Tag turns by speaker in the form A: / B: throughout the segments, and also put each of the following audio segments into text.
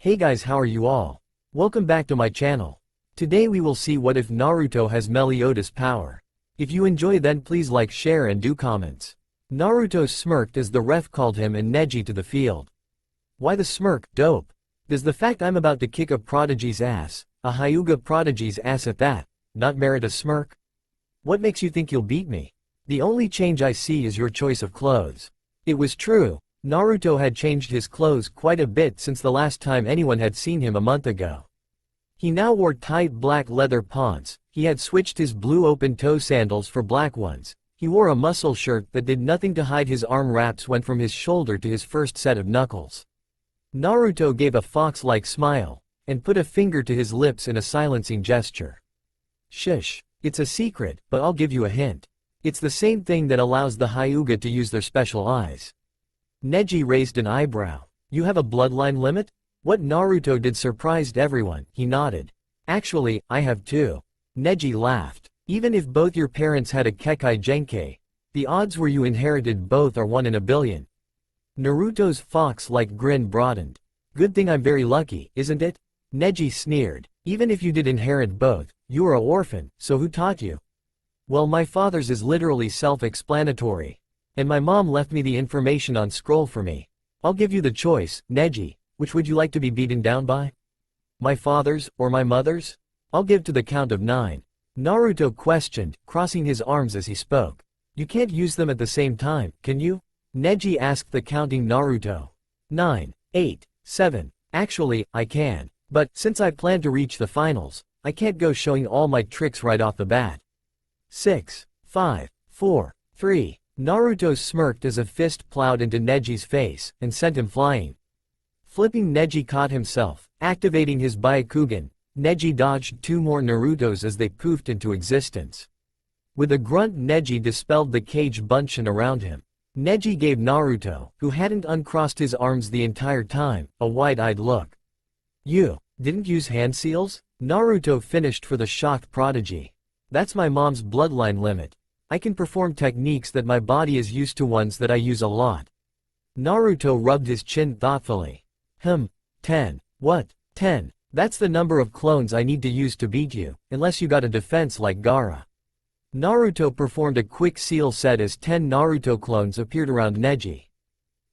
A: Hey guys, how are you all? Welcome back to my channel. Today we will see what if Naruto has Meliodas power. If you enjoy, then please like, share and do comments. Naruto smirked as the ref called him and Neji to the field. Why the smirk, dope? Does the fact I'm about to kick a prodigy's ass, a Hyuga prodigy's ass at that, not merit a smirk? What makes you think you'll beat me? The only change I see is your choice of clothes. It was true. Naruto had changed his clothes quite a bit since the last time anyone had seen him a month ago. He now wore tight black leather pants, he had switched his blue open-toe sandals for black ones, he wore a muscle shirt that did nothing to hide his arm wraps went from his shoulder to his first set of knuckles. Naruto gave a fox-like smile, and put a finger to his lips in a silencing gesture. Shush, it's a secret, but I'll give you a hint. It's the same thing that allows the Hyuga to use their special eyes. Neji raised an eyebrow. You have a bloodline limit? What Naruto did surprised everyone. He nodded. Actually, I have too. Neji laughed. Even if both your parents had a Kekkei Genkei, the odds were you inherited both are 1 in a billion. Naruto's fox-like grin broadened. Good thing I'm very lucky, isn't it? Neji sneered. Even if you did inherit both, you are an orphan, so who taught you? Well, my father's is literally self-explanatory. And my mom left me the information on scroll for me. I'll give you the choice, Neji. Which would you like to be beaten down by? My father's, or my mother's? I'll give to the count of 9. Naruto questioned, crossing his arms as he spoke. You can't use them at the same time, can you? Neji asked the counting Naruto. 9, 8, 7. Actually, I can. But, since I plan to reach the finals, I can't go showing all my tricks right off the bat. 6, 5, 4, 3. Naruto smirked as a fist plowed into Neji's face, and sent him flying. Flipping, Neji caught himself, activating his Byakugan. Neji dodged 2 more Narutos as they poofed into existence. With a grunt, Neji dispelled the cage bunshin around him. Neji gave Naruto, who hadn't uncrossed his arms the entire time, a wide-eyed look. You didn't use hand seals? Naruto finished for the shocked prodigy. That's my mom's bloodline limit. I can perform techniques that my body is used to, ones that I use a lot. Naruto rubbed his chin thoughtfully. 10. What? 10. That's the number of clones I need to use to beat you, unless you got a defense like Gaara. Naruto performed a quick seal set as 10 Naruto clones appeared around Neji.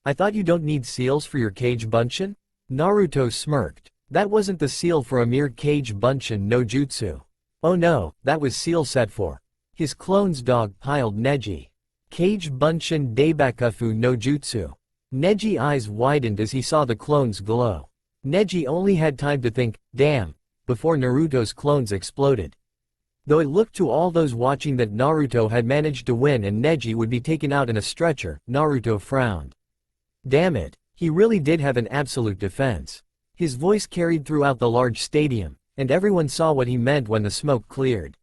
A: I thought you don't need seals for your cage bunshin? Naruto smirked. That wasn't the seal for a mere cage bunshin no jutsu. Oh no, that was seal set for his clone's dog piled Neji. Cage bunshin Daibakufu no jutsu. Neji's eyes widened as he saw the clones glow. Neji only had time to think, damn, before Naruto's clones exploded. Though it looked to all those watching that Naruto had managed to win and Neji would be taken out in a stretcher, Naruto frowned. Damn it, he really did have an absolute defense. His voice carried throughout the large stadium, and everyone saw what he meant when the smoke cleared.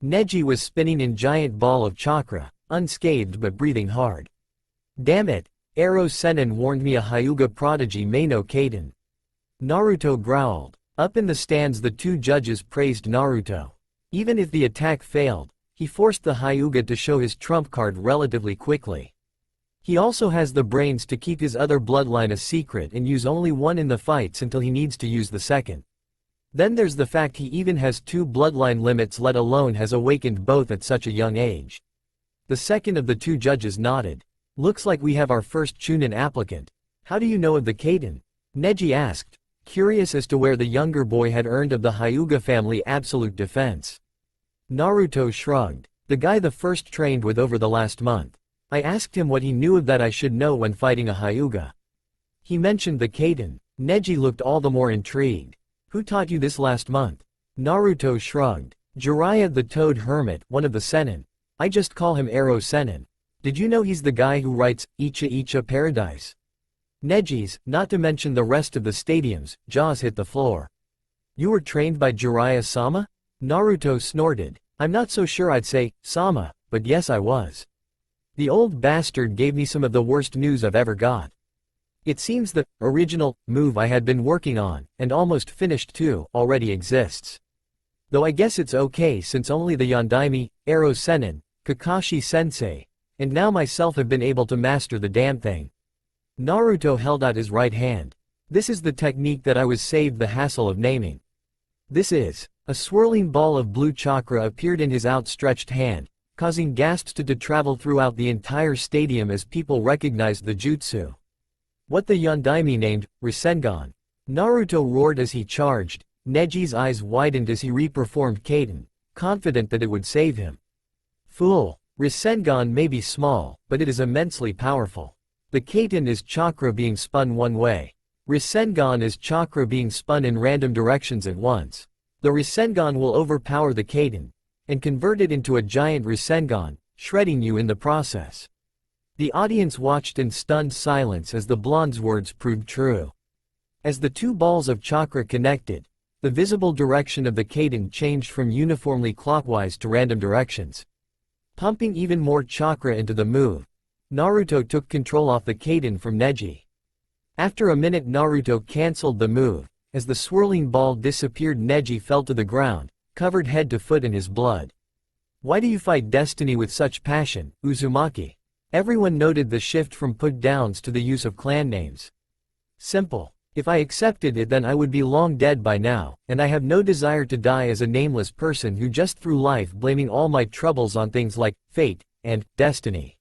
A: Neji was spinning in giant ball of chakra, unscathed but breathing hard. Damn it, Ero Sennin warned me a Hyuga prodigy may no Kaden. Naruto growled. Up in the stands, the 2 judges praised Naruto. Even if the attack failed, he forced the Hyuga to show his trump card relatively quickly. He also has the brains to keep his other bloodline a secret and use only one in the fights until he needs to use the second. Then there's the fact he even has 2 bloodline limits, let alone has awakened both at such a young age. The second of the 2 judges nodded. Looks like we have our first Chunin applicant. How do you know of the Kaden? Neji asked, curious as to where the younger boy had earned of the Hyuga family absolute defense. Naruto shrugged. The guy the first trained with over the last month. I asked him what he knew of that I should know when fighting a Hyuga. He mentioned the Kaden. Neji looked all the more intrigued. Who taught you this last month? Naruto shrugged. Jiraiya the Toad Hermit, one of the Sennin. I just call him Ero Sennin. Did you know he's the guy who writes, Icha Icha Paradise? Neji's, not to mention the rest of the stadium's, jaws hit the floor. You were trained by Jiraiya-sama? Naruto snorted. I'm not so sure I'd say, Sama, but yes I was. The old bastard gave me some of the worst news I've ever got. It seems the original move I had been working on, and almost finished too, already exists. Though I guess it's okay since only the Yondaime, Ero Sennin, Kakashi-sensei, and now myself have been able to master the damn thing. Naruto held out his right hand. This is the technique that I was saved the hassle of naming. This is. A swirling ball of blue chakra appeared in his outstretched hand, causing gasps to travel throughout the entire stadium as people recognized the jutsu. What the Yondaime named, Rasengan. Naruto roared as he charged. Neji's eyes widened as he re-performed Kaden, confident that it would save him. Fool. Rasengan may be small, but it is immensely powerful. The Kaden is chakra being spun one way. Rasengan is chakra being spun in random directions at once. The Rasengan will overpower the Kaden, and convert it into a giant Rasengan, shredding you in the process. The audience watched in stunned silence as the blonde's words proved true. As the two balls of chakra connected, the visible direction of the Kaden changed from uniformly clockwise to random directions. Pumping even more chakra into the move, Naruto took control off the Kaden from Neji. After a minute Naruto cancelled the move. As the swirling ball disappeared Neji fell to the ground, covered head to foot in his blood. Why do you fight destiny with such passion, Uzumaki? Everyone noted the shift from put-downs to the use of clan names. Simple. If I accepted it then I would be long dead by now, and I have no desire to die as a nameless person who just threw life blaming all my troubles on things like fate and destiny.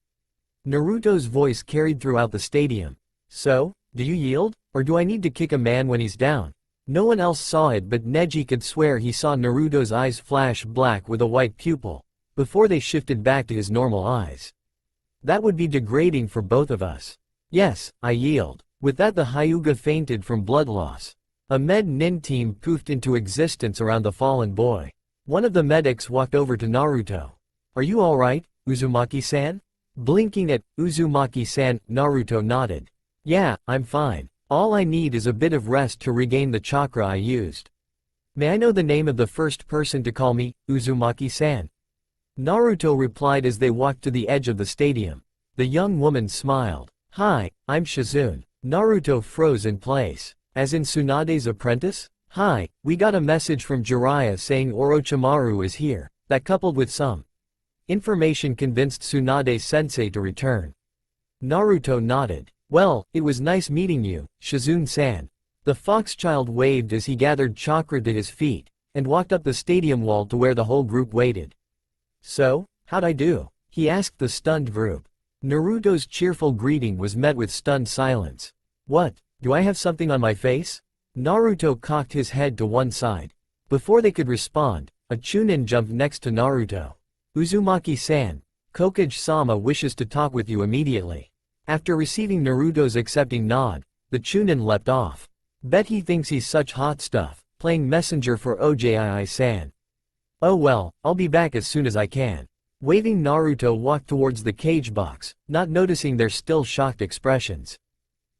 A: Naruto's voice carried throughout the stadium. So, do you yield, or do I need to kick a man when he's down? No one else saw it but Neji could swear he saw Naruto's eyes flash black with a white pupil, before they shifted back to his normal eyes. That would be degrading for both of us. Yes, I yield. With that the Hyuga fainted from blood loss. A med-nin team poofed into existence around the fallen boy. One of the medics walked over to Naruto. Are you alright, Uzumaki-san? Blinking at Uzumaki-san, Naruto nodded. Yeah, I'm fine. All I need is a bit of rest to regain the chakra I used. May I know the name of the first person to call me, Uzumaki-san? Naruto replied as they walked to the edge of the stadium. The young woman smiled. Hi, I'm Shizune. Naruto froze in place. As in Tsunade's apprentice? Hi, we got a message from Jiraiya saying Orochimaru is here. That coupled with some information convinced Tsunade-sensei to return. Naruto nodded. Well, it was nice meeting you, Shizune-san. The fox-child waved as he gathered chakra to his feet, and walked up the stadium wall to where the whole group waited. So, how'd I do? He asked the stunned group. Naruto's cheerful greeting was met with stunned silence. What, do I have something on my face? Naruto cocked his head to one side. Before they could respond, a Chunin jumped next to Naruto. Uzumaki-san, Kokage-sama wishes to talk with you immediately. After receiving Naruto's accepting nod, the Chunin leapt off. Bet he thinks he's such hot stuff, playing messenger for Ojii-san. Oh well, I'll be back as soon as I can. Waving Naruto walked towards the cage box, not noticing their still shocked expressions.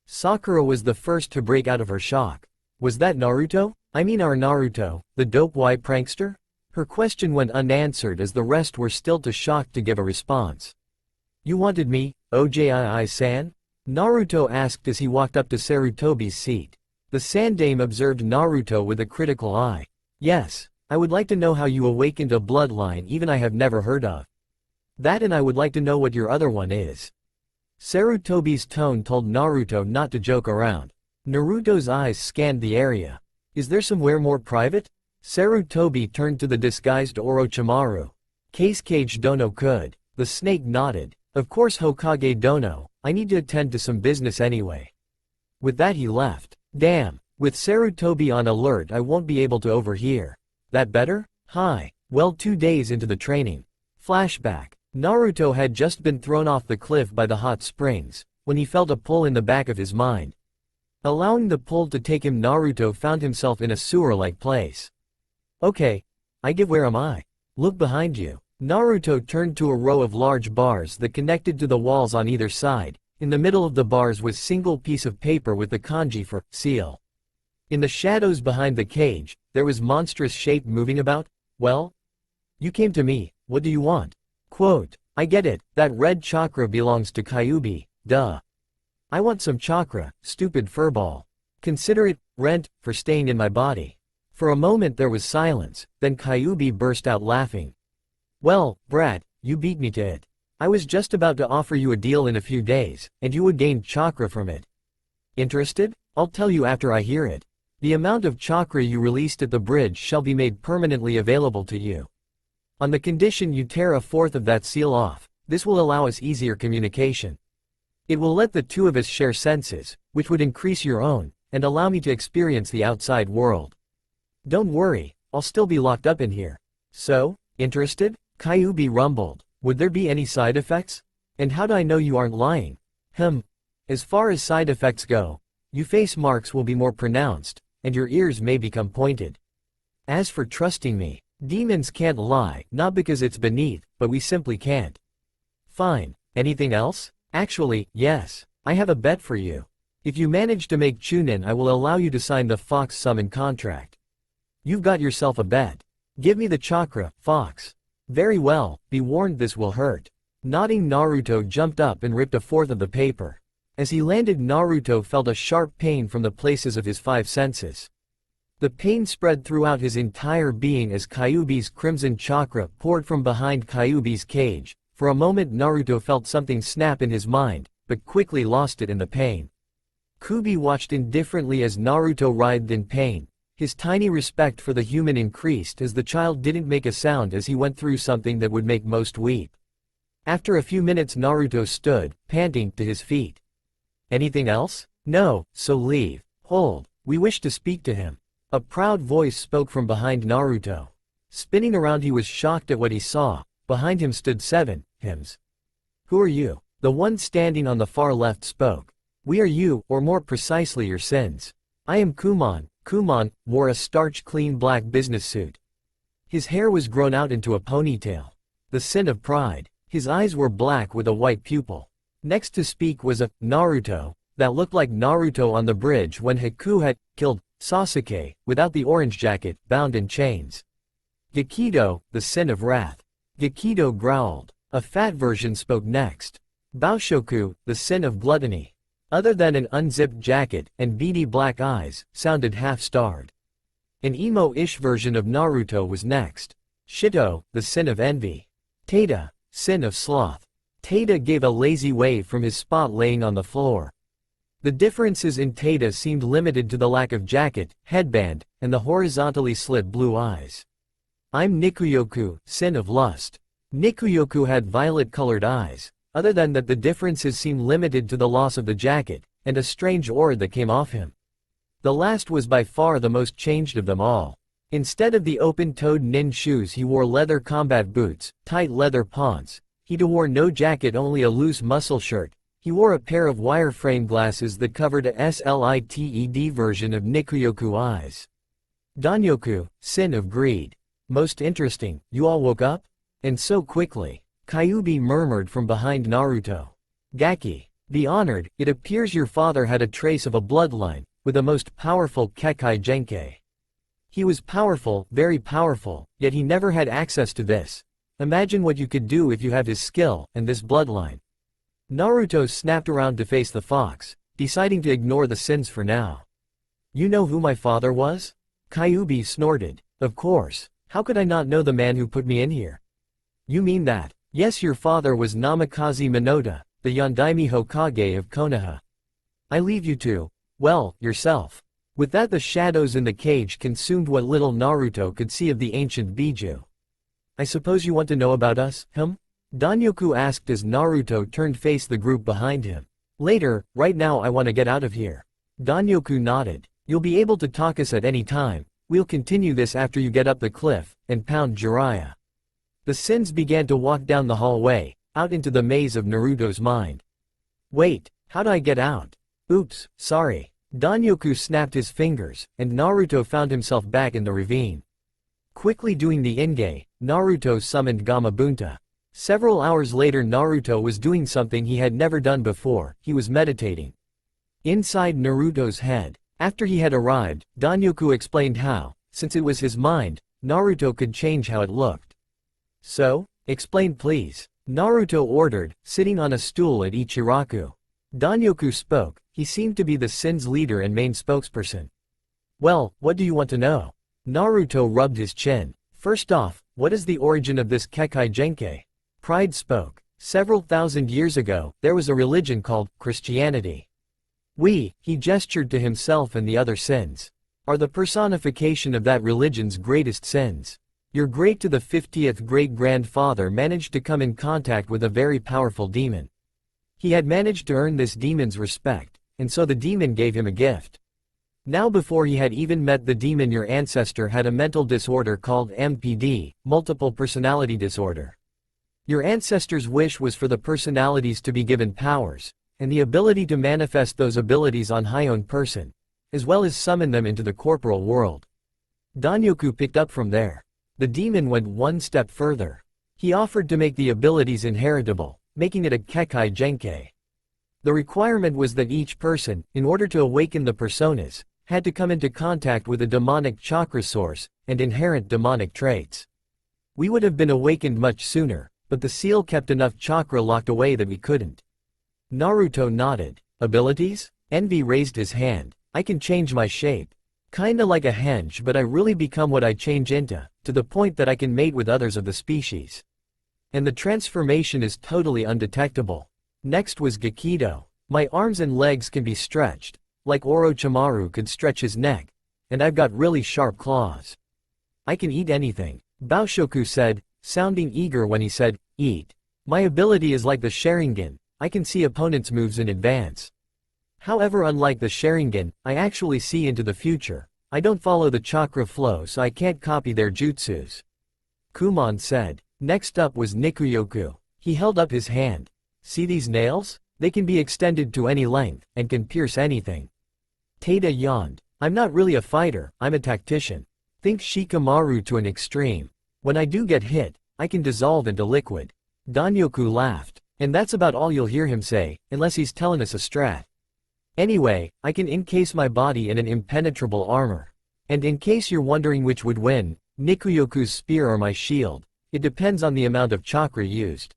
A: Sakura was the first to break out of her shock. Was that Naruto? I mean our Naruto, the dope-white prankster? Her question went unanswered as the rest were still too shocked to give a response. You wanted me, Ojii-san? Naruto asked as he walked up to Sarutobi's seat. The Sandame observed Naruto with a critical eye. Yes, I would like to know how you awakened a bloodline even I have never heard of. That and I would like to know what your other one is. Sarutobi's tone told Naruto not to joke around. Naruto's eyes scanned the area. Is there somewhere more private? Sarutobi turned to the disguised Orochimaru. Case Cage Dono could. The snake nodded. Of course Hokage Dono, I need to attend to some business anyway. With that he left. Damn, with Sarutobi on alert I won't be able to overhear. That better? Hi. Well 2 days into the training. Flashback. Naruto had just been thrown off the cliff by the hot springs, when he felt a pull in the back of his mind. Allowing the pull to take him Naruto found himself in a sewer-like place. Okay. I give where am I? Look behind you. Naruto turned to a row of large bars that connected to the walls on either side. In the middle of the bars was single piece of paper with the kanji for seal. In the shadows behind the cage, there was monstrous shape moving about. Well? You came to me, what do you want? Quote, I get it, that red chakra belongs to Kyuubi, duh. I want some chakra, stupid furball. Consider it, rent, for staying in my body. For a moment there was silence, then Kyuubi burst out laughing. Well, brat, you beat me to it. I was just about to offer you a deal in a few days, and you would gain chakra from it. Interested? I'll tell you after I hear it. The amount of chakra you released at the bridge shall be made permanently available to you. On the condition you tear a fourth of that seal off, this will allow us easier communication. It will let the two of us share senses, which would increase your own, and allow me to experience the outside world. Don't worry, I'll still be locked up in here. So, interested? Kyuubi rumbled. Would there be any side effects? And how do I know you aren't lying? As far as side effects go, your face marks will be more pronounced, and your ears may become pointed. As for trusting me, demons can't lie, not because it's beneath, but we simply can't. Fine, anything else? Actually, yes, I have a bet for you. If you manage to make Chunin, I will allow you to sign the Fox Summon contract. You've got yourself a bet. Give me the chakra, Fox. Very well, be warned this will hurt. Nodding, Naruto jumped up and ripped a fourth of the paper. As he landed, Naruto felt a sharp pain from the places of his five senses. The pain spread throughout his entire being as Kyuubi's crimson chakra poured from behind Kyuubi's cage. For a moment Naruto felt something snap in his mind, but quickly lost it in the pain. Kyuubi watched indifferently as Naruto writhed in pain. His tiny respect for the human increased as the child didn't make a sound as he went through something that would make most weep. After a few minutes Naruto stood, panting, to his feet. Anything else? No, so leave. Hold, we wish to speak to him. A proud voice spoke from behind Naruto. Spinning around he was shocked at what he saw. Behind him stood 7 hymns. Who are you? The one standing on the far left spoke. We are you, or more precisely your sins. I am Kumon. Kumon wore a starch-clean black business suit. His hair was grown out into a ponytail. The sin of pride. His eyes were black with a white pupil. Next to speak was a Naruto that looked like Naruto on the bridge when Haku had killed Sasuke, without the orange jacket, bound in chains. Gekido, the sin of wrath. Gekido growled. A fat version spoke next. Baoshoku, the sin of gluttony. Other than an unzipped jacket and beady black eyes, sounded half-starved. An emo-ish version of Naruto was next. Shito, the sin of envy. Tada, sin of sloth. Tada gave a lazy wave from his spot laying on the floor. The differences in Tada seemed limited to the lack of jacket, headband, and the horizontally slit blue eyes. I'm Nikuyoku, sin of lust. Nikuyoku had violet-colored eyes. Other than that, the differences seemed limited to the loss of the jacket, and a strange aura that came off him. The last was by far the most changed of them all. Instead of the open-toed nin shoes he wore leather combat boots, tight leather pants. He wore no jacket, only a loose muscle shirt. He wore a pair of wireframe glasses that covered a slited version of Nikuyoku eyes. Danyoku, sin of greed. Most interesting, you all woke up? And so quickly. Kyuubi murmured from behind Naruto. Gaki, be honored, it appears your father had a trace of a bloodline, with a most powerful Kekkei Genkei. He was powerful, very powerful, yet he never had access to this. Imagine what you could do if you have his skill, and this bloodline. Naruto snapped around to face the fox, deciding to ignore the sins for now. You know who my father was? Kyuubi snorted. Of course, how could I not know the man who put me in here? You mean that? Yes, your father was Namikaze Minota, the Yondaime Hokage of Konoha. I leave you to, well, yourself. With that, the shadows in the cage consumed what little Naruto could see of the ancient Biju. I suppose you want to know about us, Danyoku asked as Naruto turned face the group behind him. Later, right now I want to get out of here. Danyoku nodded. You'll be able to talk us at any time. We'll continue this after you get up the cliff, and pound Jiraiya. The sins began to walk down the hallway, out into the maze of Naruto's mind. Wait, how'd I get out? Oops, sorry. Danyoku snapped his fingers, and Naruto found himself back in the ravine. Quickly doing the Inge, Naruto summoned Gamabunta. Several hours later Naruto was doing something he had never done before, he was meditating. Inside Naruto's head. After he had arrived, Danyoku explained how, since it was his mind, Naruto could change how it looked. So, explain please. Naruto ordered, sitting on a stool at Ichiraku. Danyoku spoke, he seemed to be the Sin's leader and main spokesperson. Well, what do you want to know? Naruto rubbed his chin. First off, what is the origin of this Kekkei Genkei? Pride spoke. Several thousand years ago, there was a religion called Christianity. He gestured to himself and the other sins, are the personification of that religion's greatest sins. Your great to the 50th great-grandfather managed to come in contact with a very powerful demon. He had managed to earn this demon's respect, and so the demon gave him a gift. Now before he had even met the demon, your ancestor had a mental disorder called MPD, multiple personality disorder. Your ancestor's wish was for the personalities to be given powers, and the ability to manifest those abilities on his own person, as well as summon them into the corporal world. Danyoku picked up from there. The demon went one step further. He offered to make the abilities inheritable, making it a Kekkei Genkei. The requirement was that each person, in order to awaken the personas, had to come into contact with a demonic chakra source, and inherent demonic traits. We would have been awakened much sooner, but the seal kept enough chakra locked away that we couldn't. Naruto nodded. Abilities? Envy raised his hand. I can change my shape. Kinda like a henge, but I really become what I change into, to the point that I can mate with others of the species. And the transformation is totally undetectable. Next was Gakido. My arms and legs can be stretched, like Orochimaru could stretch his neck, and I've got really sharp claws. I can eat anything, Baoshoku said, sounding eager when he said, eat. My ability is like the Sharingan, I can see opponents' moves in advance. However, unlike the Sharingan, I actually see into the future. I don't follow the chakra flow, so I can't copy their jutsus. Kumon said. Next up was Nikuyoku. He held up his hand. See these nails? They can be extended to any length, and can pierce anything. Tada yawned. I'm not really a fighter, I'm a tactician. Think Shikamaru to an extreme. When I do get hit, I can dissolve into liquid. Danyoku laughed. And that's about all you'll hear him say, unless he's telling us a strat. Anyway, I can encase my body in an impenetrable armor. And in case you're wondering which would win, Nikuyoku's spear or my shield, it depends on the amount of chakra used.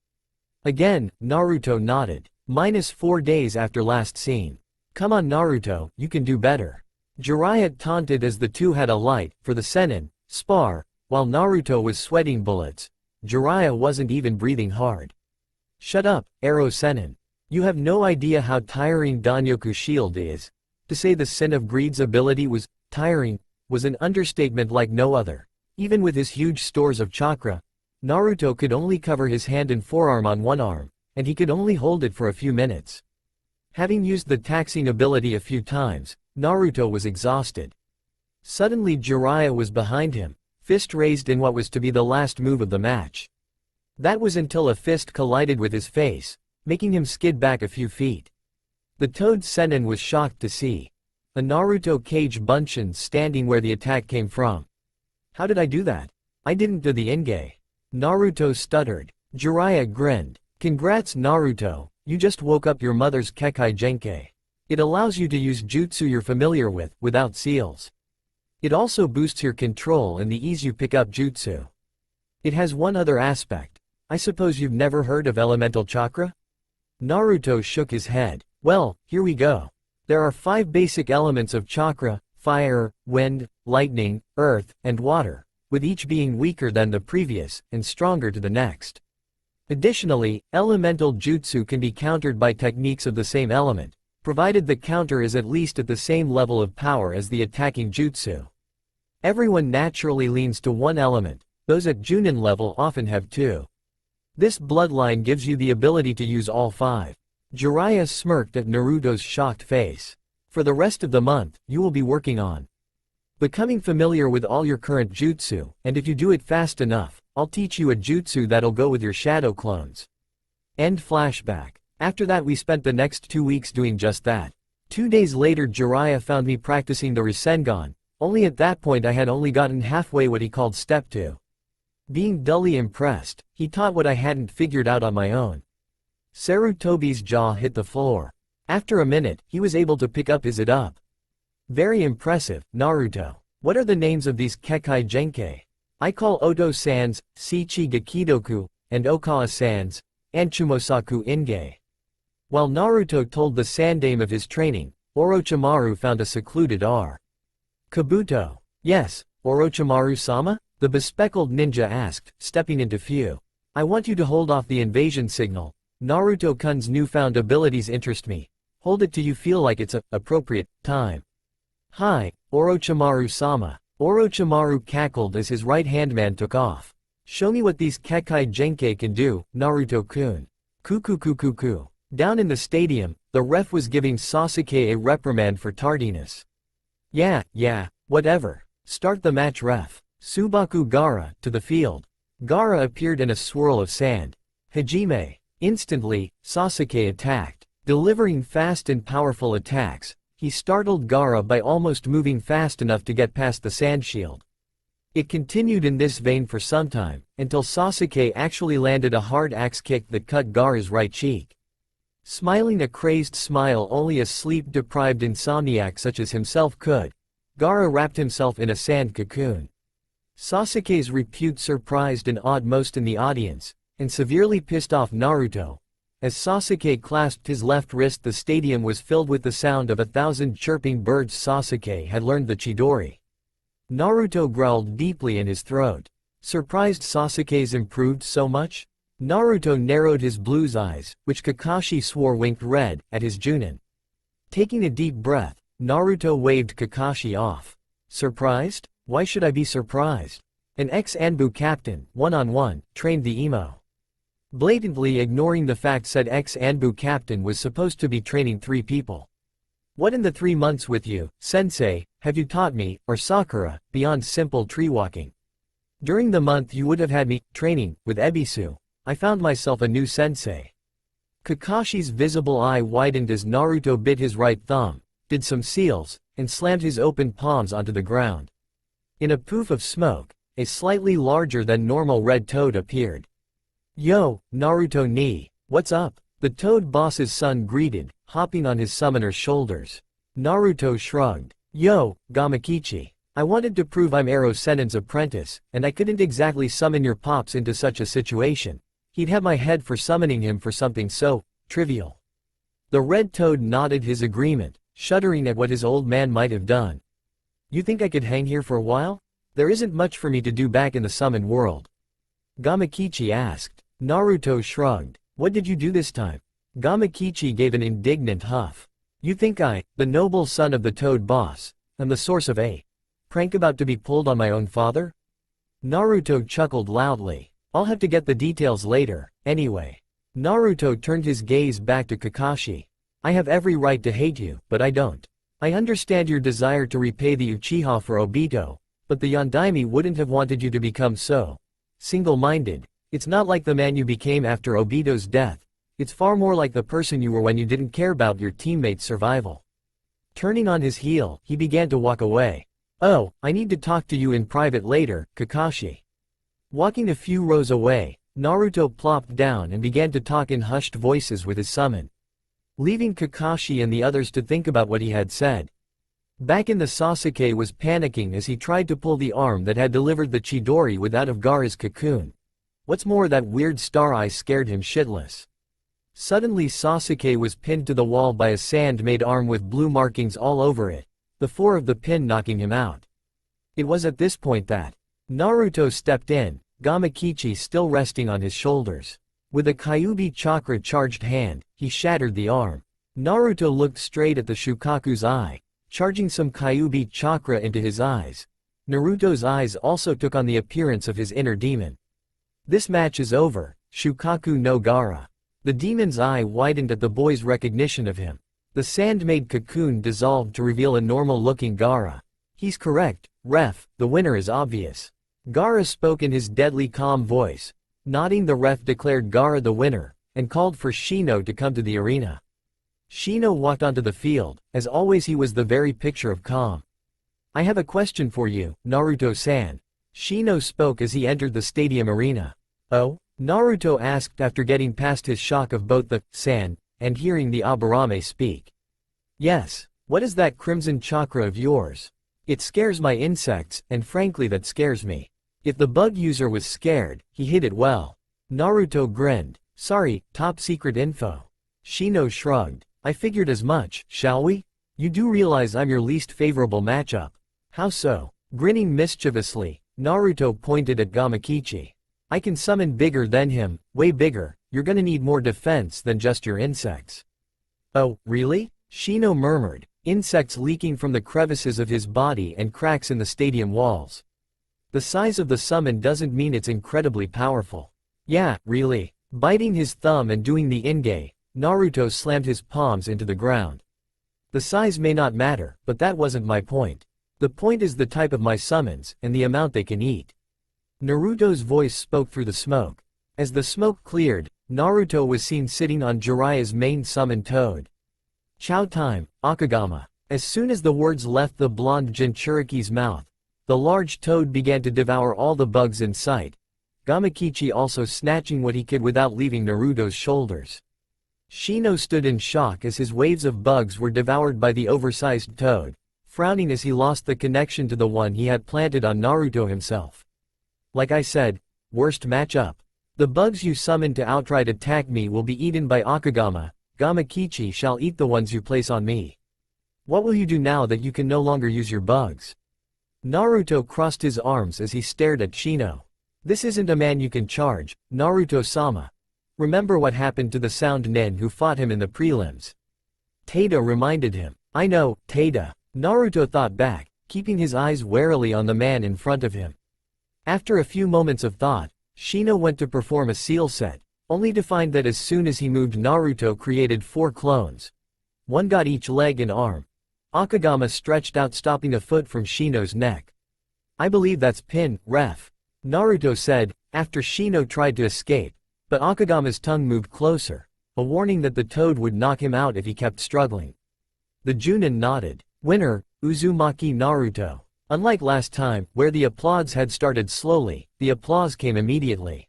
A: Again, Naruto nodded. -4 days after last scene. Come on Naruto, you can do better. Jiraiya taunted as the two had a light, for the Sennin, spar, while Naruto was sweating bullets. Jiraiya wasn't even breathing hard. Shut up, Arrow Sennin. You have no idea how tiring Danyoku's shield is. To say the Sin of Greed's ability was tiring was an understatement like no other. Even with his huge stores of chakra, Naruto could only cover his hand and forearm on one arm, and he could only hold it for a few minutes. Having used the taxing ability a few times, Naruto was exhausted. Suddenly Jiraiya was behind him, fist raised in what was to be the last move of the match. That was until a fist collided with his face, making him skid back a few feet. The Toad Sennin was shocked to see a Naruto Kage Bunshin standing where the attack came from. How did I do that? I didn't do the Inge. Naruto stuttered. Jiraiya grinned. Congrats Naruto, you just woke up your mother's Kekkei Genkei. It allows you to use jutsu you're familiar with, without seals. It also boosts your control and the ease you pick up jutsu. It has one other aspect. I suppose you've never heard of elemental chakra? Naruto shook his head. Well, here we go. There are 5 basic elements of chakra: fire, wind, lightning, earth, and water, with each being weaker than the previous, and stronger to the next. Additionally, elemental jutsu can be countered by techniques of the same element, provided the counter is at least at the same level of power as the attacking jutsu. Everyone naturally leans to one element, those at Junin level often have 2. This bloodline gives you the ability to use all 5. Jiraiya smirked at Naruto's shocked face. For the rest of the month, you will be working on becoming familiar with all your current jutsu, and if you do it fast enough, I'll teach you a jutsu that'll go with your shadow clones. End flashback. After that we spent the next 2 weeks doing just that. 2 days later Jiraiya found me practicing the Rasengan, only at that point I had only gotten halfway what he called step 2. Being dully impressed, he taught what I hadn't figured out on my own. Sarutobi's jaw hit the floor. After a minute, he was able to pick up his it up. Very impressive, Naruto. What are the names of these Kekkei Genkei? I call Oto-sans, Shichi Gakidoku, and Okawa-sans, Anchumosaku Inge. While Naruto told the sandame of his training, Orochimaru found a secluded R. Kabuto. Yes, Orochimaru-sama? The bespectacled ninja asked, stepping into view. I want you to hold off the invasion signal. Naruto-kun's newfound abilities interest me. Hold it till you feel like it's appropriate time. Hi, Orochimaru-sama. Orochimaru cackled as his right-hand man took off. Show me what these Kekkai Genkai can do, Naruto-kun. Kuku. Down in the stadium, the ref was giving Sasuke a reprimand for tardiness. Yeah, whatever. Start the match, ref. Subaku Gaara, to the field. Gaara appeared in a swirl of sand. Hajime. Instantly, Sasuke attacked. Delivering fast and powerful attacks, he startled Gaara by almost moving fast enough to get past the sand shield. It continued in this vein for some time, until Sasuke actually landed a hard axe kick that cut Gaara's right cheek. Smiling a crazed smile only a sleep-deprived insomniac such as himself could, Gaara wrapped himself in a sand cocoon. Sasuke's repute surprised and awed most in the audience, and severely pissed off Naruto. As Sasuke clasped his left wrist, the stadium was filled with the sound of 1,000 chirping birds. Sasuke had learned the Chidori. Naruto growled deeply in his throat. Surprised Sasuke's improved so much? Naruto narrowed his blue eyes, which Kakashi swore winked red, at his Junin. Taking a deep breath, Naruto waved Kakashi off. Surprised? Why should I be surprised? An ex-Anbu captain, one-on-one, trained the emo. Blatantly ignoring the fact said ex-Anbu captain was supposed to be training 3 people. What in the 3 months with you, sensei, have you taught me, or Sakura, beyond simple tree walking? During the month you would have had me, training, with Ebisu. I found myself a new sensei. Kakashi's visible eye widened as Naruto bit his right thumb, did some seals, and slammed his open palms onto the ground. In a poof of smoke, a slightly larger than normal red toad appeared. Yo, Naruto ni, what's up? The toad boss's son greeted, hopping on his summoner's shoulders. Naruto shrugged. Yo, Gamakichi. I wanted to prove I'm Ero Sennin's apprentice, and I couldn't exactly summon your pops into such a situation. He'd have my head for summoning him for something so trivial. The red toad nodded his agreement, shuddering at what his old man might have done. You think I could hang here for a while? There isn't much for me to do back in the summon world. Gamakichi asked. Naruto shrugged. What did you do this time? Gamakichi gave an indignant huff. You think I, the noble son of the toad boss, am the source of a prank about to be pulled on my own father? Naruto chuckled loudly. I'll have to get the details later, anyway. Naruto turned his gaze back to Kakashi. I have every right to hate you, but I don't. I understand your desire to repay the Uchiha for Obito, but the Yondaime wouldn't have wanted you to become so single-minded. It's not like the man you became after Obito's death. It's far more like the person you were when you didn't care about your teammates' survival. Turning on his heel, he began to walk away. Oh, I need to talk to you in private later, Kakashi. Walking a few rows away, Naruto plopped down and began to talk in hushed voices with his summon, leaving Kakashi and the others to think about what he had said. Back in the Sasuke was panicking as he tried to pull the arm that had delivered the Chidori without of Gaara's cocoon. What's more, that weird star eye scared him shitless. Suddenly Sasuke was pinned to the wall by a sand-made arm with blue markings all over it, the 4 of the pin knocking him out. It was at this point that Naruto stepped in, Gamakichi still resting on his shoulders. With a Kyuubi chakra charged hand, he shattered the arm. Naruto looked straight at the Shukaku's eye, charging some Kyuubi chakra into his eyes. Naruto's eyes also took on the appearance of his inner demon. This match is over, Shukaku no Gaara. The demon's eye widened at the boy's recognition of him. The sand-made cocoon dissolved to reveal a normal-looking Gaara. He's correct, ref, the winner is obvious. Gaara spoke in his deadly calm voice. Nodding, the ref declared Gaara the winner, and called for Shino to come to the arena. Shino walked onto the field. As always, he was the very picture of calm. I have a question for you, Naruto-san. Shino spoke as he entered the stadium arena. Oh? Naruto asked after getting past his shock of both the san and hearing the Aburame speak. Yes. What is that crimson chakra of yours? It scares my insects, and frankly that scares me. If the bug user was scared, he hid it well. Naruto grinned. Sorry, top secret info. Shino shrugged. I figured as much, shall we? You do realize I'm your least favorable matchup. How so? Grinning mischievously, Naruto pointed at Gamakichi. I can summon bigger than him, way bigger. You're gonna need more defense than just your insects. Oh, really? Shino murmured, insects leaking from the crevices of his body and cracks in the stadium walls. The size of the summon doesn't mean it's incredibly powerful. Yeah, really. Biting his thumb and doing the inge, Naruto slammed his palms into the ground. The size may not matter, but that wasn't my point. The point is the type of my summons, and the amount they can eat. Naruto's voice spoke through the smoke. As the smoke cleared, Naruto was seen sitting on Jiraiya's main summon toad. Chow time, Akagama. As soon as the words left the blonde Jinchuriki's mouth, the large toad began to devour all the bugs in sight, Gamakichi also snatching what he could without leaving Naruto's shoulders. Shino stood in shock as his waves of bugs were devoured by the oversized toad, frowning as he lost the connection to the one he had planted on Naruto himself. Like I said, worst matchup. The bugs you summon to outright attack me will be eaten by Akagama, Gamakichi shall eat the ones you place on me. What will you do now that you can no longer use your bugs? Naruto crossed his arms as he stared at Shino. This isn't a man you can charge, Naruto-sama. Remember what happened to the sound nin who fought him in the prelims. Tada reminded him. I know, Tada. Naruto thought back, keeping his eyes warily on the man in front of him. After a few moments of thought, Shino went to perform a seal set, only to find that as soon as he moved Naruto created 4 clones. One got each leg and arm. Akagama stretched out stopping a foot from Shino's neck. I believe that's pin, ref. Naruto said, after Shino tried to escape, but Akagama's tongue moved closer, a warning that the toad would knock him out if he kept struggling. The Junin nodded. Winner, Uzumaki Naruto. Unlike last time, where the applause had started slowly, the applause came immediately.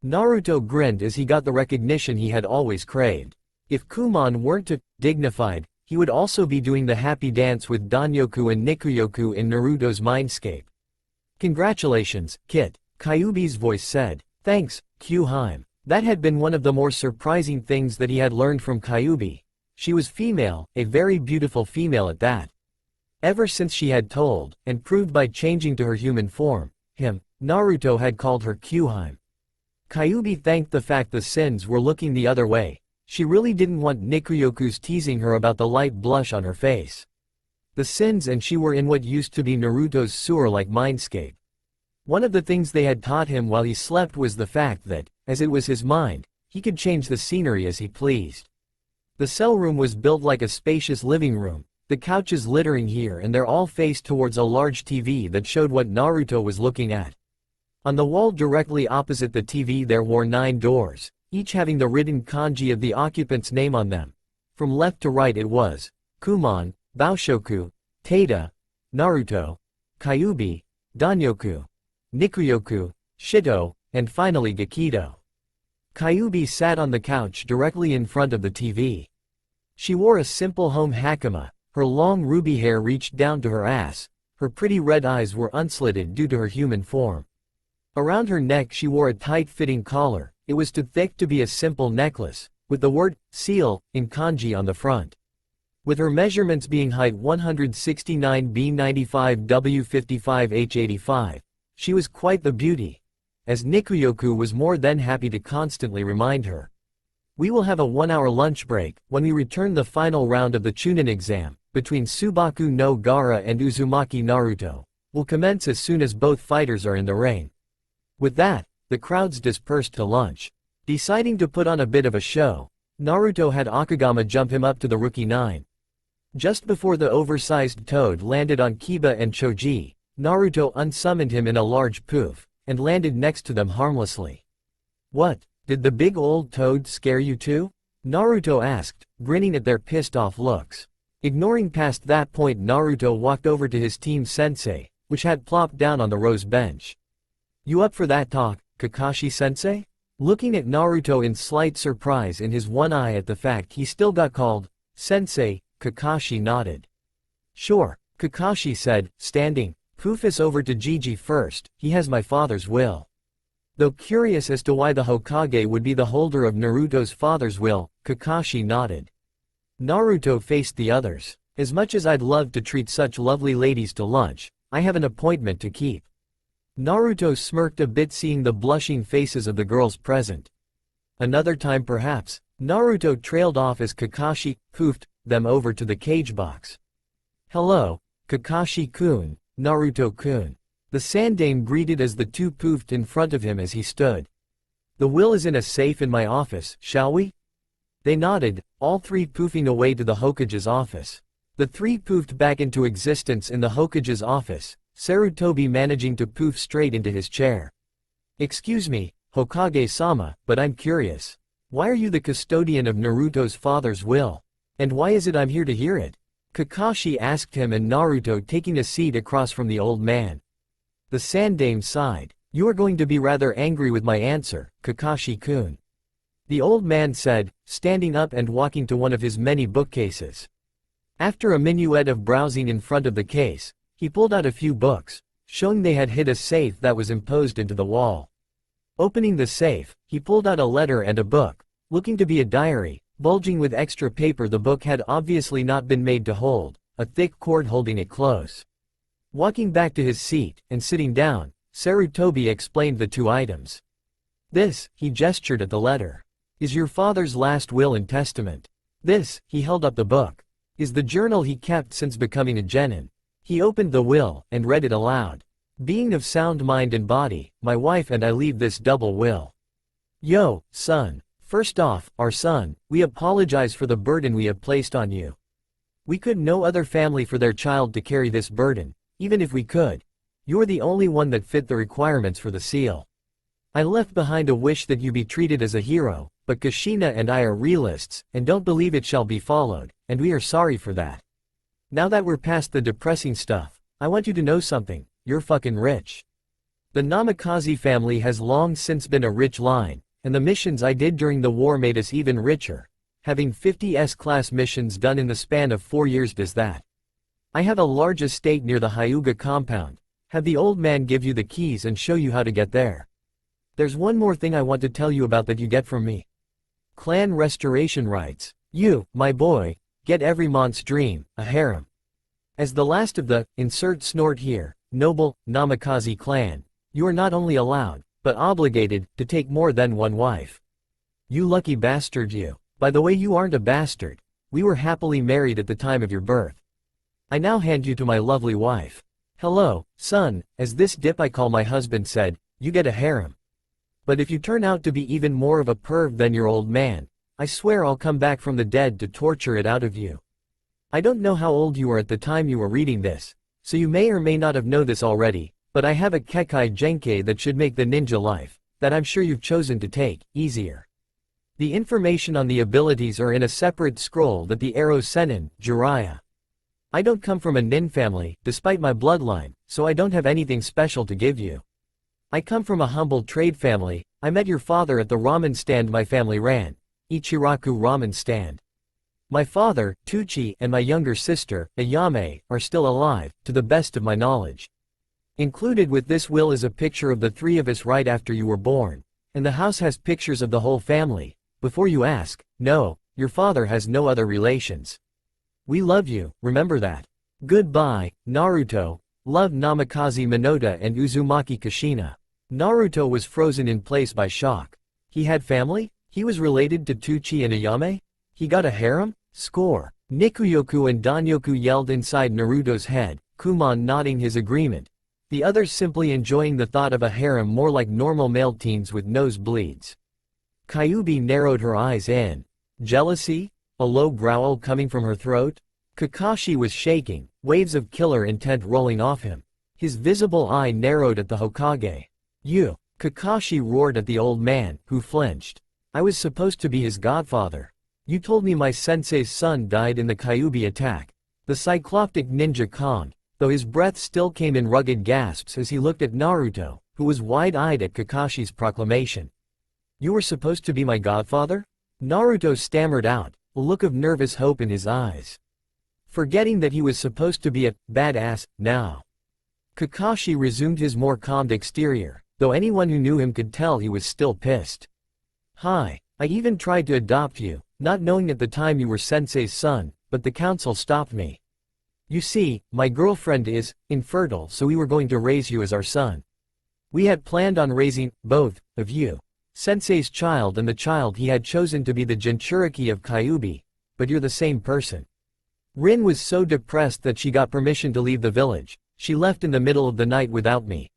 A: Naruto grinned as he got the recognition he had always craved. If Kumon weren't too dignified, he would also be doing the happy dance with Danyoku and Nikuyoku in Naruto's mindscape. Congratulations, Kit, Kyuubi's voice said. Thanks, Kyuheim. That had been one of the more surprising things that he had learned from Kyuubi. She was female, a very beautiful female at that. Ever since she had told, and proved by changing to her human form, him, Naruto had called her Kyuheim. Kyuubi thanked the fact the sins were looking the other way. She really didn't want Nikuyoku's teasing her about the light blush on her face. The sins and she were in what used to be Naruto's sewer-like mindscape. One of the things they had taught him while he slept was the fact that, as it was his mind, he could change the scenery as he pleased. The cell room was built like a spacious living room, the couches littering here and there all faced towards a large TV that showed what Naruto was looking at. On the wall directly opposite the TV there were 9 doors, each having the written kanji of the occupant's name on them. From left to right it was Kumon, Baoshoku, Tada, Naruto, Kyuubi, Danyoku, Nikuyoku, Shito, and finally Gakido. Kyuubi sat on the couch directly in front of the TV. She wore a simple home hakama, her long ruby hair reached down to her ass, her pretty red eyes were unslitted due to her human form. Around her neck she wore a tight-fitting collar, it was too thick to be a simple necklace, with the word, seal, in kanji on the front. With her measurements being height 169 B95 W55 H85, she was quite the beauty. As Nikuyoku was more than happy to constantly remind her. We will have a 1-hour lunch break, when we return the final round of the Chunin exam, between Subaku no Gaara and Uzumaki Naruto, will commence as soon as both fighters are in the ring. With that, the crowds dispersed to lunch. Deciding to put on a bit of a show, Naruto had Akagama jump him up to the Rookie 9. Just before the oversized toad landed on Kiba and Choji, Naruto unsummoned him in a large poof, and landed next to them harmlessly. What, did the big old toad scare you too? Naruto asked, grinning at their pissed-off looks. Ignoring past that point Naruto walked over to his team sensei, which had plopped down on the rose bench. You up for that talk, Kakashi-sensei? Looking at Naruto in slight surprise in his one eye at the fact he still got called sensei, Kakashi nodded. Sure, Kakashi said, standing. Pufus over to Gigi first, he has my father's will. Though curious as to why the Hokage would be the holder of Naruto's father's will, Kakashi nodded. Naruto faced the others. As much as I'd love to treat such lovely ladies to lunch, I have an appointment to keep. Naruto smirked a bit seeing the blushing faces of the girls present. Another time perhaps, Naruto trailed off as Kakashi poofed them over to the cage box. "Hello, Kakashi-kun, Naruto-kun." The Sandame greeted as the two poofed in front of him as he stood. "The will is in a safe in my office, shall we?" They nodded, all three poofing away to the Hokage's office. The three poofed back into existence in the Hokage's office, Sarutobi managing to poof straight into his chair. "Excuse me, Hokage-sama, but I'm curious. Why are you the custodian of Naruto's father's will? And why is it I'm here to hear it?" Kakashi asked him, and Naruto taking a seat across from the old man. The Sandame sighed. "You are going to be rather angry with my answer, Kakashi-kun," the old man said, standing up and walking to one of his many bookcases. After a minuet of browsing in front of the case, he pulled out a few books, showing they had hid a safe that was imposed into the wall. Opening the safe, he pulled out a letter and a book, looking to be a diary, bulging with extra paper. The book had obviously not been made to hold, a thick cord holding it close. Walking back to his seat, and sitting down, Sarutobi explained the two items. "This," he gestured at the letter, "is your father's last will and testament. This," he held up the book, "is the journal he kept since becoming a genin." He opened the will, and read it aloud. "Being of sound mind and body, my wife and I leave this double will. Yo, son. First off, our son, we apologize for the burden we have placed on you. We could no other family for their child to carry this burden, even if we could. You're the only one that fit the requirements for the seal. I left behind a wish that you be treated as a hero, but Kushina and I are realists, and don't believe it shall be followed, and we are sorry for that. Now that we're past the depressing stuff, I want you to know something. You're fucking rich. The Namikaze family has long since been a rich line, and the missions I did during the war made us even richer. Having 50 S-class missions done in the span of 4 years does that. I have a large estate near the Hyuga compound. Have the old man give you the keys and show you how to get there. There's one more thing I want to tell you about that you get from me. Clan restoration rights. You, my boy, get every mont's dream, a harem. As the last of the, insert snort here, noble, Namikaze clan, you are not only allowed, but obligated, to take more than one wife. You lucky bastard you. By the way, you aren't a bastard. We were happily married at the time of your birth. I now hand you to my lovely wife. Hello, son, as this dip I call my husband said, you get a harem. But if you turn out to be even more of a perv than your old man, I swear I'll come back from the dead to torture it out of you. I don't know how old you were at the time you were reading this, so you may or may not have known this already, but I have a Kekai Genkai that should make the ninja life, that I'm sure you've chosen to take, easier. The information on the abilities are in a separate scroll that the arrow Senin, Jiraiya. I don't come from a nin family, despite my bloodline, so I don't have anything special to give you. I come from a humble trade family. I met your father at the ramen stand my family ran, Ichiraku ramen stand. My father, Tucci, and my younger sister, Ayame, are still alive, to the best of my knowledge. Included with this will is a picture of the three of us right after you were born, and the house has pictures of the whole family. Before you ask, no, your father has no other relations. We love you, remember that. Goodbye, Naruto. Love Namikaze Minota and Uzumaki Kushina. Naruto was frozen in place by shock. He had family? He was related to Tucci and Ayame? He got a harem? Score. Nikuyoku and Danyoku yelled inside Naruto's head, Kumon nodding his agreement. The others simply enjoying the thought of a harem more like normal male teens with nosebleeds. Kyuubi narrowed her eyes in. Jealousy? A low growl coming from her throat? Kakashi was shaking, waves of killer intent rolling off him. His visible eye narrowed at the Hokage. You! Kakashi roared at the old man, who flinched. I was supposed to be his godfather. You told me my sensei's son died in the Kyuubi attack. The cycloptic ninja calmed, though his breath still came in rugged gasps as he looked at Naruto, who was wide-eyed at Kakashi's proclamation. You were supposed to be my godfather? Naruto stammered out, a look of nervous hope in his eyes. Forgetting that he was supposed to be a badass now. Kakashi resumed his more calmed exterior, though anyone who knew him could tell he was still pissed. Hi, I even tried to adopt you, not knowing at the time you were Sensei's son, but the council stopped me. You see, my girlfriend is infertile, so we were going to raise you as our son. We had planned on raising both of you. Sensei's child and the child he had chosen to be the Jinchuriki of Kyuubi, but you're the same person. Rin was so depressed that she got permission to leave the village. She left in the middle of the night without me.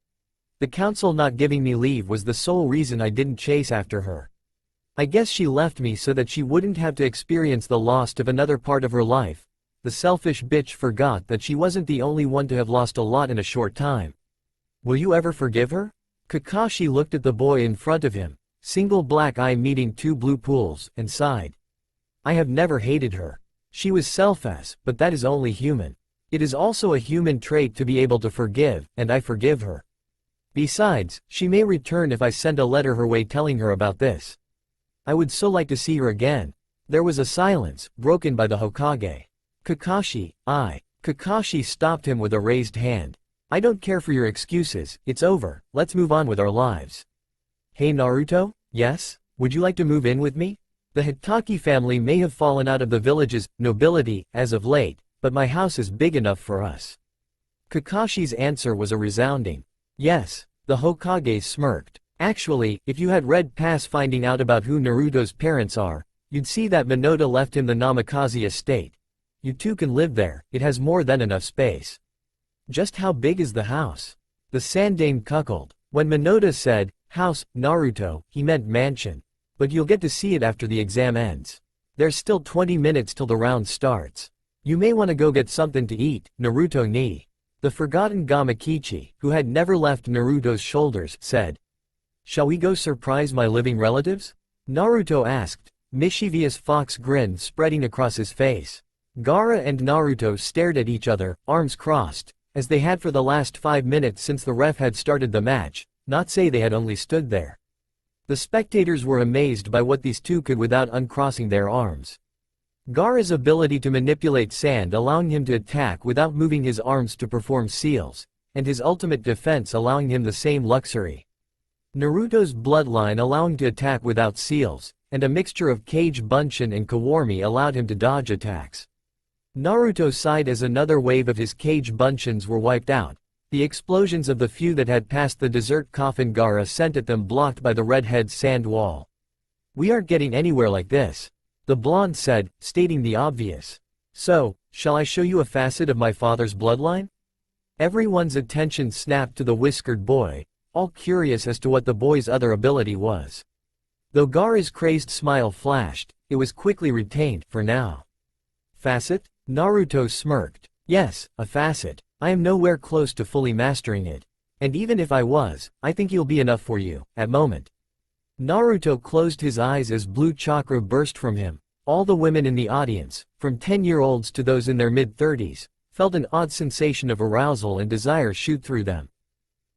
A: The council not giving me leave was the sole reason I didn't chase after her. I guess she left me so that she wouldn't have to experience the loss of another part of her life. The selfish bitch forgot that she wasn't the only one to have lost a lot in a short time. Will you ever forgive her? Kakashi looked at the boy in front of him, single black eye meeting two blue pools, and sighed. I have never hated her. She was selfish, but that is only human. It is also a human trait to be able to forgive, and I forgive her. Besides, she may return if I send a letter her way telling her about this. I would so like to see her again. There was a silence, broken by the Hokage. Kakashi, Kakashi stopped him with a raised hand. I don't care for your excuses, it's over, let's move on with our lives. Hey Naruto, yes? Would you like to move in with me? The Hitaki family may have fallen out of the village's nobility as of late, but my house is big enough for us. Kakashi's answer was a resounding yes. The Hokage smirked. Actually, if you had read past finding out about who Naruto's parents are, you'd see that Meliodas left him the Namikaze estate. You two can live there, it has more than enough space. Just how big is the house? The Sandaime cuckolded. When Meliodas said, house, Naruto, he meant mansion. But you'll get to see it after the exam ends. There's still 20 minutes till the round starts. You may want to go get something to eat, Naruto ni. The forgotten Gamakichi, who had never left Naruto's shoulders, said. Shall we go surprise my living relatives? Naruto asked, mischievous fox grin spreading across his face. Gaara and Naruto stared at each other, arms crossed, as they had for the last 5 minutes since the ref had started the match, not say they had only stood there. The spectators were amazed by what these two could without uncrossing their arms. Gaara's ability to manipulate sand allowing him to attack without moving his arms to perform seals, and his ultimate defense allowing him the same luxury. Naruto's bloodline allowing to attack without seals, and a mixture of Kage Bunshin and Kawarmi allowed him to dodge attacks. Naruto sighed as another wave of his Kage Bunshins were wiped out, the explosions of the few that had passed the desert coffin Gaara sent at them blocked by the redhead's sand wall. We aren't getting anywhere like this. The blonde said, stating the obvious. So, shall I show you a facet of my father's bloodline? Everyone's attention snapped to the whiskered boy, all curious as to what the boy's other ability was. Though Gaara's crazed smile flashed, it was quickly retained, for now. Facet? Naruto smirked. Yes, a facet. I am nowhere close to fully mastering it. And even if I was, I think you'll be enough for you, at moment. Naruto closed his eyes as blue chakra burst from him. All the women in the audience, from 10-year-olds to those in their mid-30s, felt an odd sensation of arousal and desire shoot through them.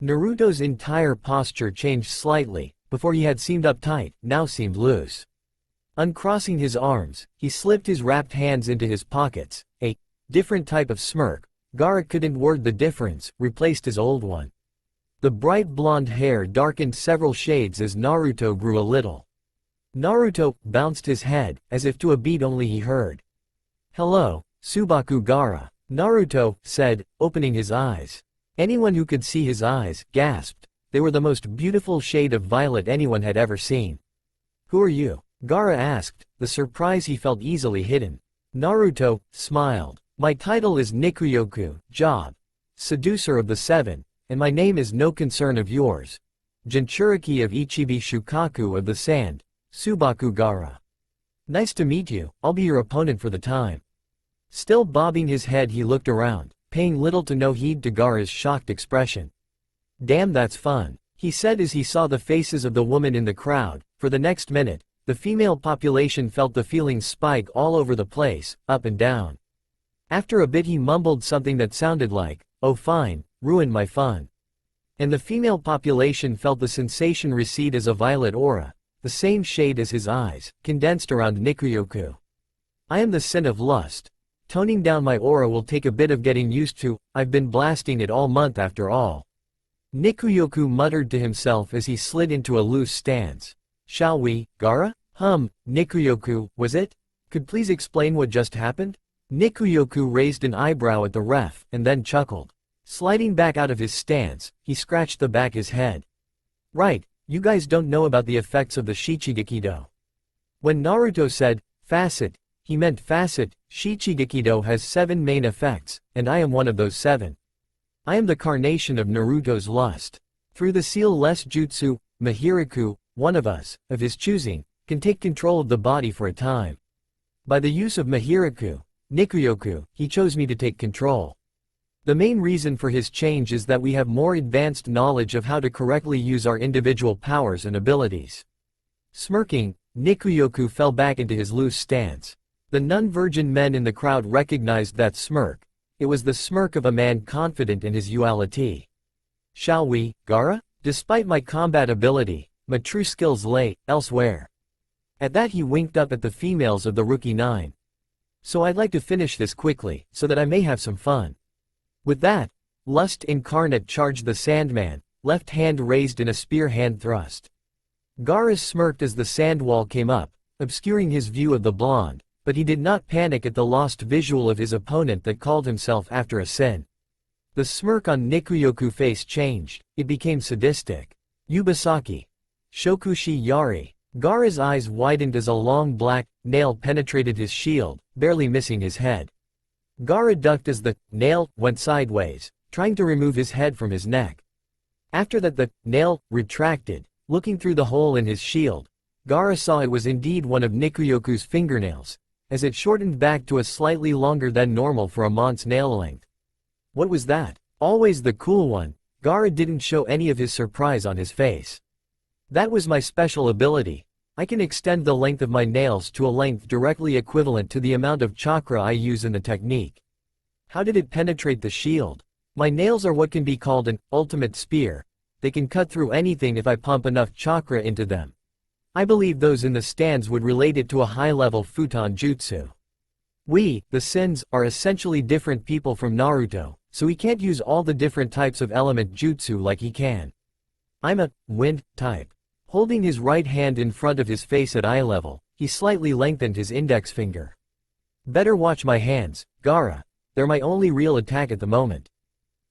A: Naruto's entire posture changed slightly, before he had seemed uptight, now seemed loose. Uncrossing his arms, he slipped his wrapped hands into his pockets, a different type of smirk, Gaara couldn't word the difference, replaced his old one. The bright blonde hair darkened several shades as Naruto grew a little. Naruto bounced his head, as if to a beat only he heard. Hello, Subaku Gaara, Naruto said, opening his eyes. Anyone who could see his eyes, gasped. They were the most beautiful shade of violet anyone had ever seen. Who are you? Gaara asked, the surprise he felt easily hidden. Naruto smiled. My title is Nikuyoku, job. Seducer of the Seven. And my name is no concern of yours. Jinchuriki of Ichibi Shukaku of the Sand, Subaku Gaara. Nice to meet you, I'll be your opponent for the time. Still bobbing his head he looked around, paying little to no heed to Gaara's shocked expression. Damn that's fun, he said as he saw the faces of the women in the crowd. For the next minute, the female population felt the feelings spike all over the place, up and down. After a bit he mumbled something that sounded like, oh fine, ruin my fun. And the female population felt the sensation recede as a violet aura, the same shade as his eyes, condensed around Nikuyoku. I am the sin of lust. Toning down my aura will take a bit of getting used to, I've been blasting it all month after all. Nikuyoku muttered to himself as he slid into a loose stance. Shall we, Gaara? Nikuyoku, was it? Could please explain what just happened? Nikuyoku raised an eyebrow at the ref, and then chuckled. Sliding back out of his stance, he scratched the back of his head. Right, You guys don't know about the effects of the Shichigakido. When Naruto said, facet, he meant facet. Shichigakido has 7 main effects, and I am one of those 7. I am the carnation of Naruto's lust. Through the seal-less jutsu, Mahiraku, one of us, of his choosing, can take control of the body for a time. By the use of Mahiraku, Nikuyoku, he chose me to take control. The main reason for his change is that we have more advanced knowledge of how to correctly use our individual powers and abilities. Smirking, Nikuyoku fell back into his loose stance. The non-virgin men in the crowd recognized that smirk. It was the smirk of a man confident in his duality. Shall we, Gaara? Despite my combat ability, my true skills lay elsewhere. At that he winked up at the females of the Rookie 9. So I'd like to finish this quickly, so that I may have some fun. With that, Lust Incarnate charged the Sandman, left hand raised in a spear hand thrust. Gaara smirked as the sand wall came up, obscuring his view of the blonde, but he did not panic at the lost visual of his opponent that called himself after a sin. The smirk on Nikuyoku's face changed, it became sadistic. Yubasaki. Shokushi Yari. Gaara's eyes widened as a long black nail penetrated his shield, barely missing his head. Gaara ducked as the nail went sideways, trying to remove his head from his neck. After that the nail retracted, looking through the hole in his shield. Gaara saw it was indeed one of Nikuyoku's fingernails, as it shortened back to a slightly longer than normal for a mont's nail length. What was that? Always the cool one, Gaara didn't show any of his surprise on his face. That was my special ability. I can extend the length of my nails to a length directly equivalent to the amount of chakra I use in the technique. How did it penetrate the shield? My nails are what can be called an ultimate spear. They can cut through anything if I pump enough chakra into them. I believe those in the stands would relate it to a high-level futon jutsu. We, the Sins, are essentially different people from Naruto, so he can't use all the different types of element jutsu like he can. I'm a wind type. Holding his right hand in front of his face at eye level, he slightly lengthened his index finger. Better watch my hands, Gaara. They're my only real attack at the moment.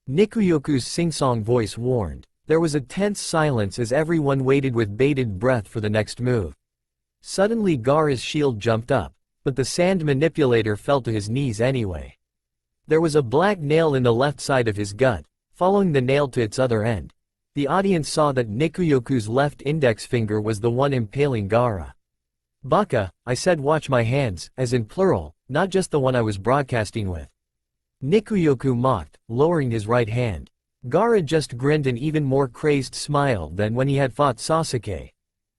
A: Nikuyoku's sing-song voice warned. There was a tense silence as everyone waited with bated breath for the next move. Suddenly Gaara's shield jumped up, but the sand manipulator fell to his knees anyway. There was a black nail in the left side of his gut, following the nail to its other end. The audience saw that Nikuyoku's left index finger was the one impaling Gaara. Baka, I said watch my hands, as in plural, not just the one I was broadcasting with. Nikuyoku mocked, lowering his right hand. Gaara just grinned an even more crazed smile than when he had fought Sasuke.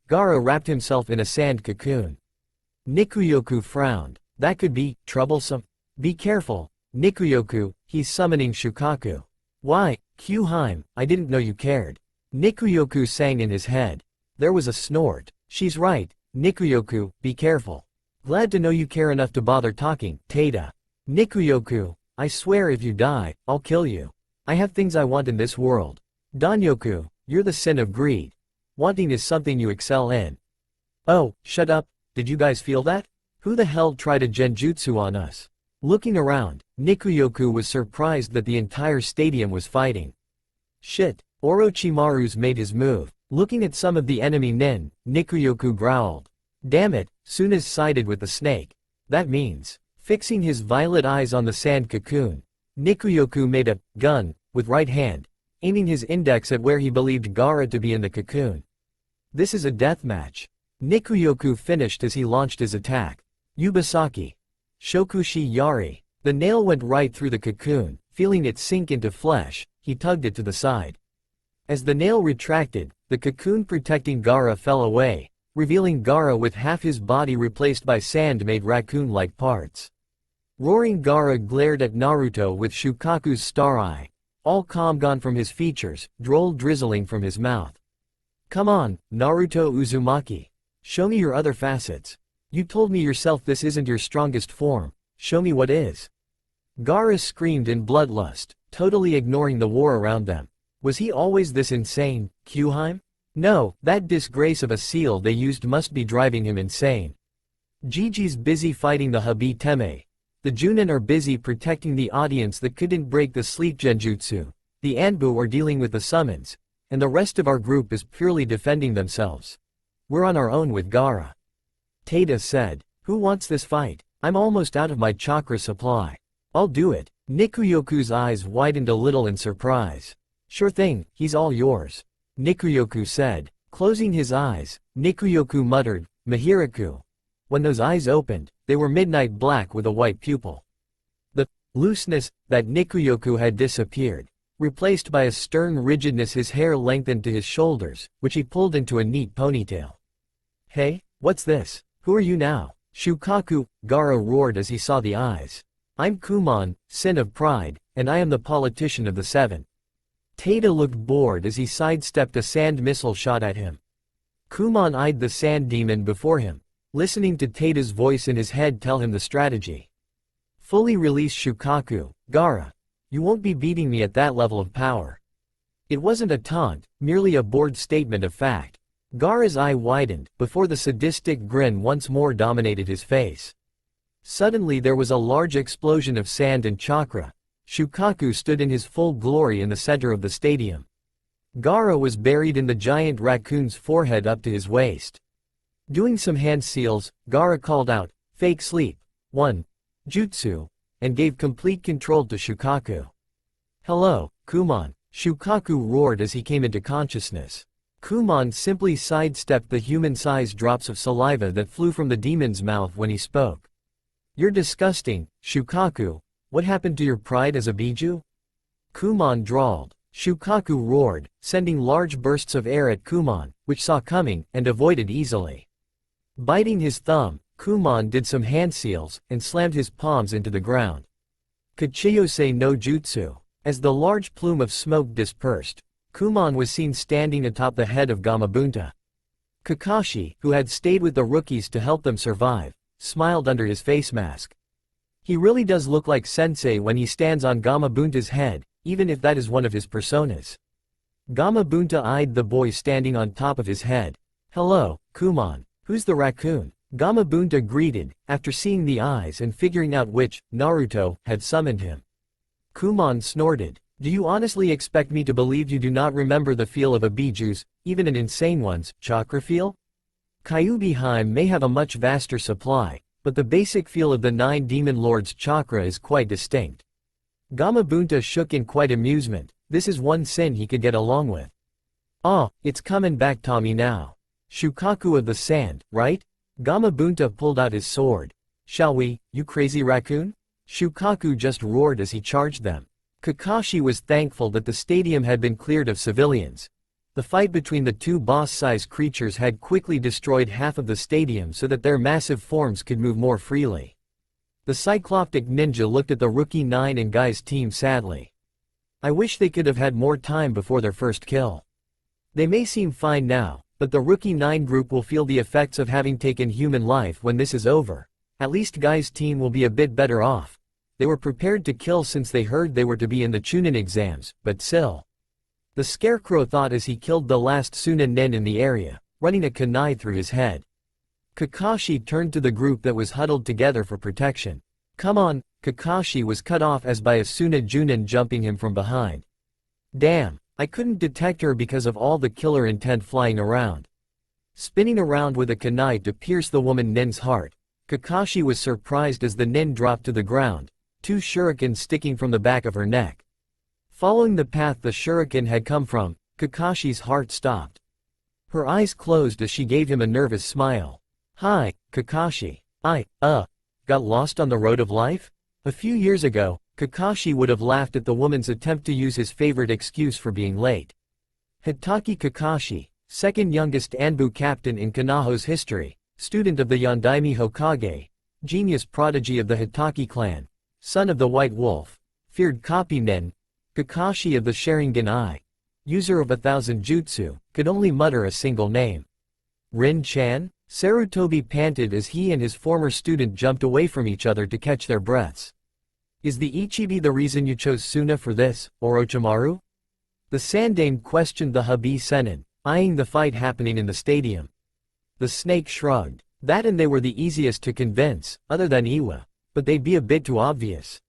A: Gaara wrapped himself in a sand cocoon. Nikuyoku frowned. That could be troublesome. Be careful, Nikuyoku, he's summoning Shukaku. Why, Kyuheim, I didn't know you cared. Nikuyoku sang in his head. There was a snort. She's right, Nikuyoku, be careful. Glad to know you care enough to bother talking, Tada. Nikuyoku, I swear if you die, I'll kill you. I have things I want in this world. Danyoku, you're the sin of greed. Wanting is something you excel in. Oh, shut up, did you guys feel that? Who the hell tried a genjutsu on us? Looking around, Nikuyoku was surprised that the entire stadium was fighting. Shit, Orochimaru's made his move. Looking at some of the enemy nin, Nikuyoku growled. Damn it, Suna's sided with the snake. That means, fixing his violet eyes on the sand cocoon, Nikuyoku made a gun with right hand, aiming his index at where he believed Gaara to be in the cocoon. This is a death match. Nikuyoku finished as he launched his attack. Yubasaki. Shokushi Yari. The nail went right through the cocoon, feeling it sink into flesh, he tugged it to the side. As the nail retracted, the cocoon protecting Gaara fell away, revealing Gaara with half his body replaced by sand-made raccoon-like parts. Roaring Gaara glared at Naruto with Shukaku's star eye. All calm gone from his features, droll drizzling from his mouth. Come on, Naruto Uzumaki. Show me your other facets. You told me yourself this isn't your strongest form, show me what is. Gaara screamed in bloodlust, totally ignoring the war around them. Was he always this insane, Kyuheim? No, that disgrace of a seal they used must be driving him insane. Gigi's busy fighting the Habiteme. The Junin are busy protecting the audience that couldn't break the sleep genjutsu. The Anbu are dealing with the summons. and the rest of our group is purely defending themselves. We're on our own with Gaara. Tada said. Who wants this fight? I'm almost out of my chakra supply. I'll do it. Nikuyoku's eyes widened a little in surprise. Sure thing, he's all yours. Nikuyoku said. Closing his eyes, Nikuyoku muttered, Mahiraku. When those eyes opened, they were midnight black with a white pupil. The looseness that Nikuyoku had disappeared, replaced by a stern rigidness. His hair lengthened to his shoulders, which he pulled into a neat ponytail. Hey, what's this? Who are you now? Shukaku, Gaara roared as he saw the eyes. I'm Kumon, sin of pride, and I am the politician of the seven. Tada looked bored as he sidestepped a sand missile shot at him. Kumon eyed the sand demon before him, listening to Tada's voice in his head tell him the strategy. Fully release Shukaku, Gaara. You won't be beating me at that level of power. It wasn't a taunt, merely a bored statement of fact. Gaara's eye widened, before the sadistic grin once more dominated his face. Suddenly there was a large explosion of sand and chakra. Shukaku stood in his full glory in the center of the stadium. Gaara was buried in the giant raccoon's forehead up to his waist. Doing some hand seals, Gaara called out, Fake sleep. 1. Jutsu, and gave complete control to Shukaku. Hello, Kumon, Shukaku roared as he came into consciousness. Kumon simply sidestepped the human-sized drops of saliva that flew from the demon's mouth when he spoke. You're disgusting, Shukaku. What happened to your pride as a Biju? Kumon drawled. Shukaku roared, sending large bursts of air at Kumon, which saw coming, and avoided easily. Biting his thumb, Kumon did some hand seals, and slammed his palms into the ground. Kachiyose no Jutsu. As the large plume of smoke dispersed, Kumon was seen standing atop the head of Gamabunta. Kakashi, who had stayed with the rookies to help them survive, smiled under his face mask. He really does look like Sensei when he stands on Gamabunta's head, even if that is one of his personas. Gamabunta eyed the boy standing on top of his head. Hello, Kumon. Who's the raccoon? Gamabunta greeted, after seeing the eyes and figuring out which, Naruto, had summoned him. Kumon snorted. Do you honestly expect me to believe you do not remember the feel of a Biju's, even an insane one's, chakra feel? Kyuubi may have a much vaster supply, but the basic feel of the 9 demon lords' chakra is quite distinct. Gamabunta shook in quite amusement. This is one sin he could get along with. Ah, it's coming back Tommy now. Shukaku of the sand, right? Gamabunta pulled out his sword. Shall we, you crazy raccoon? Shukaku just roared as he charged them. Kakashi was thankful that the stadium had been cleared of civilians. The fight between the two boss-sized creatures had quickly destroyed half of the stadium so that their massive forms could move more freely. The Cycloptic ninja looked at the Rookie 9 and Guy's team sadly. I wish they could have had more time before their first kill. They may seem fine now, but the Rookie 9 group will feel the effects of having taken human life when this is over. At least Guy's team will be a bit better off. They were prepared to kill since they heard they were to be in the Chunin exams, but still. The Scarecrow thought as he killed the last Sunin nen in the area, running a kunai through his head. Kakashi turned to the group that was huddled together for protection. Come on, Kakashi was cut off as by a Suna Junin jumping him from behind. Damn, I couldn't detect her because of all the killer intent flying around. Spinning around with a kunai to pierce the woman Nin's heart, Kakashi was surprised as the Nin dropped to the ground, 2 shurikens sticking from the back of her neck. Following the path the shuriken had come from, Kakashi's heart stopped. Her eyes closed as she gave him a nervous smile. Hi, Kakashi. Got lost on the road of life? A few years ago, Kakashi would have laughed at the woman's attempt to use his favorite excuse for being late. Hitaki Kakashi, second youngest Anbu captain in Kanaho's history, student of the Yondaime Hokage, genius prodigy of the Hitaki clan, son of the White Wolf, feared copy nen, Kakashi of the Sharingan Eye, user of 1,000 jutsu, could only mutter a single name. Rin-chan? Sarutobi panted as he and his former student jumped away from each other to catch their breaths. Is the Ichibi the reason you chose Suna for this, Orochimaru? The Sandaime questioned the Habi Sennin, eyeing the fight happening in the stadium. The snake shrugged. That and they were the easiest to convince, other than Iwa. But they'd be a bit too obvious.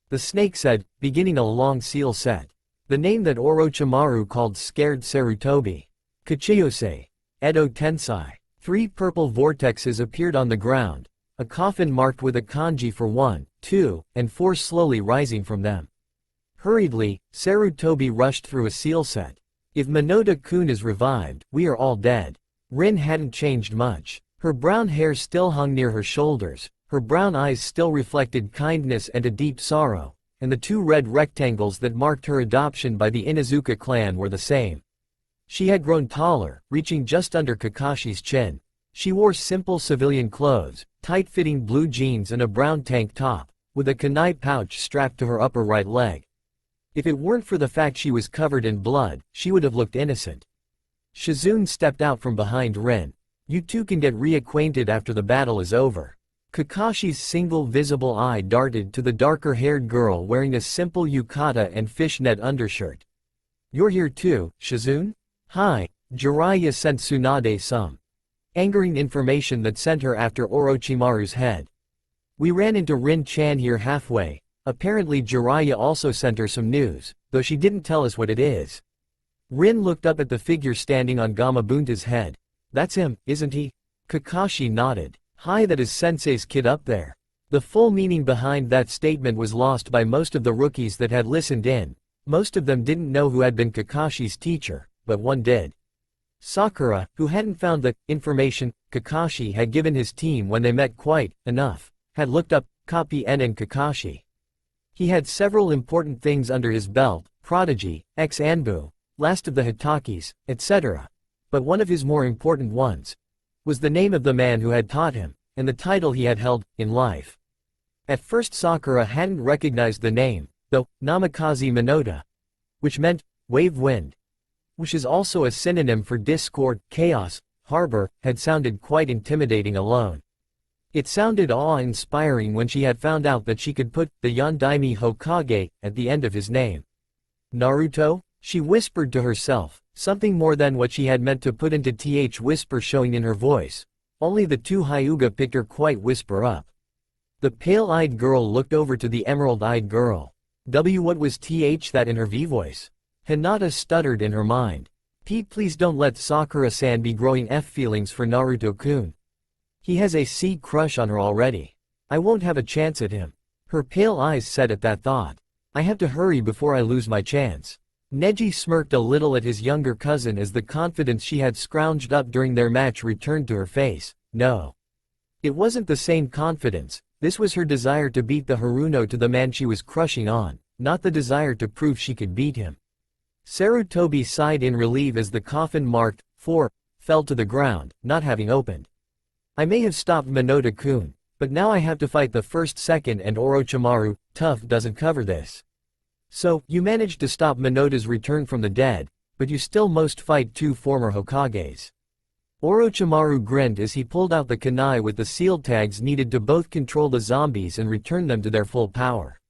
A: The snake said, beginning a long seal set. The name that Orochimaru called scared Sarutobi. Kachiyose. Edo Tensai. 3 purple vortexes appeared on the ground, a coffin marked with a kanji for 1, 2, and 4 slowly rising from them. Hurriedly, Sarutobi rushed through a seal set. If Meliodas-kun is revived, we are all dead. Rin hadn't changed much. Her brown hair still hung near her shoulders, her brown eyes still reflected kindness and a deep sorrow, and the 2 red rectangles that marked her adoption by the Inuzuka clan were the same. She had grown taller, reaching just under Kakashi's chin. She wore simple civilian clothes, tight-fitting blue jeans and a brown tank top, with a kunai pouch strapped to her upper right leg. If it weren't for the fact she was covered in blood, she would have looked innocent. Shizune stepped out from behind Rin. You two can get reacquainted after the battle is over. Kakashi's single visible eye darted to the darker-haired girl wearing a simple yukata and fishnet undershirt. You're here too, Shizune? Hi, Jiraiya sent Tsunade some angering information that sent her after Orochimaru's head. We ran into Rin-chan here halfway. Apparently Jiraiya also sent her some news, though she didn't tell us what it is. Rin looked up at the figure standing on Gamabunta's head. That's him, isn't he? Kakashi nodded. Hi, that is Sensei's kid up there. The full meaning behind that statement was lost by most of the rookies that had listened in. Most of them didn't know who had been Kakashi's teacher, but one did. Sakura, who hadn't found the information Kakashi had given his team when they met quite enough, had looked up Copy N and Kakashi. He had several important things under his belt, prodigy, ex-Anbu, last of the Hitakis, etc. But one of his more important ones was the name of the man who had taught him, and the title he had held in life. At first Sakura hadn't recognized the name, though Namikaze Minota, which meant wave wind, which is also a synonym for discord, chaos, harbor, had sounded quite intimidating alone. It sounded awe-inspiring when she had found out that she could put the Yondaime Hokage at the end of his name. Naruto? She whispered to herself, something more than what she had meant to put into whisper showing in her voice. Only the 2 Hyuga picked her quite whisper up. The pale-eyed girl looked over to the emerald-eyed girl. What was that in her V-voice? Hinata stuttered in her mind. Pete, please don't let Sakura-san be growing feelings for Naruto-kun. He has a crush on her already. I won't have a chance at him. Her pale eyes said at that thought. I have to hurry before I lose my chance. Neji smirked a little at his younger cousin as the confidence she had scrounged up during their match returned to her face. No. It wasn't the same confidence, this was her desire to beat the Haruno to the man she was crushing on, not the desire to prove she could beat him. Sarutobi sighed in relief as the coffin marked 4 fell to the ground, not having opened. I may have stopped Minota-kun, but now I have to fight the first, second and Orochimaru. Tough doesn't cover this. So, you managed to stop Minota's return from the dead, but you still must fight 2 former Hokages. Orochimaru grinned as he pulled out the kunai with the sealed tags needed to both control the zombies and return them to their full power.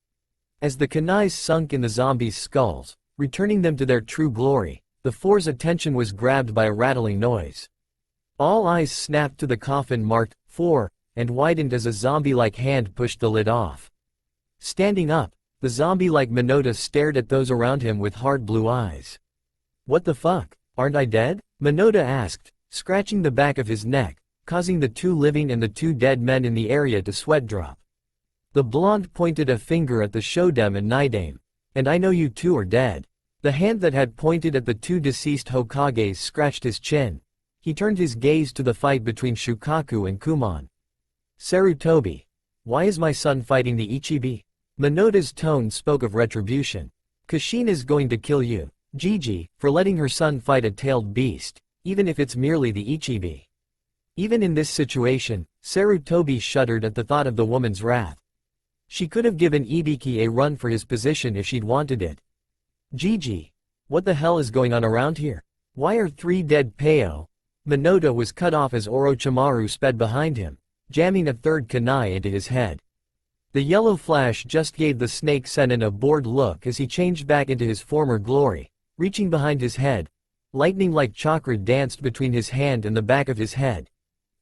A: As the kunais sunk in the zombies' skulls, returning them to their true glory, the 4's attention was grabbed by a rattling noise. All eyes snapped to the coffin marked 4, and widened as a zombie-like hand pushed the lid off. Standing up, the zombie-like Minota stared at those around him with hard blue eyes. What the fuck, aren't I dead? Minota asked, scratching the back of his neck, causing the 2 living and the 2 dead men in the area to sweat drop. The blonde pointed a finger at the Shodem and Nidame. And I know you 2 are dead. The hand that had pointed at the 2 deceased Hokages scratched his chin. He turned his gaze to the fight between Shukaku and Kumon. Sarutobi. Why is my son fighting the Ichibi? Minota's tone spoke of retribution. Kushina's going to kill you, Gigi, for letting her son fight a tailed beast, even if it's merely the Ichibi. Even in this situation, Sarutobi shuddered at the thought of the woman's wrath. She could have given Ibiki a run for his position if she'd wanted it. Gigi. What the hell is going on around here? Why are 3 dead Peo? Minota was cut off as Orochimaru sped behind him, jamming a 3rd kunai into his head. The yellow flash just gave the snake Sennin a bored look as he changed back into his former glory, reaching behind his head. Lightning-like chakra danced between his hand and the back of his head.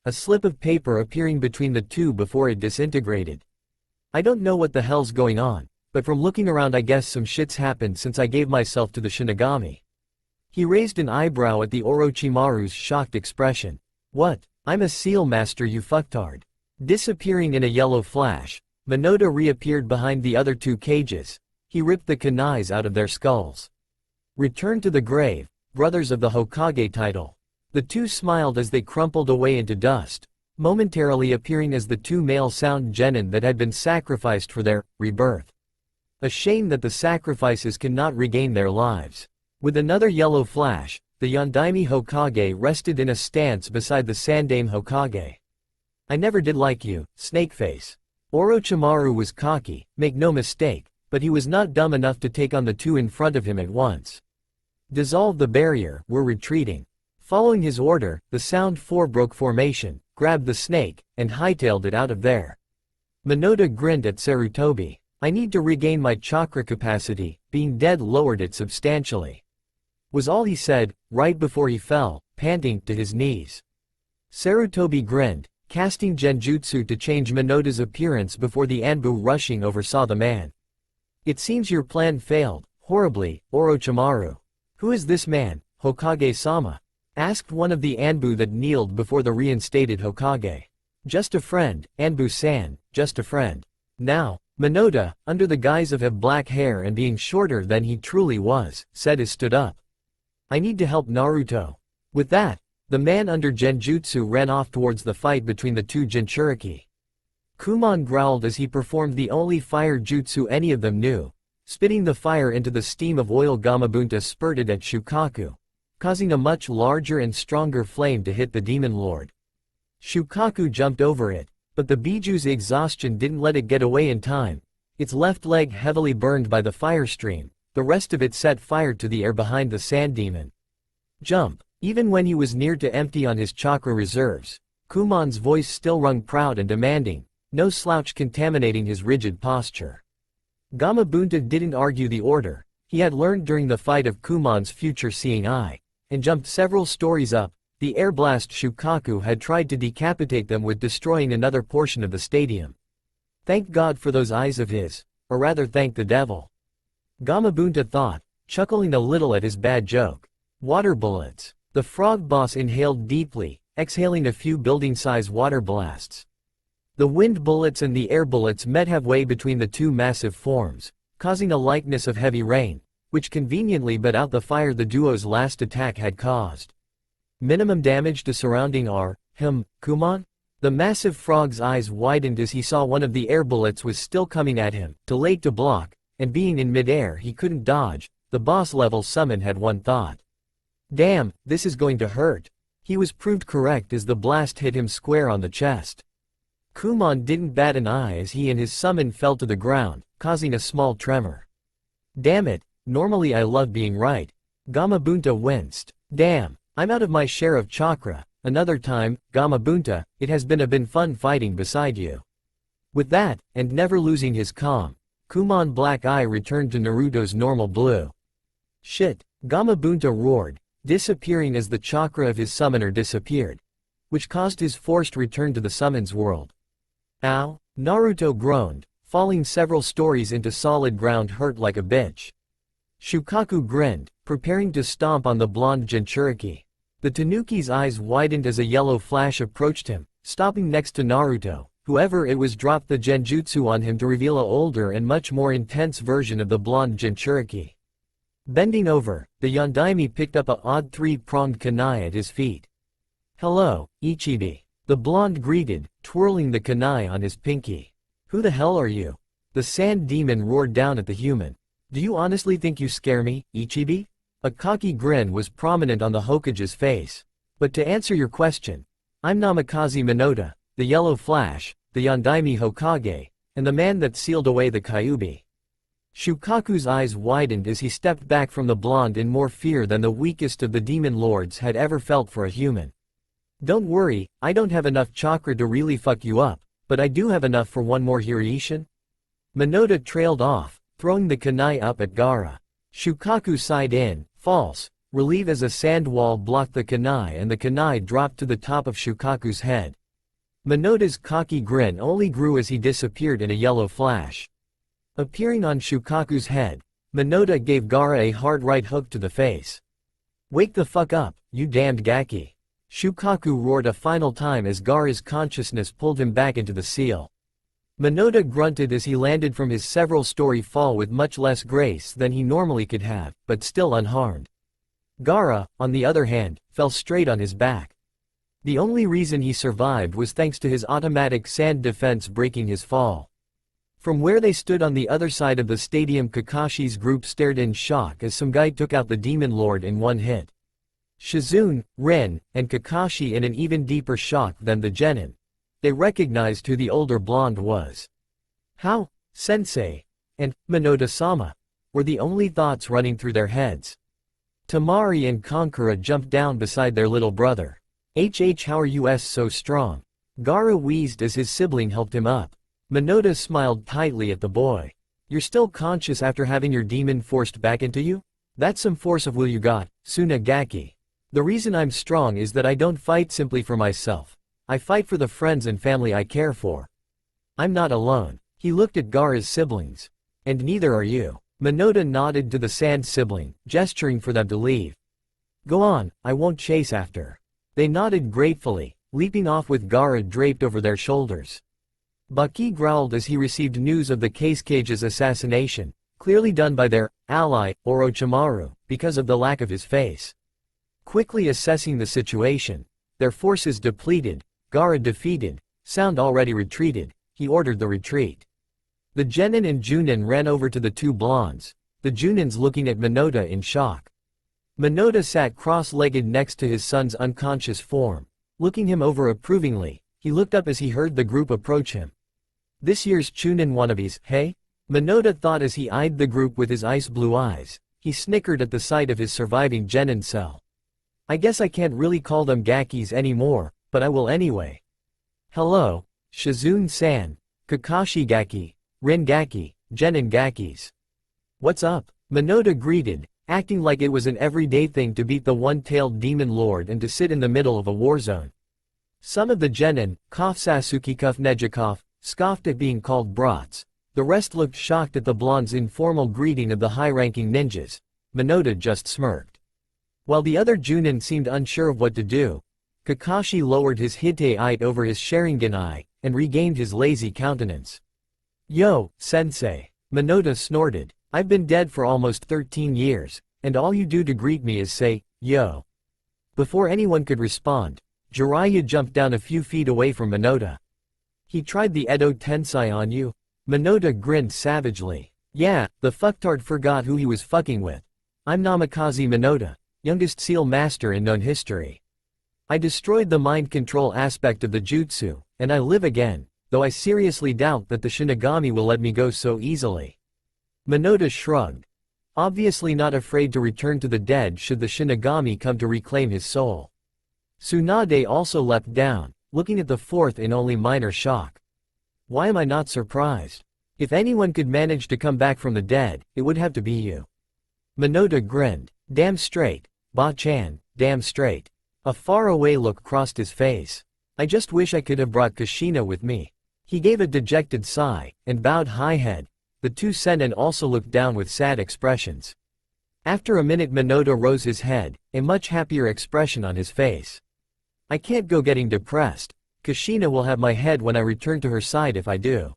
A: A slip of paper appearing between the 2 before it disintegrated. I don't know what the hell's going on. but from looking around I guess some shit's happened since I gave myself to the Shinigami. He raised an eyebrow at the Orochimaru's shocked expression. What? I'm a seal master, you fucktard. Disappearing in a yellow flash, Meliodas reappeared behind the other two cages. He ripped the kunais out of their skulls. Return to the grave, brothers of the Hokage title. The two smiled as they crumpled away into dust, momentarily appearing as the two male sound genin that had been sacrificed for their rebirth. A shame that the sacrifices cannot regain their lives. With another yellow flash, the Yondaime Hokage rested in a stance beside the Sandaime Hokage. I never did like you, Snakeface. Orochimaru was cocky, make no mistake, but he was not dumb enough to take on the two in front of him at once. Dissolve the barrier, we're retreating. Following his order, the Sound Four broke formation, grabbed the snake, and hightailed it out of there. Meliodas grinned at Sarutobi. I need to regain my chakra capacity, being dead lowered it substantially. Was all he said, right before he fell, panting, to his knees. Sarutobi grinned, casting genjutsu to change Meliodas' appearance before the Anbu rushing over saw the man. It seems your plan failed, horribly, Orochimaru. Who is this man, Hokage-sama? Asked one of the Anbu that kneeled before the reinstated Hokage. Just a friend, Anbu-san, just a friend. Now, Meliodas, under the guise of having black hair and being shorter than he truly was, said as stood up. I need to help Naruto. With that, the man under genjutsu ran off towards the fight between the two Jinchuriki. Kumon growled as he performed the only fire jutsu any of them knew, spitting the fire into the steam of oil Gamabunta spurted at Shukaku, causing a much larger and stronger flame to hit the demon lord. Shukaku jumped over it, but the Biju's exhaustion didn't let it get away in time. Its left leg heavily burned by the fire stream, the rest of it set fire to the air behind the sand demon. Jump! Even when he was near to empty on his chakra reserves, Kumon's voice still rung proud and demanding, no slouch contaminating his rigid posture. Gamabunta didn't argue the order. He had learned during the fight of Kumon's future seeing eye, and jumped several stories up. The air blast Shukaku had tried to decapitate them with destroying another portion of the stadium. Thank God for those eyes of his, or rather thank the devil. Gamabunta thought, chuckling a little at his bad joke. Water bullets. The frog boss inhaled deeply, exhaling a few building-size water blasts. The wind bullets and the air bullets met halfway between the two massive forms, causing a likeness of heavy rain, which conveniently put out the fire the duo's last attack had caused. Minimum damage to surrounding Kumon? The massive frog's eyes widened as he saw one of the air bullets was still coming at him, too late to block, and being in midair he couldn't dodge. The boss-level summon had one thought. Damn, this is going to hurt. He was proved correct as the blast hit him square on the chest. Kumon didn't bat an eye as he and his summon fell to the ground, causing a small tremor. Damn it, normally I love being right. Gamabunta winced. Damn, I'm out of my share of chakra. Another time, Gamabunta, it has been fun fighting beside you. With that, and never losing his calm, Kumon's black eye returned to Naruto's normal blue. Shit, Gamabunta roared, disappearing as the chakra of his summoner disappeared, which caused his forced return to the summon's world. Ow, Naruto groaned, falling several stories into solid ground hurt like a bitch. Shukaku grinned, preparing to stomp on the blonde Jinchuriki. The Tanuki's eyes widened as a yellow flash approached him, stopping next to Naruto. Whoever it was dropped the genjutsu on him to reveal a older and much more intense version of the blonde Jinchuriki. Bending over, the Yondaime picked up a odd three-pronged kunai at his feet. Hello, Ichibi. The blonde greeted, twirling the kunai on his pinky. Who the hell are you? The sand demon roared down at the human. Do you honestly think you scare me, Ichibi? A cocky grin was prominent on the Hokage's face. But to answer your question, I'm Namikaze Meliodas, the Yellow Flash, the Yondaime Hokage, and the man that sealed away the Kyuubi. Shukaku's eyes widened as he stepped back from the blonde in more fear than the weakest of the demon lords had ever felt for a human. Don't worry, I don't have enough chakra to really fuck you up, but I do have enough for one more Hirishin. Meliodas trailed off, throwing the kunai up at Gaara. Shukaku sighed in, false, relief as a sand wall blocked the kunai and the kunai dropped to the top of Shukaku's head. Meliodas' cocky grin only grew as he disappeared in a yellow flash. Appearing on Shukaku's head, Meliodas gave Gaara a hard right hook to the face. "Wake the fuck up, you damned Gaki!" Shukaku roared a final time as Gaara's consciousness pulled him back into the seal. Meliodas grunted as he landed from his several-story fall with much less grace than he normally could have, but still unharmed. Gaara, on the other hand, fell straight on his back. The only reason he survived was thanks to his automatic sand defense breaking his fall. From where they stood on the other side of the stadium, Kakashi's group stared in shock as some guy took out the Demon Lord in one hit. Shizune, Rin, and Kakashi in an even deeper shock than the genin. They recognized who the older blonde was. "How, sensei?" and "Meliodas-sama" were the only thoughts running through their heads. Tamari and Konkura jumped down beside their little brother. How are you so strong?" Gaara wheezed as his sibling helped him up. Meliodas smiled tightly at the boy. "You're still conscious after having your demon forced back into you? That's some force of will you got, Tsunagaki. The reason I'm strong is that I don't fight simply for myself. I fight for the friends and family I care for. I'm not alone." He looked at Gaara's siblings. "And neither are you." Meliodas nodded to the sand sibling, gesturing for them to leave. "Go on, I won't chase after." They nodded gratefully, leaping off with Gaara draped over their shoulders. Baki growled as he received news of the Cage's assassination, clearly done by their ally, Orochimaru, because of the lack of his face. Quickly assessing the situation, their forces depleted, Gaara defeated, Sound already retreated, he ordered the retreat. The genin and Junin ran over to the two blondes, the Junins looking at Meliodas in shock. Meliodas sat cross-legged next to his son's unconscious form, looking him over approvingly. He looked up as he heard the group approach him. "This year's Chunin wannabes, hey?" Meliodas thought as he eyed the group with his ice-blue eyes. He snickered at the sight of his surviving genin cell. "I guess I can't really call them Gakis anymore, but I will anyway. Hello, Shizune-san, Kakashi Gaki, Rin Gaki, genin Gakis. What's up?" Meliodas greeted, acting like it was an everyday thing to beat the one-tailed demon lord and to sit in the middle of a war zone. Some of the genin, Sasuke Nejikov, scoffed at being called brats. The rest looked shocked at the blonde's informal greeting of the high-ranking ninjas. Meliodas just smirked. While the other Junin seemed unsure of what to do, Kakashi lowered his Hittite over his Sharingan eye, and regained his lazy countenance. "Yo, sensei." Meliodas snorted. "I've been dead for almost 13 years, and all you do to greet me is say, yo." Before anyone could respond, Jiraiya jumped down a few feet away from Meliodas. "He tried the Edo Tensei on you?" Meliodas grinned savagely. "Yeah, the fucktard forgot who he was fucking with. I'm Namikaze Meliodas, youngest seal master in known history. I destroyed the mind control aspect of the jutsu, and I live again, though I seriously doubt that the Shinigami will let me go so easily." Meliodas shrugged. Obviously not afraid to return to the dead should the Shinigami come to reclaim his soul. Tsunade also leapt down, looking at the fourth in only minor shock. "Why am I not surprised? If anyone could manage to come back from the dead, it would have to be you." Meliodas grinned. "Damn straight, Ba-chan, damn straight." A faraway look crossed his face. "I just wish I could have brought Kushina with me." He gave a dejected sigh, and bowed high head. The two Sennin also looked down with sad expressions. After a minute Meliodas rose his head, a much happier expression on his face. "I can't go getting depressed. Kushina will have my head when I return to her side if I do."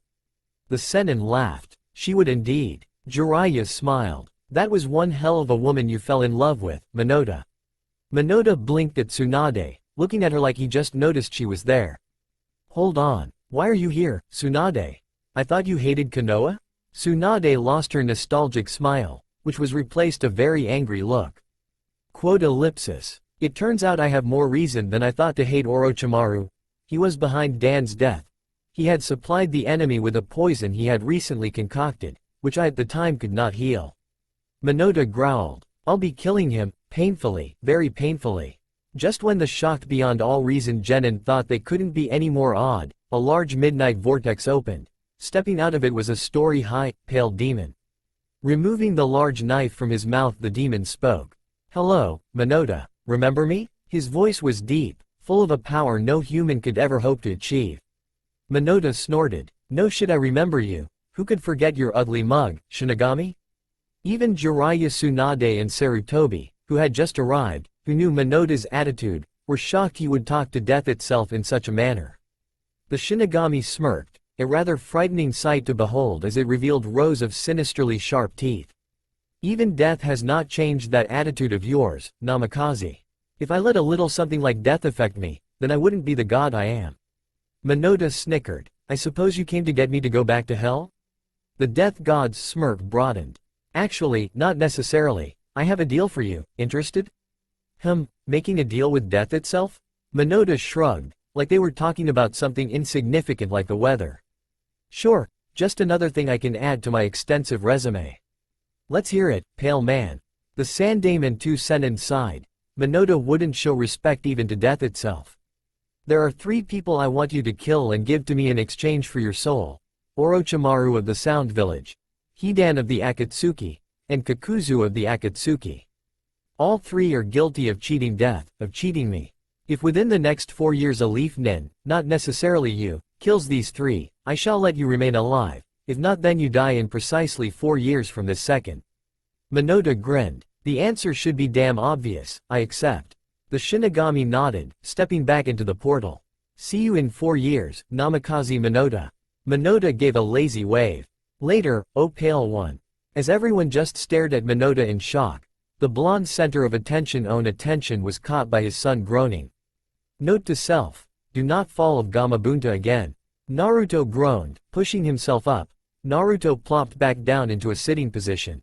A: The Sennin laughed. "She would indeed." Jiraiya smiled. "That was one hell of a woman you fell in love with, Meliodas." Meliodas blinked at Tsunade, looking at her like he just noticed she was there. "Hold on, why are you here, Tsunade? I thought you hated Konoha?" Tsunade lost her nostalgic smile, which was replaced a very angry look. Quote ellipsis. "It turns out I have more reason than I thought to hate Orochimaru. He was behind Dan's death. He had supplied the enemy with a poison he had recently concocted, which I at the time could not heal." Meliodas growled. "I'll be killing him, painfully, very painfully." Just when the shocked beyond all reason genin thought they couldn't be any more odd, a large midnight vortex opened. Stepping out of it was a story-high, pale demon. Removing the large knife from his mouth, the demon spoke. "Hello, Meliodas, remember me?" His voice was deep, full of a power no human could ever hope to achieve. Meliodas snorted. "No shit, I remember you. Who could forget your ugly mug, Shinigami? Even Jiraiya Tsunade and Sarutobi, who had just arrived, who knew Meliodas' attitude, were shocked he would talk to death itself in such a manner. The Shinigami smirked, a rather frightening sight to behold as it revealed rows of sinisterly sharp teeth. Even death has not changed that attitude of yours, Namikaze. If I let a little something like death affect me, then I wouldn't be the god I am. Meliodas snickered. I suppose you came to get me to go back to hell? The death god's smirk broadened. Actually, not necessarily. I have a deal for you. Interested? Making a deal with death itself? Meliodas shrugged, like they were talking about something insignificant like the weather. Sure, just another thing I can add to my extensive resume. Let's hear it, pale man. The Sandaime and two Sennin sighed. Meliodas wouldn't show respect even to death itself. There are 3 people I want you to kill and give to me in exchange for your soul. Orochimaru of the Sound Village, Hidan of the Akatsuki, and Kakuzu of the Akatsuki. All 3 are guilty of cheating death, of cheating me. If within the next 4 years a leaf nin, not necessarily you, kills these 3, I shall let you remain alive, if not then you die in precisely 4 years from this second. Meliodas grinned. The answer should be damn obvious, I accept. The Shinigami nodded, stepping back into the portal. See you in 4 years, Namikaze Meliodas. Meliodas gave a lazy wave. Later, O pale one. As everyone just stared at Meliodas in shock, the blonde center of attention was caught by his son groaning. Note to self, do not fall of Gamabunta again. Naruto groaned, pushing himself up. Naruto plopped back down into a sitting position.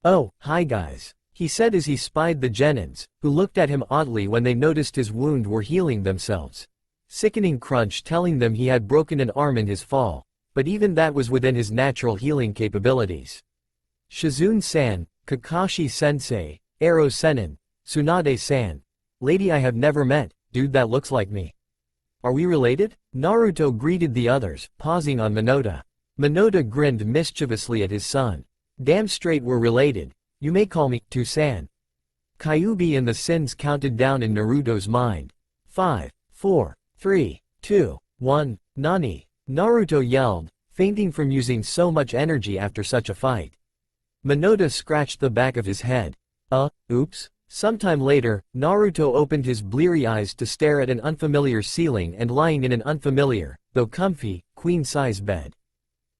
A: Oh, hi guys, he said as he spied the Genins, who looked at him oddly when they noticed his wound were healing themselves. Sickening crunch telling them he had broken an arm in his fall, but even that was within his natural healing capabilities. Shizune-san, Kakashi-sensei, Ero-senin, Tsunade-san. Lady I have never met, dude that looks like me. Are we related? Naruto greeted the others, pausing on Meliodas. Meliodas grinned mischievously at his son. Damn straight we're related. You may call me Two-san. Kyuubi and the Sins counted down in Naruto's mind. 5, 4, 3, 2, 1, Nani? Naruto yelled, fainting from using so much energy after such a fight. Meliodas scratched the back of his head. Oops. Sometime later, Naruto opened his bleary eyes to stare at an unfamiliar ceiling and lying in an unfamiliar, though comfy, queen-size bed.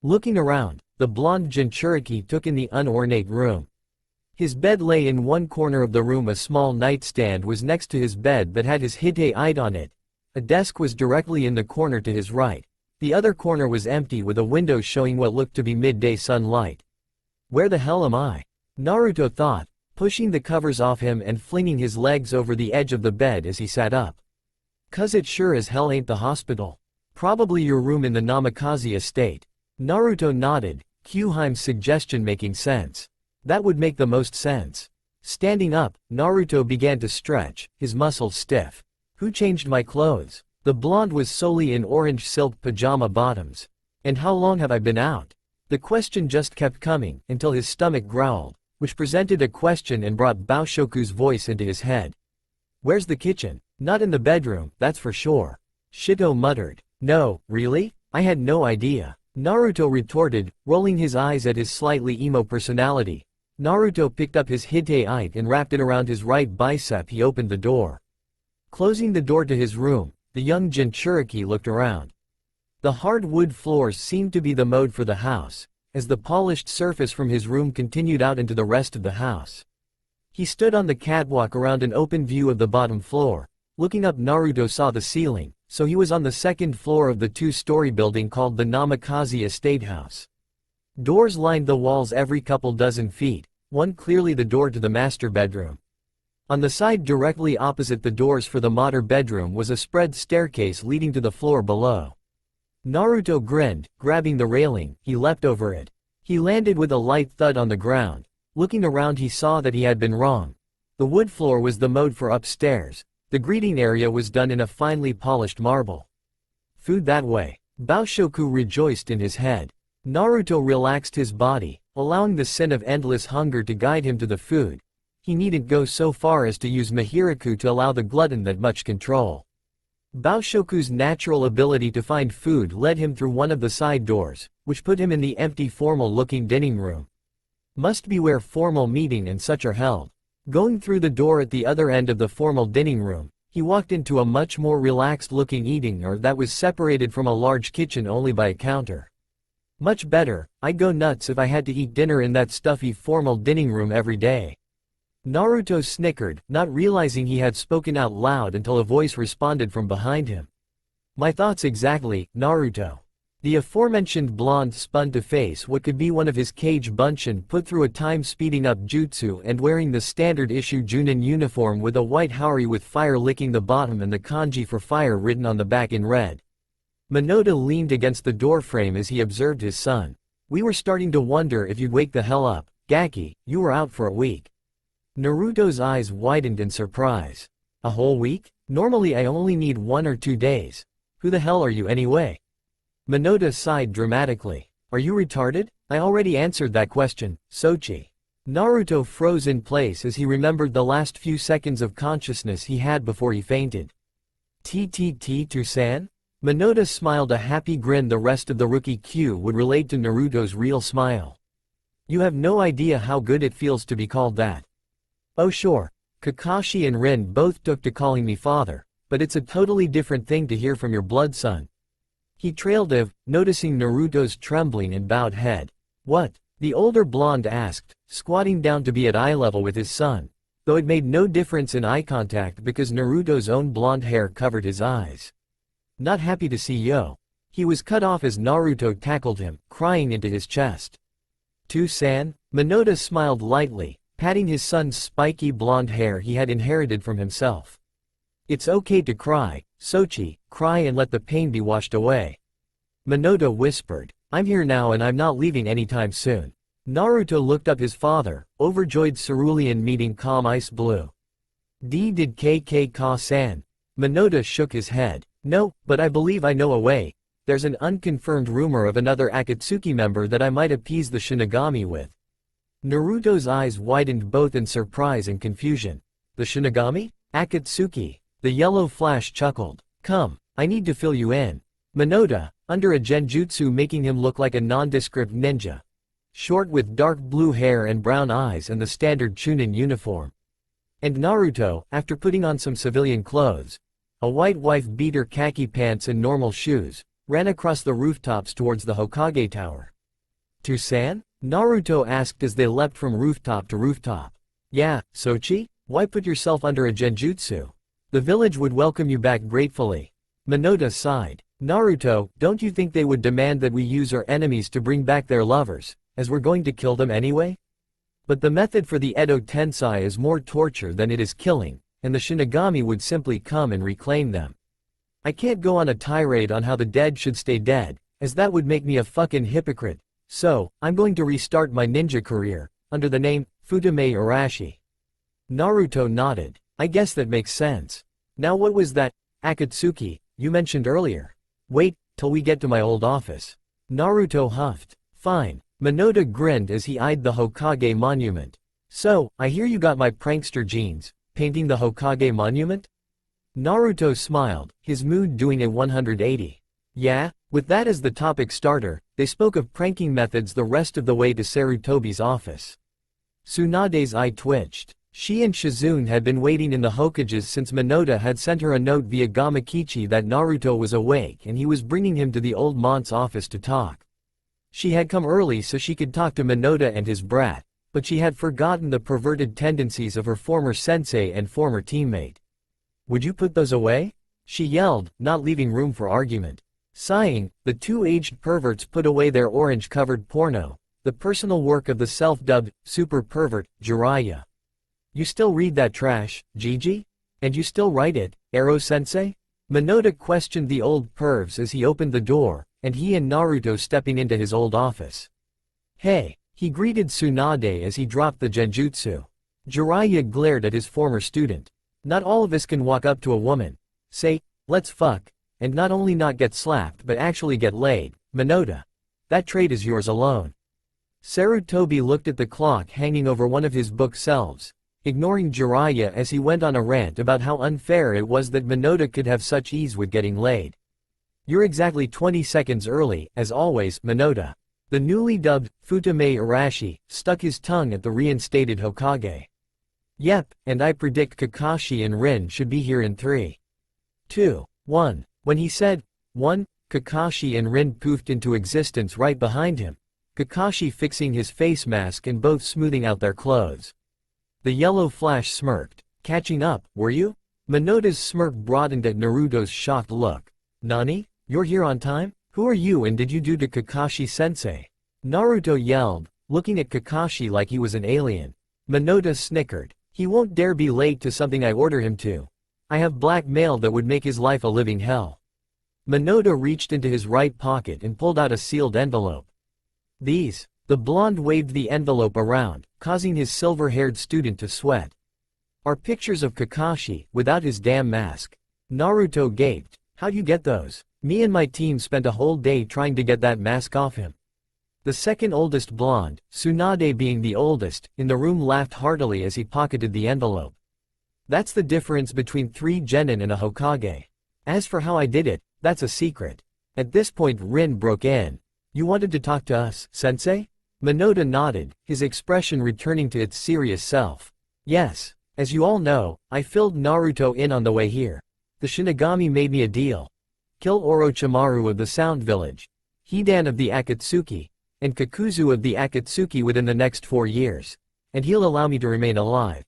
A: Looking around, the blonde Jinchuriki took in the unornate room. His bed lay in one corner of the room. A small nightstand was next to his bed that had his Hittite on it. A desk was directly in the corner to his right. The other corner was empty with a window showing what looked to be midday sunlight. Where the hell am I? Naruto thought, pushing the covers off him and flinging his legs over the edge of the bed as he sat up. 'Cause it sure as hell ain't the hospital. Probably your room in the Namikaze estate. Naruto nodded, Kyuheim's suggestion making sense. That would make the most sense. Standing up, Naruto began to stretch, his muscles stiff. Who changed my clothes? The blonde was solely in orange silk pajama bottoms. And how long have I been out? The question just kept coming, until his stomach growled, which presented a question and brought Baoshoku's voice into his head. Where's the kitchen? Not in the bedroom, that's for sure. Shito muttered. No, really? I had no idea. Naruto retorted, rolling his eyes at his slightly emo personality. Naruto picked up his Hittite and wrapped it around his right bicep. He opened the door. Closing the door to his room, the young Jinchuriki looked around. The hard wood floors seemed to be the mode for the house, as the polished surface from his room continued out into the rest of the house. He stood on the catwalk around an open view of the bottom floor. Looking up, Naruto saw the ceiling, so he was on the second floor of the 2-story building called the Namikaze Estate House. Doors lined the walls every couple dozen feet, one clearly the door to the master bedroom. On the side directly opposite the doors for the master bedroom was a spread staircase leading to the floor below. Naruto grinned, grabbing the railing, he leapt over it. He landed with a light thud on the ground. Looking around, he saw that he had been wrong. The wood floor was the mode for upstairs. The greeting area was done in a finely polished marble. Food that way. Baoshoku rejoiced in his head. Naruto relaxed his body, allowing the sin of endless hunger to guide him to the food. He needn't go so far as to use Mihiraku to allow the glutton that much control. Baoshoku's natural ability to find food led him through one of the side doors, which put him in the empty formal-looking dining room. Must be where formal meeting and such are held. Going through the door at the other end of the formal dining room, he walked into a much more relaxed-looking eating area that was separated from a large kitchen only by a counter. Much better, I'd go nuts if I had to eat dinner in that stuffy formal dining room every day. Naruto snickered, not realizing he had spoken out loud until a voice responded from behind him. My thoughts exactly, Naruto. The aforementioned blonde spun to face what could be one of his Kage Bunshin put through a time-speeding-up jutsu and wearing the standard-issue Junin uniform with a white haori with fire licking the bottom and the kanji for fire written on the back in red. Meliodas leaned against the doorframe as he observed his son. We were starting to wonder if you'd wake the hell up, Gaki, you were out for a week. Naruto's eyes widened in surprise. A whole week? Normally I only need 1 or 2 days. Who the hell are you anyway? Meliodas sighed dramatically. Are you retarded? I already answered that question, Sochi. Naruto froze in place as he remembered the last few seconds of consciousness he had before he fainted. Tusan? Meliodas smiled a happy grin the rest of the rookie Q would relate to Naruto's real smile. You have no idea how good it feels to be called that. Oh sure, Kakashi and Rin both took to calling me father, but it's a totally different thing to hear from your blood son. He trailed off, noticing Naruto's trembling and bowed head. What? The older blonde asked, squatting down to be at eye level with his son, though it made no difference in eye contact because Naruto's own blonde hair covered his eyes. Not happy to see yo. He was cut off as Naruto tackled him, crying into his chest. Tusan? Meliodas smiled lightly, patting his son's spiky blonde hair he had inherited from himself. It's okay to cry, Sochi, cry and let the pain be washed away. Meliodas whispered, I'm here now and I'm not leaving anytime soon. Naruto looked up his father, overjoyed cerulean meeting calm ice blue. Did KK Ka-san? Meliodas shook his head. No, but I believe I know a way. There's an unconfirmed rumor of another Akatsuki member that I might appease the Shinigami with. Naruto's eyes widened both in surprise and confusion. The Shinigami? Akatsuki. The yellow flash chuckled. Come, I need to fill you in. Meliodas, under a genjutsu making him look like a nondescript ninja. Short with dark blue hair and brown eyes and the standard Chunin uniform. And Naruto, after putting on some civilian clothes, a white wife-beater khaki pants and normal shoes, ran across the rooftops towards the Hokage Tower. Tusan? Naruto asked as they leapt from rooftop to rooftop. Yeah, Sochi? Why put yourself under a genjutsu? The village would welcome you back gratefully. Meliodas sighed. Naruto, don't you think they would demand that we use our enemies to bring back their lovers, as we're going to kill them anyway? But the method for the Edo Tensei is more torture than it is killing, and the Shinigami would simply come and reclaim them. I can't go on a tirade on how the dead should stay dead, as that would make me a fucking hypocrite, so, I'm going to restart my ninja career, under the name, Futame Arashi. Naruto nodded. I guess that makes sense. Now what was that, Akatsuki, you mentioned earlier? Wait, till we get to my old office. Naruto huffed. Fine. Meliodas grinned as he eyed the Hokage monument. So, I hear you got my prankster genes, painting the Hokage monument? Naruto smiled, his mood doing a 180. Yeah, with that as the topic starter, they spoke of pranking methods the rest of the way to Sarutobi's office. Tsunade's eye twitched. She and Shizune had been waiting in the Hokages since Meliodas had sent her a note via Gamakichi that Naruto was awake and he was bringing him to the old mont's office to talk. She had come early so she could talk to Meliodas and his brat, but she had forgotten the perverted tendencies of her former sensei and former teammate. Would you put those away? She yelled, not leaving room for argument. Sighing, the two aged perverts put away their orange-covered porno, the personal work of the self-dubbed, super pervert, Jiraiya. You still read that trash, Gigi? And you still write it, Ero-sensei? Meliodas questioned the old pervs as he opened the door, and he and Naruto stepping into his old office. Hey, he greeted Tsunade as he dropped the genjutsu. Jiraiya glared at his former student. Not all of us can walk up to a woman, say, let's fuck, and not only not get slapped but actually get laid, Meliodas. That trait is yours alone. Sarutobi looked at the clock hanging over one of his bookshelves, ignoring Jiraiya as he went on a rant about how unfair it was that Meliodas could have such ease with getting laid. You're exactly 20 seconds early, as always, Minoda. The newly dubbed Futame Arashi stuck his tongue at the reinstated Hokage. Yep, and I predict Kakashi and Rin should be here in 3, 2, 1. When he said 1, Kakashi and Rin poofed into existence right behind him, Kakashi fixing his face mask and both smoothing out their clothes. The yellow flash smirked. Catching up, were you? Minota's smirk broadened at Naruto's shocked look. Nani? You're here on time? Who are you and did you do to Kakashi-sensei? Naruto yelled, looking at Kakashi like he was an alien. Minota snickered. He won't dare be late to something I order him to. I have black mail that would make his life a living hell. Minota reached into his right pocket and pulled out a sealed envelope. These. The blonde waved the envelope around, causing his silver-haired student to sweat. Are pictures of Kakashi, without his damn mask. Naruto gaped. How'd you get those? Me and my team spent a whole day trying to get that mask off him. The second oldest blonde, Tsunade being the oldest, in the room laughed heartily as he pocketed the envelope. That's the difference between 3 genin and a Hokage. As for how I did it, that's a secret. At this point Rin broke in. You wanted to talk to us, sensei? Minota nodded, his expression returning to its serious self. Yes. As you all know, I filled Naruto in on the way here. The Shinigami made me a deal. Kill Orochimaru of the Sound Village, Hidan of the Akatsuki, and Kakuzu of the Akatsuki within the next 4 years. And he'll allow me to remain alive.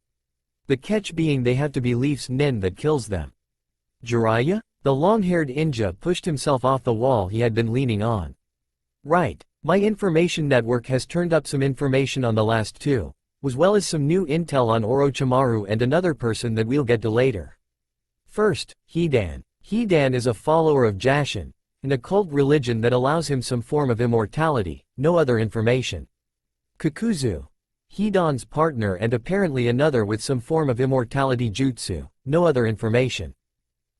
A: The catch being they have to be Leaf's nin that kills them. Jiraiya? The long-haired ninja pushed himself off the wall he had been leaning on. Right. My information network has turned up some information on the last 2, as well as some new intel on Orochimaru and another person that we'll get to later. First, Hidan. Hidan is a follower of Jashin, an occult religion that allows him some form of immortality, no other information. Kakuzu. Hidan's partner and apparently another with some form of immortality jutsu, no other information.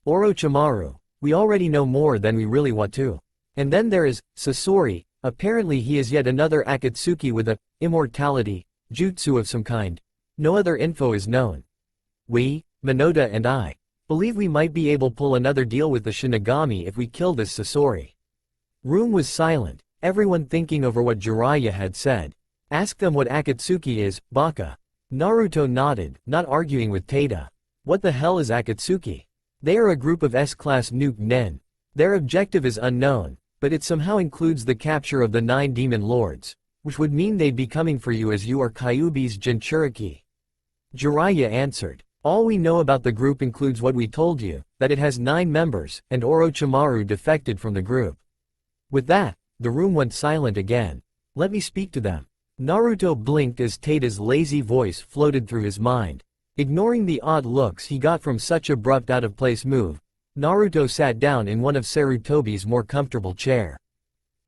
A: Orochimaru. We already know more than we really want to. And then there is Sasori. Apparently he is yet another Akatsuki with a immortality jutsu of some kind. No other info is known. We, Minota and I, believe we might be able to pull another deal with the Shinigami if we kill this Sasori. Room was silent, everyone thinking over what Jiraiya had said. Ask them what Akatsuki is, Baka. Naruto nodded, not arguing with Tada. What the hell is Akatsuki? They are a group of S-class nuke nen. Their objective is unknown, but it somehow includes the capture of the 9 demon lords, which would mean they'd be coming for you as you are Kyuubi's Jinchuriki. Jiraiya answered. All we know about the group includes what we told you, that it has 9 members, and Orochimaru defected from the group. With that, the room went silent again. Let me speak to them. Naruto blinked as Tada's lazy voice floated through his mind. Ignoring the odd looks he got from such abrupt out-of-place move, Naruto sat down in one of Sarutobi's more comfortable chair.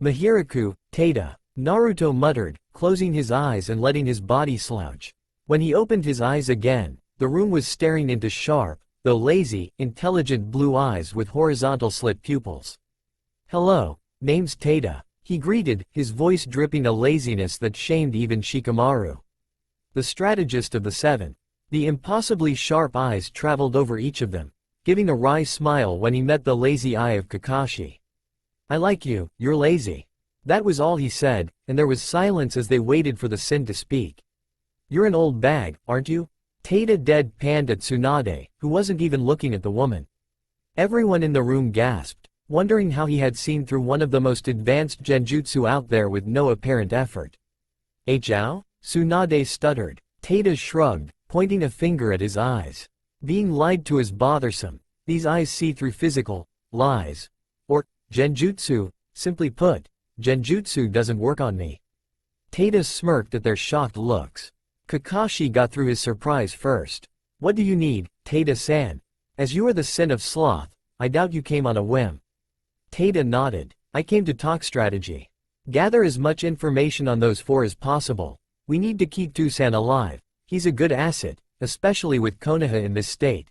A: Mahiraku, Tada, Naruto muttered, closing his eyes and letting his body slouch. When he opened his eyes again, the room was staring into sharp, though lazy, intelligent blue eyes with horizontal slit pupils. Hello, name's Tada, he greeted, his voice dripping a laziness that shamed even Shikamaru. The strategist of the 7. The impossibly sharp eyes traveled over each of them, giving a wry smile when he met the lazy eye of Kakashi. I like you, you're lazy. That was all he said, and there was silence as they waited for the Sin to speak. You're an old bag, aren't you? Tada deadpanned at Tsunade, who wasn't even looking at the woman. Everyone in the room gasped, wondering how he had seen through one of the most advanced genjutsu out there with no apparent effort. Hao? Tsunade stuttered. Tada shrugged, pointing a finger at his eyes. Being lied to is bothersome. These eyes see through physical lies. Or genjutsu. Simply put, genjutsu doesn't work on me. Tada smirked at their shocked looks. Kakashi got through his surprise first. What do you need, Tada-san? As you are the Sin of Sloth, I doubt you came on a whim. Tada nodded. I came to talk strategy. Gather as much information on those 4 as possible. We need to keep Tusan alive. He's a good asset, especially with Konoha in this state.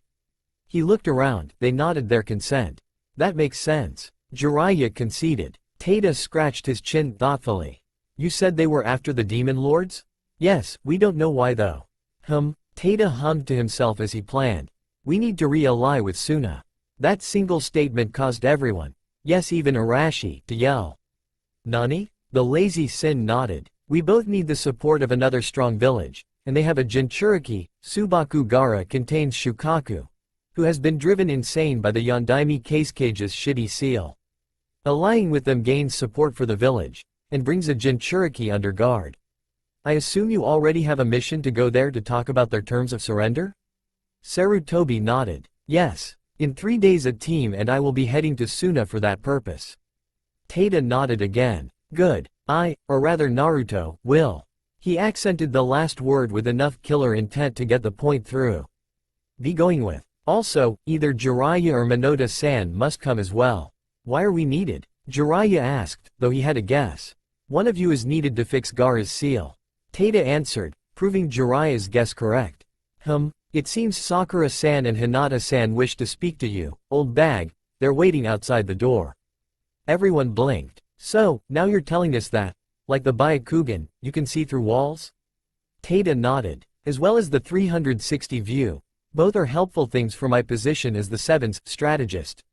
A: He looked around, they nodded their consent. That makes sense. Jiraiya conceded. Tada scratched his chin thoughtfully. You said they were after the demon lords? Yes, we don't know why though. Tada hummed to himself as he planned. We need to re-ally with Suna. That single statement caused everyone, yes, even Arashi, to yell. Nani? The lazy Sin nodded. We both need the support of another strong village, and they have a Jinchuriki. Subakugara contains Shukaku, who has been driven insane by the Yondaime Casecage's shitty seal. Allying with them gains support for the village, and brings a Jinchuriki under guard. I assume you already have a mission to go there to talk about their terms of surrender? Sarutobi nodded. Yes, in 3 days a team and I will be heading to Suna for that purpose. Tada nodded again. Good. Or rather Naruto, will. He accented the last word with enough killer intent to get the point through. Be going with. Also, either Jiraiya or Meliodas-san must come as well. Why are we needed? Jiraiya asked, though he had a guess. One of you is needed to fix Gaara's seal. Tada answered, proving Jiraiya's guess correct. It seems Sakura-san and Hinata-san wish to speak to you, old bag. They're waiting outside the door. Everyone blinked. So, now you're telling us that, like the Byakugan, you can see through walls? Tada nodded. As well as the 360 view. Both are helpful things for my position as the Seven's strategist.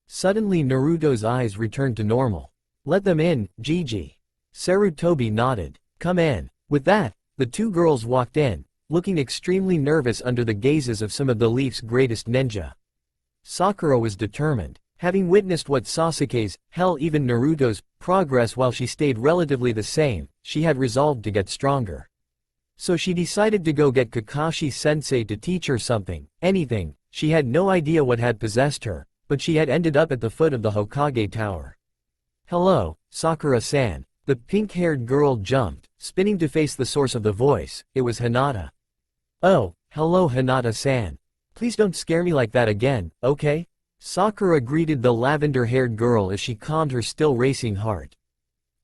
A: Suddenly Naruto's eyes returned to normal. Let them in, Gigi. Sarutobi nodded. Come in. With that, the two girls walked in, looking extremely nervous under the gazes of some of the Leaf's greatest ninja. Sakura was determined. Having witnessed what Sasuke's, hell even Naruto's, progress while she stayed relatively the same, she had resolved to get stronger. So she decided to go get Kakashi-sensei to teach her something, anything. She had no idea what had possessed her, but she had ended up at the foot of the Hokage Tower. Hello, Sakura-san. The pink-haired girl jumped, spinning to face the source of the voice. It was Hinata. Oh, hello Hinata-san. Please don't scare me like that again, okay? Sakura greeted the lavender-haired girl as she calmed her still racing heart.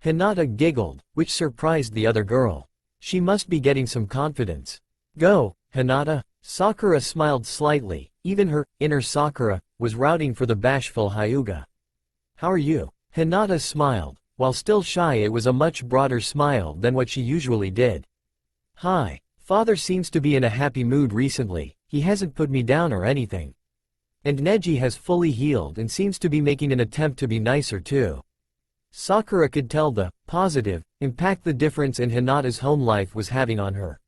A: Hinata giggled, which surprised the other girl. She must be getting some confidence. Go, Hinata. Sakura smiled slightly. Even her inner Sakura was rooting for the bashful Hyuga. How are you? Hinata smiled. While still shy, it was a much broader smile than what she usually did. Hi. Father seems to be in a happy mood recently. He hasn't put me down or anything. And Neji has fully healed and seems to be making an attempt to be nicer too. Sakura could tell the positive impact the difference in Hinata's home life was having on her.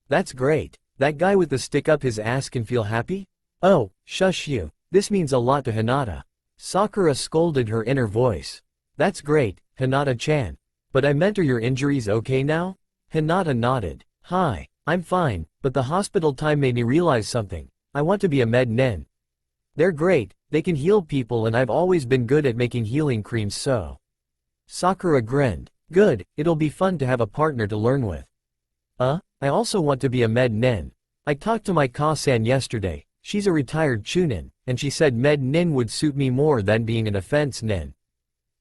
A: That's great. That guy with the stick up his ass can feel happy? Oh, shush you. This means a lot to Hinata. Sakura scolded her inner voice. That's great, Hinata-chan. But I meant, are your injuries okay now? Hinata nodded. Hi, I'm fine, but the hospital time made me realize something. I want to be a med nin. They're great, they can heal people and I've always been good at making healing creams so. Sakura grinned. Good, it'll be fun to have a partner to learn with. I also want to be a med nin. I talked to my Ka-san yesterday, she's a retired chunin, and she said med nin would suit me more than being an offense nin.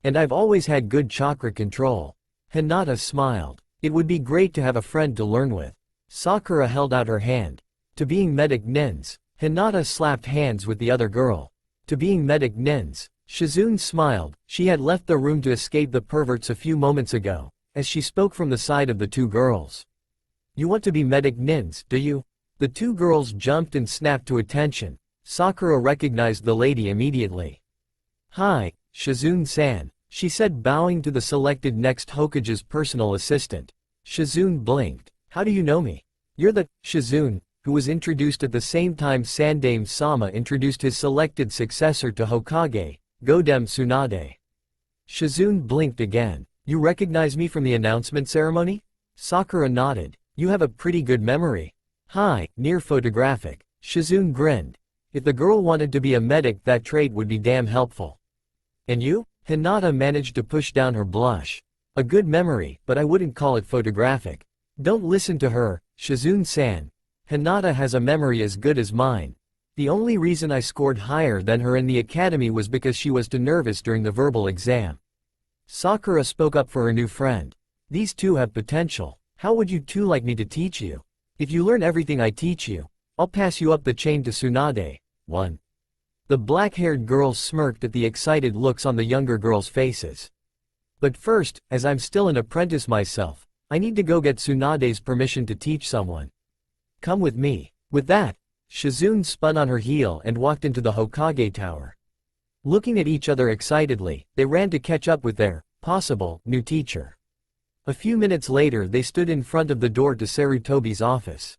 A: And I've always had good chakra control. Hinata smiled. It would be great to have a friend to learn with. Sakura held out her hand. To being medic nins. Hinata slapped hands with the other girl. To being medic nins. Shizune smiled. She had left the room to escape the perverts a few moments ago, as she spoke from the side of the two girls. You want to be medic nins, do you? The two girls jumped and snapped to attention. Sakura recognized the lady immediately. Hi, Shizune-san, she said, bowing to the selected next Hokage's personal assistant. Shizune blinked. How do you know me? You're the Shizune, who was introduced at the same time Sandaime-sama introduced his selected successor to Hokage, Godem Tsunade. Shizune blinked again. You recognize me from the announcement ceremony? Sakura nodded. You have a pretty good memory. Hi, near photographic. Shizune grinned. If the girl wanted to be a medic, that trait would be damn helpful. And you? Hinata managed to push down her blush. A good memory, but I wouldn't call it photographic. Don't listen to her, Shizune-san. Hinata has a memory as good as mine. The only reason I scored higher than her in the academy was because she was too nervous during the verbal exam. Sakura spoke up for her new friend. These two have potential. How would you two like me to teach you? If you learn everything I teach you, I'll pass you up the chain to Tsunade. 1. The black-haired girls smirked at the excited looks on the younger girls' faces. But first, as I'm still an apprentice myself, I need to go get Tsunade's permission to teach someone. Come with me. With that, Shizune spun on her heel and walked into the Hokage Tower. Looking at each other excitedly, they ran to catch up with their possible new teacher. A few minutes later they stood in front of the door to Sarutobi's office.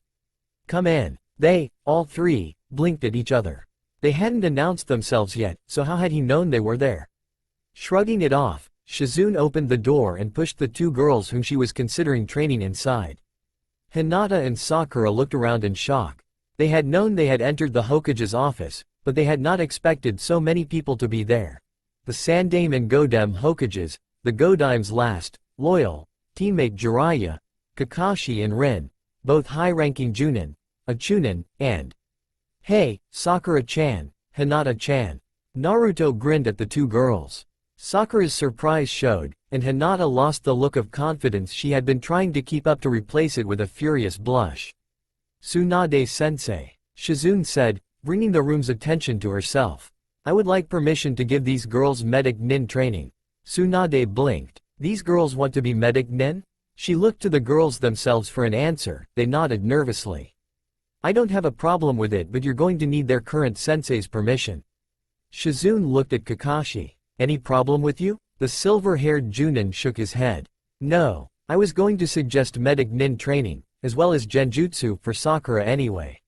A: "Come in." They, all three, blinked at each other. They hadn't announced themselves yet, so how had he known they were there? Shrugging it off, Shizune opened the door and pushed the two girls whom she was considering training inside. Hinata and Sakura looked around in shock. They had known they had entered the Hokage's office, but they had not expected so many people to be there. The Sandame and Godem Hokages, the Godeim's last, loyal, teammate Jiraiya, Kakashi and Rin, both high-ranking Junin, a Chunin, and "Hey, Sakura-chan, Hinata-chan." Naruto grinned at the two girls. Sakura's surprise showed, and Hinata lost the look of confidence she had been trying to keep up to replace it with a furious blush. "Tsunade-sensei," Shizune said, bringing the room's attention to herself. "I would like permission to give these girls medic nin training." Tsunade blinked. "These girls want to be medic nin?" She looked to the girls themselves for an answer. They nodded nervously. "I don't have a problem with it, but you're going to need their current sensei's permission." Shizune looked at Kakashi. "Any problem with you?" The silver-haired Junin shook his head. "No, I was going to suggest medic nin training, as well as genjutsu for Sakura anyway.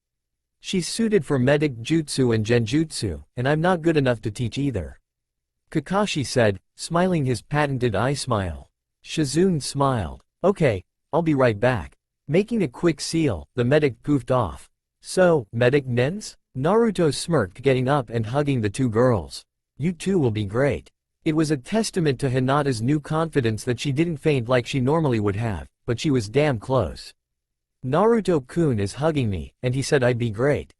A: She's suited for medic jutsu and genjutsu, and I'm not good enough to teach either." Kakashi said, smiling his patented eye smile. Shizune smiled. "Okay, I'll be right back." Making a quick seal, the medic poofed off. "So, medic nins?" Naruto smirked, getting up and hugging the two girls. "You two will be great." It was a testament to Hinata's new confidence that she didn't faint like she normally would have, but she was damn close. "Naruto-kun is hugging me, and he said I'd be great,"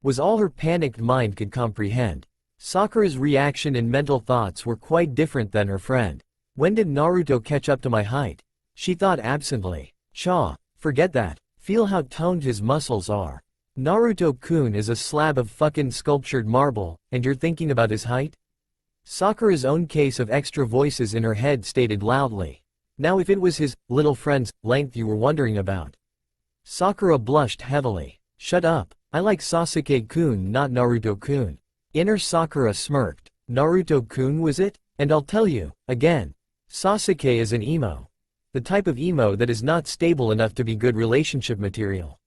A: was all her panicked mind could comprehend. Sakura's reaction and mental thoughts were quite different than her friend. "When did Naruto catch up to my height?" she thought absently. "Cha, forget that. Feel how toned his muscles are. Naruto-kun is a slab of fucking sculptured marble, and you're thinking about his height?" Sakura's own case of extra voices in her head stated loudly. "Now if it was his little friend's length you were wondering about." Sakura blushed heavily. "Shut up. I like Sasuke-kun, not Naruto-kun." Inner Sakura smirked. "Naruto-kun was it? And I'll tell you, again. Sasuke is an emo. The type of emo that is not stable enough to be good relationship material.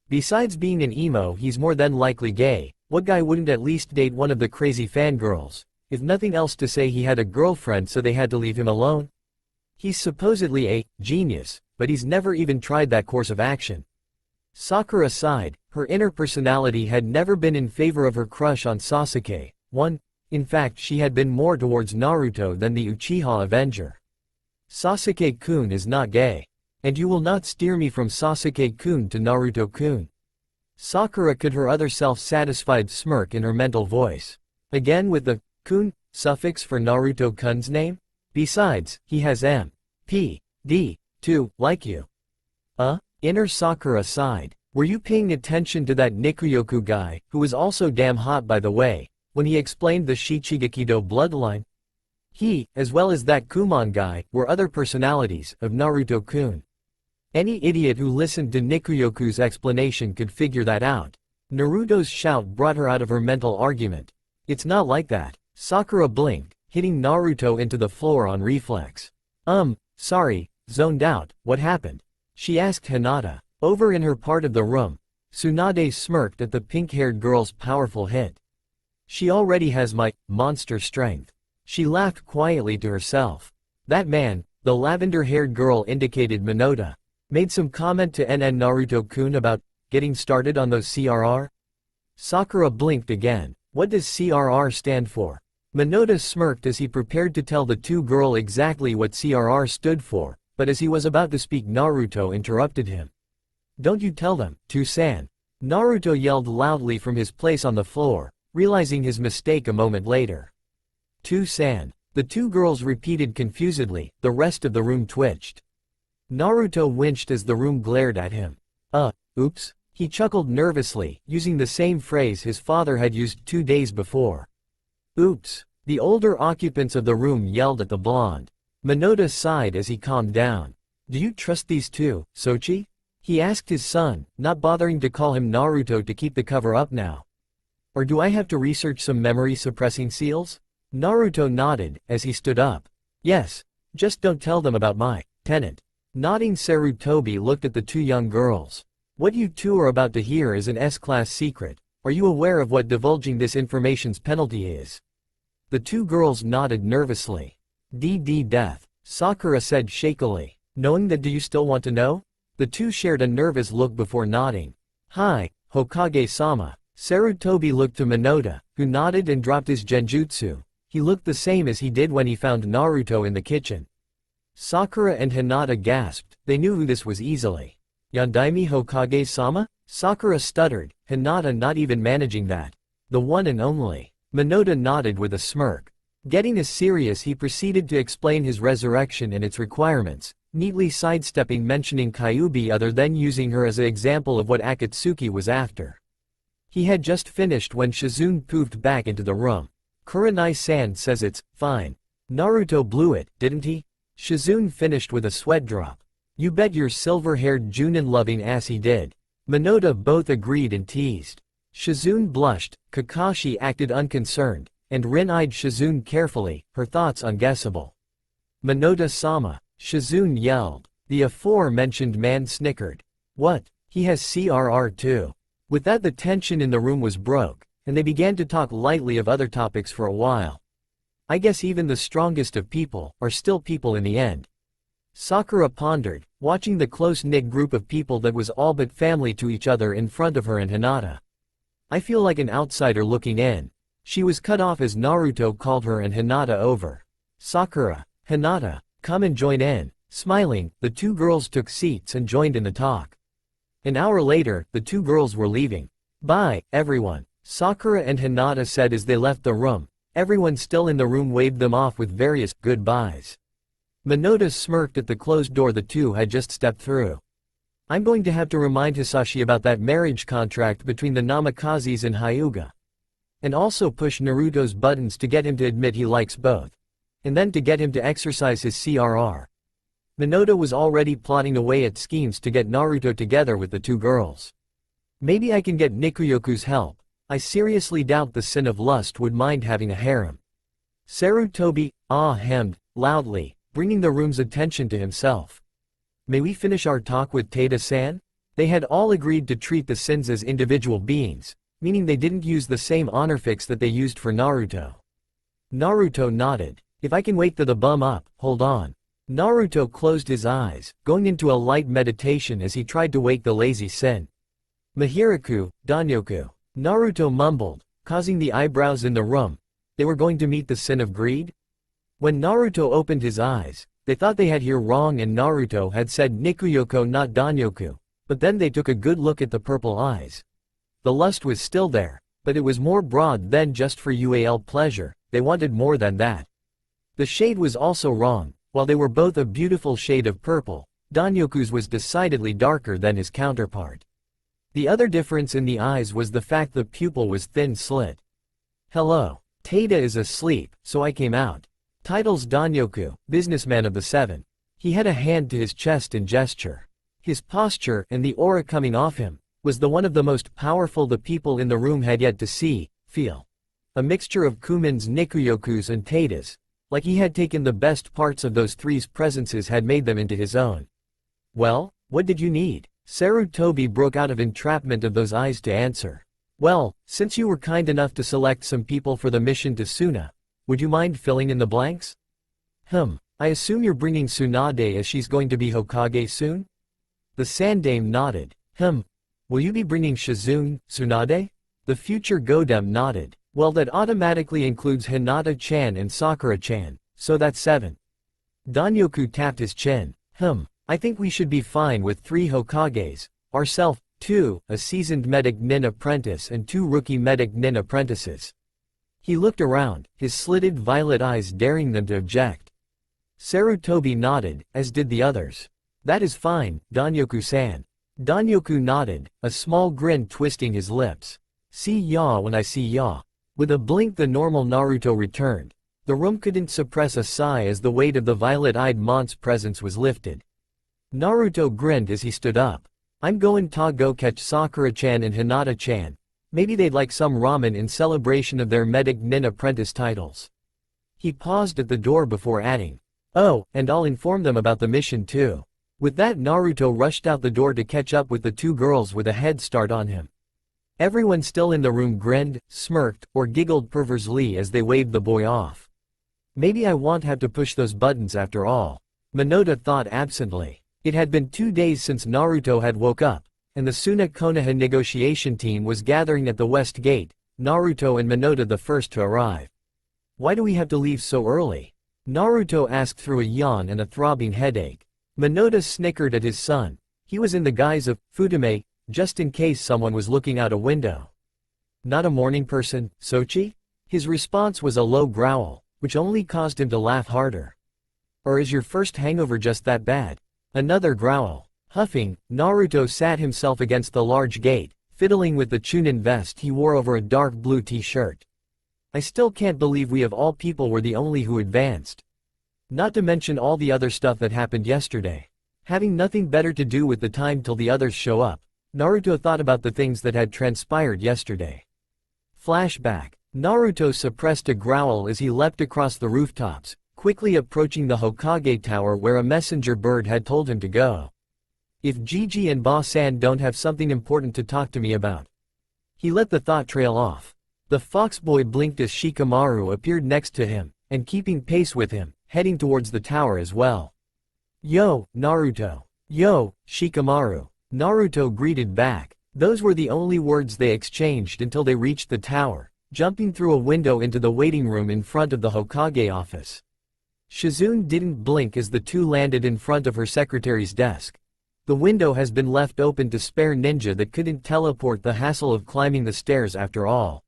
A: Besides being an emo, he's more than likely gay. What guy wouldn't at least date one of the crazy fangirls? If nothing else to say, he had a girlfriend so they had to leave him alone. He's supposedly a genius, but he's never even tried that course of action." Sakura sighed. Her inner personality had never been in favor of her crush on Sasuke. In fact, she had been more towards Naruto than the Uchiha Avenger. "Sasuke-kun is not gay. And you will not steer me from Sasuke-kun to Naruto-kun." Sakura could her other self-satisfied smirk in her mental voice. Again with the kun suffix for Naruto-kun's name? Besides, he has M.P.D. too, like you. Inner Sakura sighed. "Were you paying attention to that Nikuyoku guy, who was also damn hot by the way, when he explained the Shichigakido bloodline? He, as well as that Kumon guy, were other personalities of Naruto-kun. Any idiot who listened to Nikuyoku's explanation could figure that out." Naruto's shout brought her out of her mental argument. "It's not like that." Sakura blinked, hitting Naruto into the floor on reflex. Sorry, zoned out, what happened?" she asked Hinata. Over in her part of the room, Tsunade smirked at the pink-haired girl's powerful hit. "She already has my monster strength." She laughed quietly to herself. That man, the lavender-haired girl indicated Minota, made some comment to NN Naruto-kun about getting started on those CRR? Sakura blinked again. What does CRR stand for? Minota smirked as he prepared to tell the two girls exactly what CRR stood for, but as he was about to speak, Naruto interrupted him. "Don't you tell them, Tusan." Naruto yelled loudly from his place on the floor, realizing his mistake a moment later. "Tusan." The two girls repeated confusedly. The rest of the room twitched. Naruto winced as the room glared at him. Oops. He chuckled nervously, using the same phrase his father had used 2 days before. "Oops." The older occupants of the room yelled at the blonde. Minota sighed as he calmed down. "Do you trust these two, Sochi?" he asked his son, not bothering to call him Naruto to keep the cover up now. Or do I have to research some memory-suppressing seals? Naruto nodded, as he stood up. Yes. Just don't tell them about my tenant. Nodding, Sarutobi looked at the two young girls. What you two are about to hear is an S-class secret. Are you aware of what divulging this information's penalty is? The two girls nodded nervously. Death. Sakura said shakily. Knowing that, do you still want to know? The two shared a nervous look before nodding. Hi, Hokage-sama. Sarutobi looked to Meliodas, who nodded and dropped his genjutsu. He looked the same as he did when he found Naruto in the kitchen. Sakura and Hinata gasped. They knew who this was easily. Yondaime Hokage-sama? Sakura stuttered, Hinata not even managing that. The one and only. Meliodas nodded with a smirk. Getting as serious, he proceeded to explain his resurrection and its requirements, neatly sidestepping mentioning Kyuubi other than using her as an example of what Akatsuki was after. He had just finished when Shizune poofed back into the room. Kurenai-san says it's fine. Naruto blew it, didn't he? Shizune finished with a sweat drop. You bet your silver-haired Junin-loving ass he did. Meliodas both agreed and teased. Shizune blushed, Kakashi acted unconcerned, and Rin eyed Shizune carefully, her thoughts unguessable. Meliodas-sama, Shizune yelled. The aforementioned man snickered. What? He has CRR too. With that, the tension in the room was broke, and they began to talk lightly of other topics for a while. I guess even the strongest of people are still people in the end. Sakura pondered, watching the close-knit group of people that was all but family to each other in front of her and Hinata. I feel like an outsider looking in. She was cut off as Naruto called her and Hinata over. Sakura, Hinata, come and join in. Smiling, the two girls took seats and joined in the talk. An hour later, the two girls were leaving. Bye, everyone, Sakura and Hinata said as they left the room. Everyone still in the room waved them off with various goodbyes. Meliodas smirked at the closed door the two had just stepped through. I'm going to have to remind Hisashi about that marriage contract between the Namakazes and Hyuga. And also push Naruto's buttons to get him to admit he likes both. And then to get him to exercise his CRR. Meliodas was already plotting away at schemes to get Naruto together with the two girls. Maybe I can get Nikuyoku's help. I seriously doubt the sin of lust would mind having a harem. Sarutobi hemmed loudly, bringing the room's attention to himself. May we finish our talk with Tada-san? They had all agreed to treat the sins as individual beings, meaning they didn't use the same honorifics that they used for Naruto. Naruto nodded. If I can wake the bum up, hold on. Naruto closed his eyes, going into a light meditation as he tried to wake the lazy sin. Mahiraku, Danyoku. Naruto mumbled, causing the eyebrows in the room. They were going to meet the sin of greed? When Naruto opened his eyes, they thought they had heard wrong and Naruto had said Nikuyoko not Danyoku, but then they took a good look at the purple eyes. The lust was still there, but it was more broad than just for UAL pleasure, they wanted more than that. The shade was also wrong. While they were both a beautiful shade of purple, Danyoku's was decidedly darker than his counterpart. The other difference in the eyes was the fact the pupil was thin slit. Hello. Tada is asleep, so I came out. Titles Danyoku, businessman of the seven. He had a hand to his chest and gesture. His posture, and the aura coming off him, was the one of the most powerful the people in the room had yet to see, feel. A mixture of Kumin's, Nikuyoku's and Tada's. Like he had taken the best parts of those three's presences had made them into his own. Well, what did you need? Sarutobi broke out of entrapment of those eyes to answer. Well, since you were kind enough to select some people for the mission to Suna, would you mind filling in the blanks? I assume you're bringing Tsunade as she's going to be Hokage soon? The Sandame nodded. Will you be bringing Shizune, Tsunade? The future Godem nodded. Well, that automatically includes Hinata-chan and Sakura-chan, so that's 7. Danyoku tapped his chin. I think we should be fine with 3 Hokages, ourself, 2, a seasoned medic nin apprentice and 2 rookie medic nin apprentices. He looked around, his slitted violet eyes daring them to object. Sarutobi nodded, as did the others. That is fine, Danyoku-san. Danyoku nodded, a small grin twisting his lips. See ya when I see ya. With a blink the normal Naruto returned. The room couldn't suppress a sigh as the weight of the violet-eyed Mont's presence was lifted. Naruto grinned as he stood up. I'm goin' to go catch Sakura-chan and Hinata-chan. Maybe they'd like some ramen in celebration of their medic nin apprentice titles. He paused at the door before adding, "Oh, and I'll inform them about the mission too." With that, Naruto rushed out the door to catch up with the two girls with a head start on him. Everyone still in the room grinned, smirked, or giggled perversely as they waved the boy off. Maybe I won't have to push those buttons after all, Minota thought absently. It had been 2 days since Naruto had woke up, and the Suna Konoha negotiation team was gathering at the West Gate, Naruto and Minota the first to arrive. "Why do we have to leave so early?" Naruto asked through a yawn and a throbbing headache. Minota snickered at his son. He was in the guise of Futume, just in case someone was looking out a window. "Not a morning person, Sochi?" His response was a low growl, which only caused him to laugh harder. "Or is your first hangover just that bad?" Another growl. Huffing, Naruto sat himself against the large gate, fiddling with the Chunin vest he wore over a dark blue t-shirt. "I still can't believe we of all people were the only who advanced. Not to mention all the other stuff that happened yesterday." Having nothing better to do with the time till the others show up, Naruto thought about the things that had transpired yesterday. Flashback. Naruto suppressed a growl as he leapt across the rooftops, quickly approaching the Hokage Tower where a messenger bird had told him to go. "If Gigi and Ba-san don't have something important to talk to me about." He let the thought trail off. The foxboy blinked as Shikamaru appeared next to him, and keeping pace with him, heading towards the tower as well. "Yo, Naruto." "Yo, Shikamaru." Naruto greeted back. Those were the only words they exchanged until they reached the tower, jumping through a window into the waiting room in front of the Hokage office. Shizune didn't blink as the two landed in front of her secretary's desk. The window has been left open to spare ninja that couldn't teleport the hassle of climbing the stairs after all.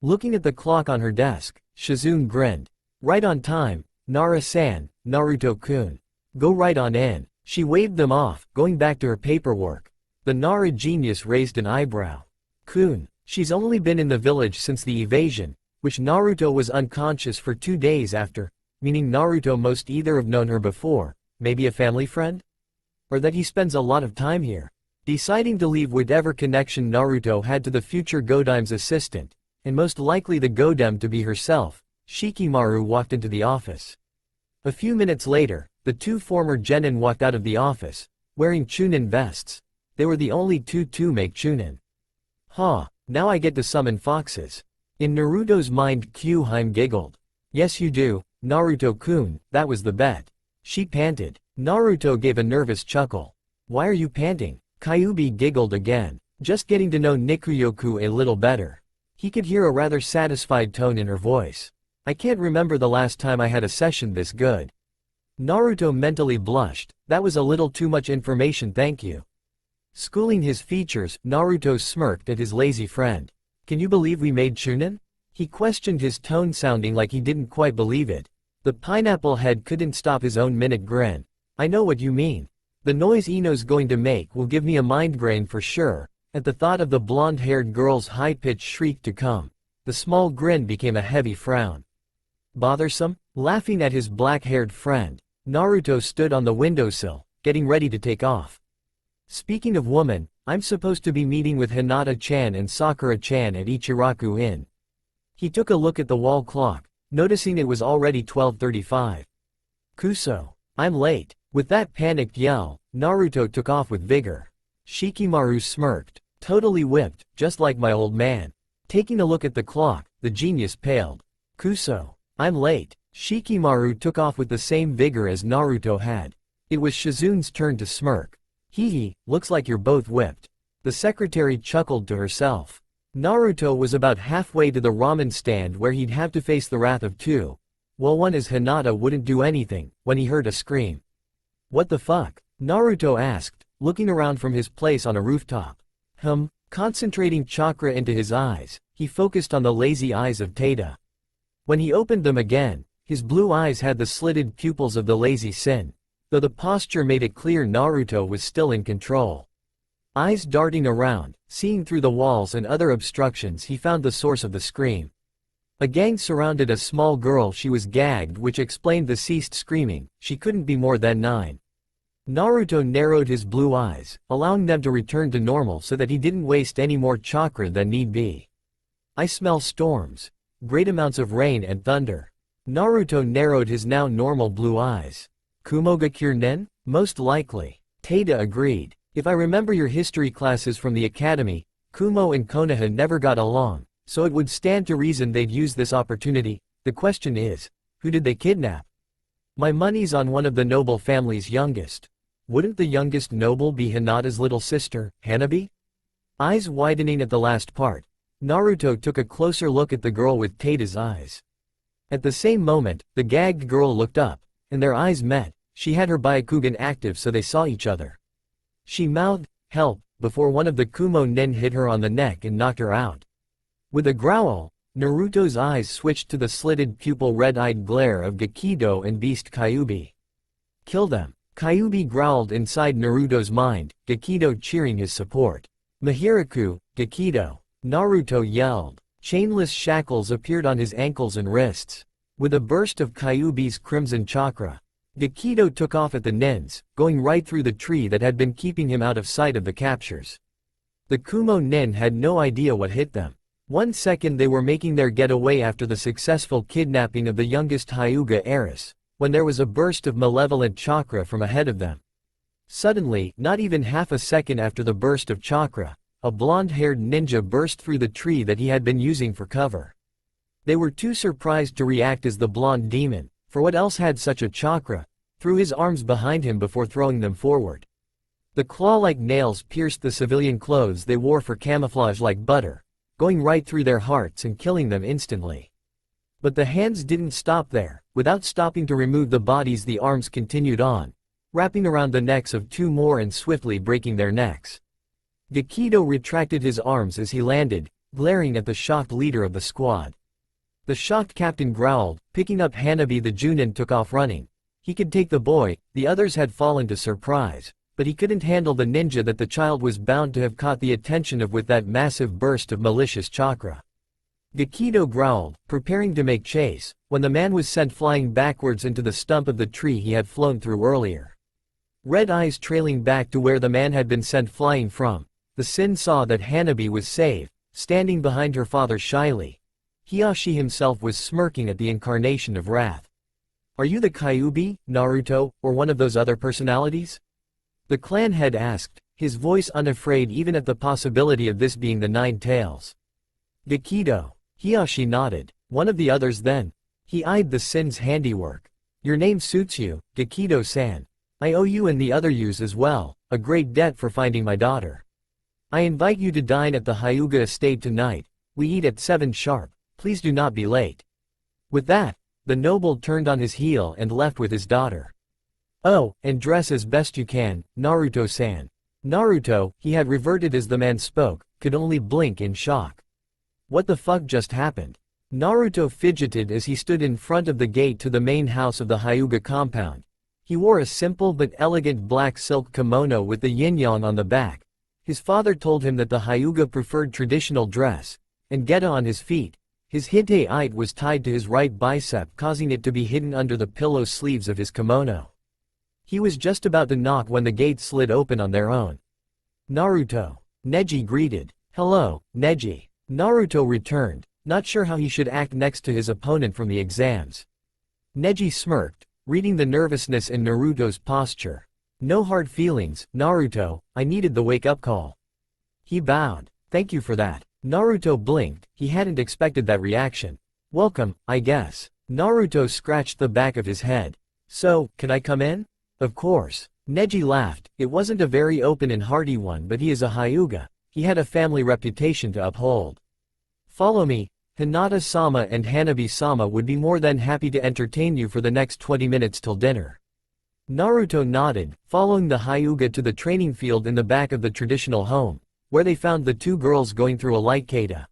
A: Looking at the clock on her desk, Shizune grinned. "Right on time, Nara-san, Naruto-kun. Go right on in." She waved them off, going back to her paperwork. The Nara genius raised an eyebrow. "Kun, she's only been in the village since the evasion, which Naruto was unconscious for 2 days after, meaning Naruto must either have known her before, maybe a family friend? Or that he spends a lot of time here." Deciding to leave whatever connection Naruto had to the future Godaim's assistant, and most likely the Godem to be herself, Shikamaru walked into the office. A few minutes later, the two former genin walked out of the office, wearing Chunin vests. They were the only two to make Chunin. "Huh, now I get to summon foxes." In Naruto's mind, Kyuheim giggled. "Yes you do, Naruto-kun, that was the bet." She panted. Naruto gave a nervous chuckle. "Why are you panting?" Kyubi giggled again. "Just getting to know Nikuyoku a little better." He could hear a rather satisfied tone in her voice. "I can't remember the last time I had a session this good." Naruto mentally blushed. That was a little too much information, thank you. Schooling his features, Naruto smirked at his lazy friend. "Can you believe we made Chunin?" He questioned, his tone sounding like he didn't quite believe it. The pineapple head couldn't stop his own minute grin. "I know what you mean. The noise Ino's going to make will give me a migraine for sure." At the thought of the blonde-haired girl's high-pitched shriek to come, the small grin became a heavy frown. Bothersome? Laughing at his black-haired friend, Naruto stood on the windowsill, getting ready to take off. "Speaking of woman, I'm supposed to be meeting with Hinata-chan and Sakura-chan at Ichiraku Inn." He took a look at the wall clock, noticing it was already 12:35. "Kuso, I'm late." With that panicked yell, Naruto took off with vigor. Shikamaru smirked. "Totally whipped, just like my old man." Taking a look at the clock, the genius paled. "Kuso, I'm late." Shikamaru took off with the same vigor as Naruto had. It was Shizune's turn to smirk. "Hee, looks like you're both whipped." The secretary chuckled to herself. Naruto was about halfway to the ramen stand where he'd have to face the wrath of two. Well, one as Hinata wouldn't do anything, when he heard a scream. "What the fuck?" Naruto asked, looking around from his place on a rooftop. Concentrating chakra into his eyes, he focused on the lazy eyes of Tada. When he opened them again, his blue eyes had the slitted pupils of the lazy sin, though the posture made it clear Naruto was still in control. Eyes darting around, seeing through the walls and other obstructions, he found the source of the scream. A gang surrounded a small girl. She was gagged, which explained the ceased screaming. She couldn't be more than 9. Naruto narrowed his blue eyes, allowing them to return to normal so that he didn't waste any more chakra than need be. I smell storms. Great amounts of rain and thunder. Naruto narrowed his now normal blue eyes. Kumogakure nen? Most likely. Tada agreed. If I remember your history classes from the academy, Kumo and Konoha never got along, so it would stand to reason they'd use this opportunity. The question is, who did they kidnap? My money's on one of the noble family's youngest. Wouldn't the youngest noble be Hinata's little sister, Hanabi? Eyes widening at the last part, Naruto took a closer look at the girl with Tada's eyes. At the same moment, the gagged girl looked up, and their eyes met. She had her Byakugan active so they saw each other. She mouthed, "Help," before one of the Kumo nen hit her on the neck and knocked her out. With a growl, Naruto's eyes switched to the slitted pupil red-eyed glare of Gekido and Beast Kyuubi. Kill them. Kyuubi growled inside Naruto's mind, Gekido cheering his support. Mahiraku, Gekido. Naruto yelled. Chainless shackles appeared on his ankles and wrists. With a burst of Kyuubi's crimson chakra, Gekido took off at the nens, going right through the tree that had been keeping him out of sight of the captures. The Kumo nen had no idea what hit them. 1 second they were making their getaway after the successful kidnapping of the youngest Hyuga heiress, when there was a burst of malevolent chakra from ahead of them. Suddenly, not even half a second after the burst of chakra, a blonde-haired ninja burst through the tree that he had been using for cover. They were too surprised to react as the blonde demon, for what else had such a chakra, threw his arms behind him before throwing them forward. The claw-like nails pierced the civilian clothes they wore for camouflage like butter, going right through their hearts and killing them instantly. But the hands didn't stop there. Without stopping to remove the bodies, the arms continued on, wrapping around the necks of 2 more and swiftly breaking their necks. Gekido retracted his arms as he landed, glaring at the shocked leader of the squad. The shocked captain growled, picking up Hanabi. The Junin took off running. He could take the boy, the others had fallen to surprise, but he couldn't handle the ninja that the child was bound to have caught the attention of with that massive burst of malicious chakra. Gekido growled, preparing to make chase, when the man was sent flying backwards into the stump of the tree he had flown through earlier. Red eyes trailing back to where the man had been sent flying from, the Sin saw that Hanabi was saved, standing behind her father shyly. Hiyashi himself was smirking at the incarnation of wrath. Are you the Kyuubi, Naruto, or one of those other personalities? The clan head asked, his voice unafraid even at the possibility of this being the Nine Tails. Gekido. Hiyashi nodded. One of the others then. He eyed the Sin's handiwork. Your name suits you, Gekido-san. I owe you and the other yous as well, a great debt for finding my daughter. I invite you to dine at the Hyuga estate tonight. We eat at 7 sharp. Please do not be late. With that, the noble turned on his heel and left with his daughter. Oh, and dress as best you can, Naruto-san. Naruto, he had reverted as the man spoke, could only blink in shock. What the fuck just happened? Naruto fidgeted as he stood in front of the gate to the main house of the Hyuga compound. He wore a simple but elegant black silk kimono with the yin-yang on the back. His father told him that the Hyuga preferred traditional dress, and geta on his feet. His hite-ite was tied to his right bicep, causing it to be hidden under the pillow sleeves of his kimono. He was just about to knock when the gate slid open on their own. Naruto. Neji greeted. Hello, Neji. Naruto returned, not sure how he should act next to his opponent from the exams. Neji smirked, reading the nervousness in Naruto's posture. No hard feelings, Naruto, I needed the wake-up call. He bowed. Thank you for that. Naruto blinked, he hadn't expected that reaction. Welcome, I guess. Naruto scratched the back of his head. So, can I come in? Of course. Neji laughed. It wasn't a very open and hearty one, but he is a Hyuga. He had a family reputation to uphold. Follow me. Hinata-sama and Hanabi-sama would be more than happy to entertain you for the next 20 minutes till dinner. Naruto nodded, following the Hyuga to the training field in the back of the traditional home, where they found the 2 girls going through a light kata.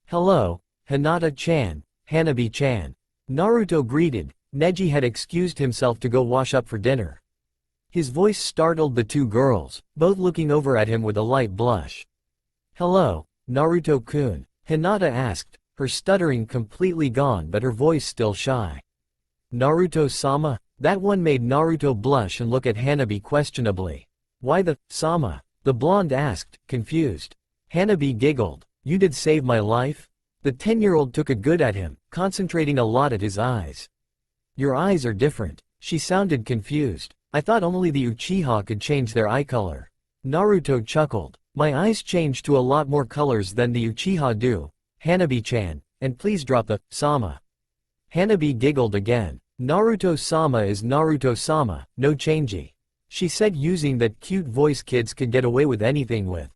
A: Hello, Hinata-chan, Hanabi-chan. Naruto greeted. Neji had excused himself to go wash up for dinner. His voice startled the 2 girls, both looking over at him with a light blush. Hello, Naruto-kun, Hinata asked, her stuttering completely gone but her voice still shy. Naruto-sama, That one made Naruto blush and look at Hanabi questionably. Why the Sama? The blonde asked, confused. Hanabi giggled. You did save my life? The 10-year-old took a good at him, concentrating a lot at his eyes. Your eyes are different. She sounded confused. I thought only the Uchiha could change their eye color. Naruto chuckled. My eyes change to a lot more colors than the Uchiha do, Hanabi-chan, and please drop the Sama. Hanabi giggled again. Naruto-sama is Naruto-sama, no changey. She said, using that cute voice kids could get away with anything with.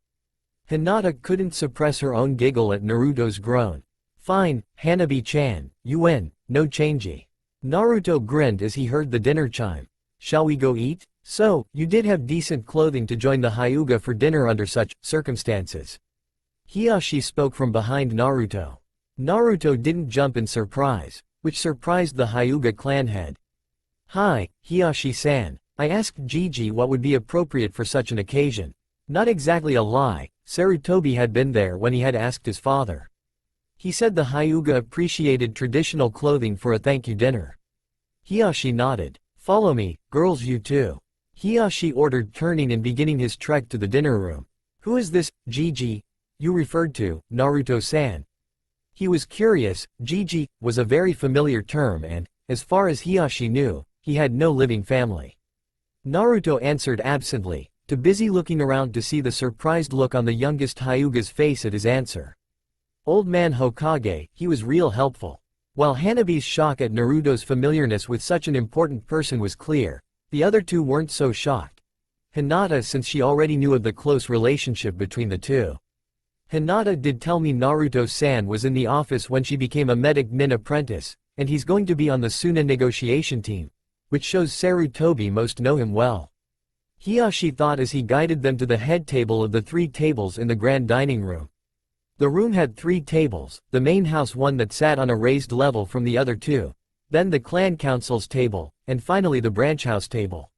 A: Hinata couldn't suppress her own giggle at Naruto's groan. Fine, Hanabi-chan, you win, no changey. Naruto grinned as he heard the dinner chime. Shall we go eat? So, you did have decent clothing to join the Hyuga for dinner under such circumstances. Hiyashi spoke from behind Naruto. Naruto didn't jump in surprise, which surprised the Hyuga clan head. Hi, Hiyashi-san. I asked Gigi what would be appropriate for such an occasion. Not exactly a lie, Sarutobi had been there when he had asked his father. He said the Hyuga appreciated traditional clothing for a thank you dinner. Hiyashi nodded. Follow me, girls, you too. Hiyashi ordered, turning and beginning his trek to the dinner room. Who is this, Gigi? You referred to, Naruto-san. He was curious. Gigi was a very familiar term and, as far as Hiyashi knew, he had no living family. Naruto answered absently, too busy looking around to see the surprised look on the youngest Hyuga's face at his answer. Old man Hokage, he was real helpful. While Hanabi's shock at Naruto's familiarness with such an important person was clear, the other two weren't so shocked. Hinata, since she already knew of the close relationship between the two. Hinata did tell me Naruto-san was in the office when she became a medic nin apprentice, and he's going to be on the Suna negotiation team, which shows Sarutobi must know him well. Hiyashi thought as he guided them to the head table of the 3 tables in the grand dining room. The room had 3 tables, the main house one that sat on a raised level from the other 2, then the clan council's table, and finally the branch house table.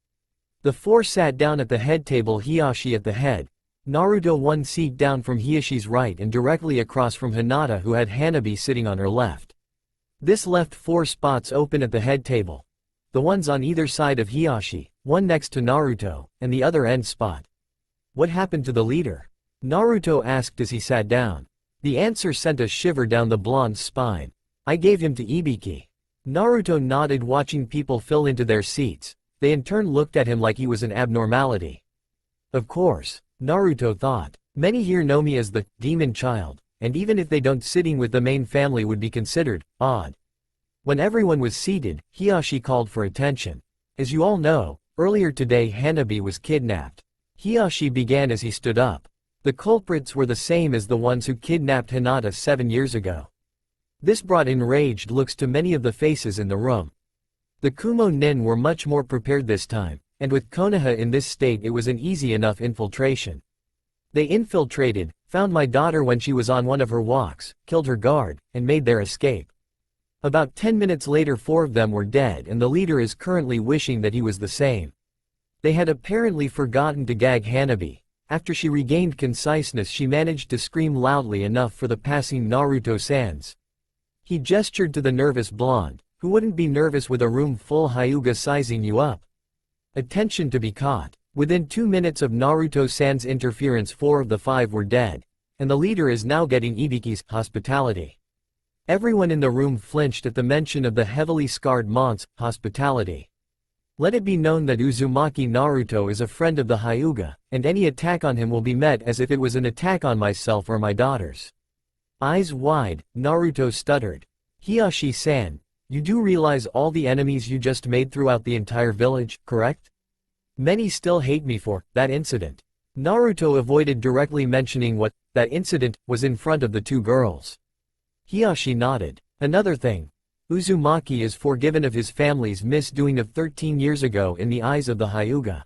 A: The 4 sat down at the head table, Hiyashi at the head, Naruto 1 seat down from Hiyashi's right and directly across from Hinata, who had Hanabi sitting on her left. This left 4 spots open at the head table. The ones on either side of Hiyashi, one next to Naruto, and the other end spot. What happened to the leader? Naruto asked as he sat down. The answer sent a shiver down the blonde's spine. I gave him to Ibiki. Naruto nodded, watching people fill into their seats. They in turn looked at him like he was an abnormality. Of course, Naruto thought. Many here know me as the demon child, and even if they don't, sitting with the main family would be considered odd. When everyone was seated, Hiyashi called for attention. As you all know, earlier today Hanabi was kidnapped. Hiyashi began as he stood up. The culprits were the same as the ones who kidnapped Hinata 7 years ago. This brought enraged looks to many of the faces in the room. The Kumo Nin were much more prepared this time, and with Konoha in this state it was an easy enough infiltration. They infiltrated, found my daughter when she was on one of her walks, killed her guard, and made their escape. About 10 minutes later 4 of them were dead, and the leader is currently wishing that he was the same. They had apparently forgotten to gag Hanabi. After she regained conciseness, she managed to scream loudly enough for the passing Naruto-sans. He gestured to the nervous blonde. Who wouldn't be nervous with a room full Hyuga sizing you up? Attention to be caught. Within 2 minutes of Naruto-sans interference 4 of the 5 were dead, and the leader is now getting Ibiki's hospitality. Everyone in the room flinched at the mention of the heavily scarred monk's hospitality. Let it be known that Uzumaki Naruto is a friend of the Hyuga, and any attack on him will be met as if it was an attack on myself or my daughters. Eyes wide, Naruto stuttered. Hiyashi-san, you do realize all the enemies you just made throughout the entire village, correct? Many still hate me for that incident. Naruto avoided directly mentioning what that incident was in front of the 2 girls. Hiyashi nodded. Another thing. Uzumaki is forgiven of his family's misdoing of 13 years ago in the eyes of the Hyuga.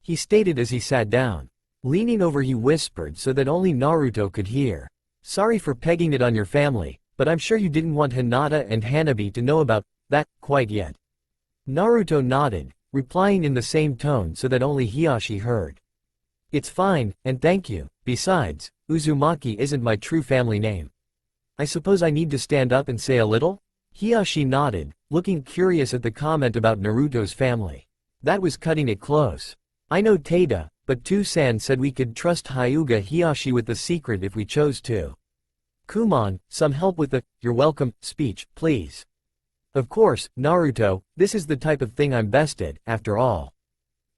A: He stated as he sat down. Leaning over, he whispered so that only Naruto could hear. Sorry for pegging it on your family, but I'm sure you didn't want Hinata and Hanabi to know about that quite yet. Naruto nodded, replying in the same tone so that only Hiyashi heard. It's fine, and thank you. Besides, Uzumaki isn't my true family name. I suppose I need to stand up and say a little? Hiyashi nodded, looking curious at the comment about Naruto's family. That was cutting it close. I know Tada, but Tu-san said we could trust Hyuga Hiyashi with the secret if we chose to. Kumon, some help with the "you're welcome" speech, please. Of course, Naruto, this is the type of thing I'm best at, after all.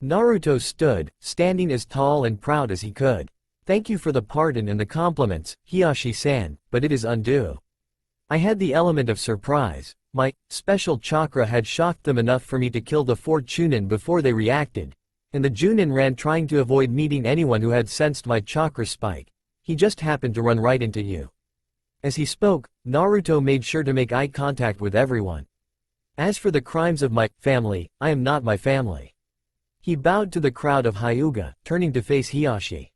A: Naruto stood, standing as tall and proud as he could. Thank you for the pardon and the compliments, Hiyashi-san, but it is undue. I had the element of surprise. My special chakra had shocked them enough for me to kill the 4 Chunin before they reacted, and the Junin ran trying to avoid meeting anyone who had sensed my chakra spike. He just happened to run right into you. As he spoke, Naruto made sure to make eye contact with everyone. As for the crimes of my family, I am not my family. He bowed to the crowd of Hyuga, turning to face Hiyashi.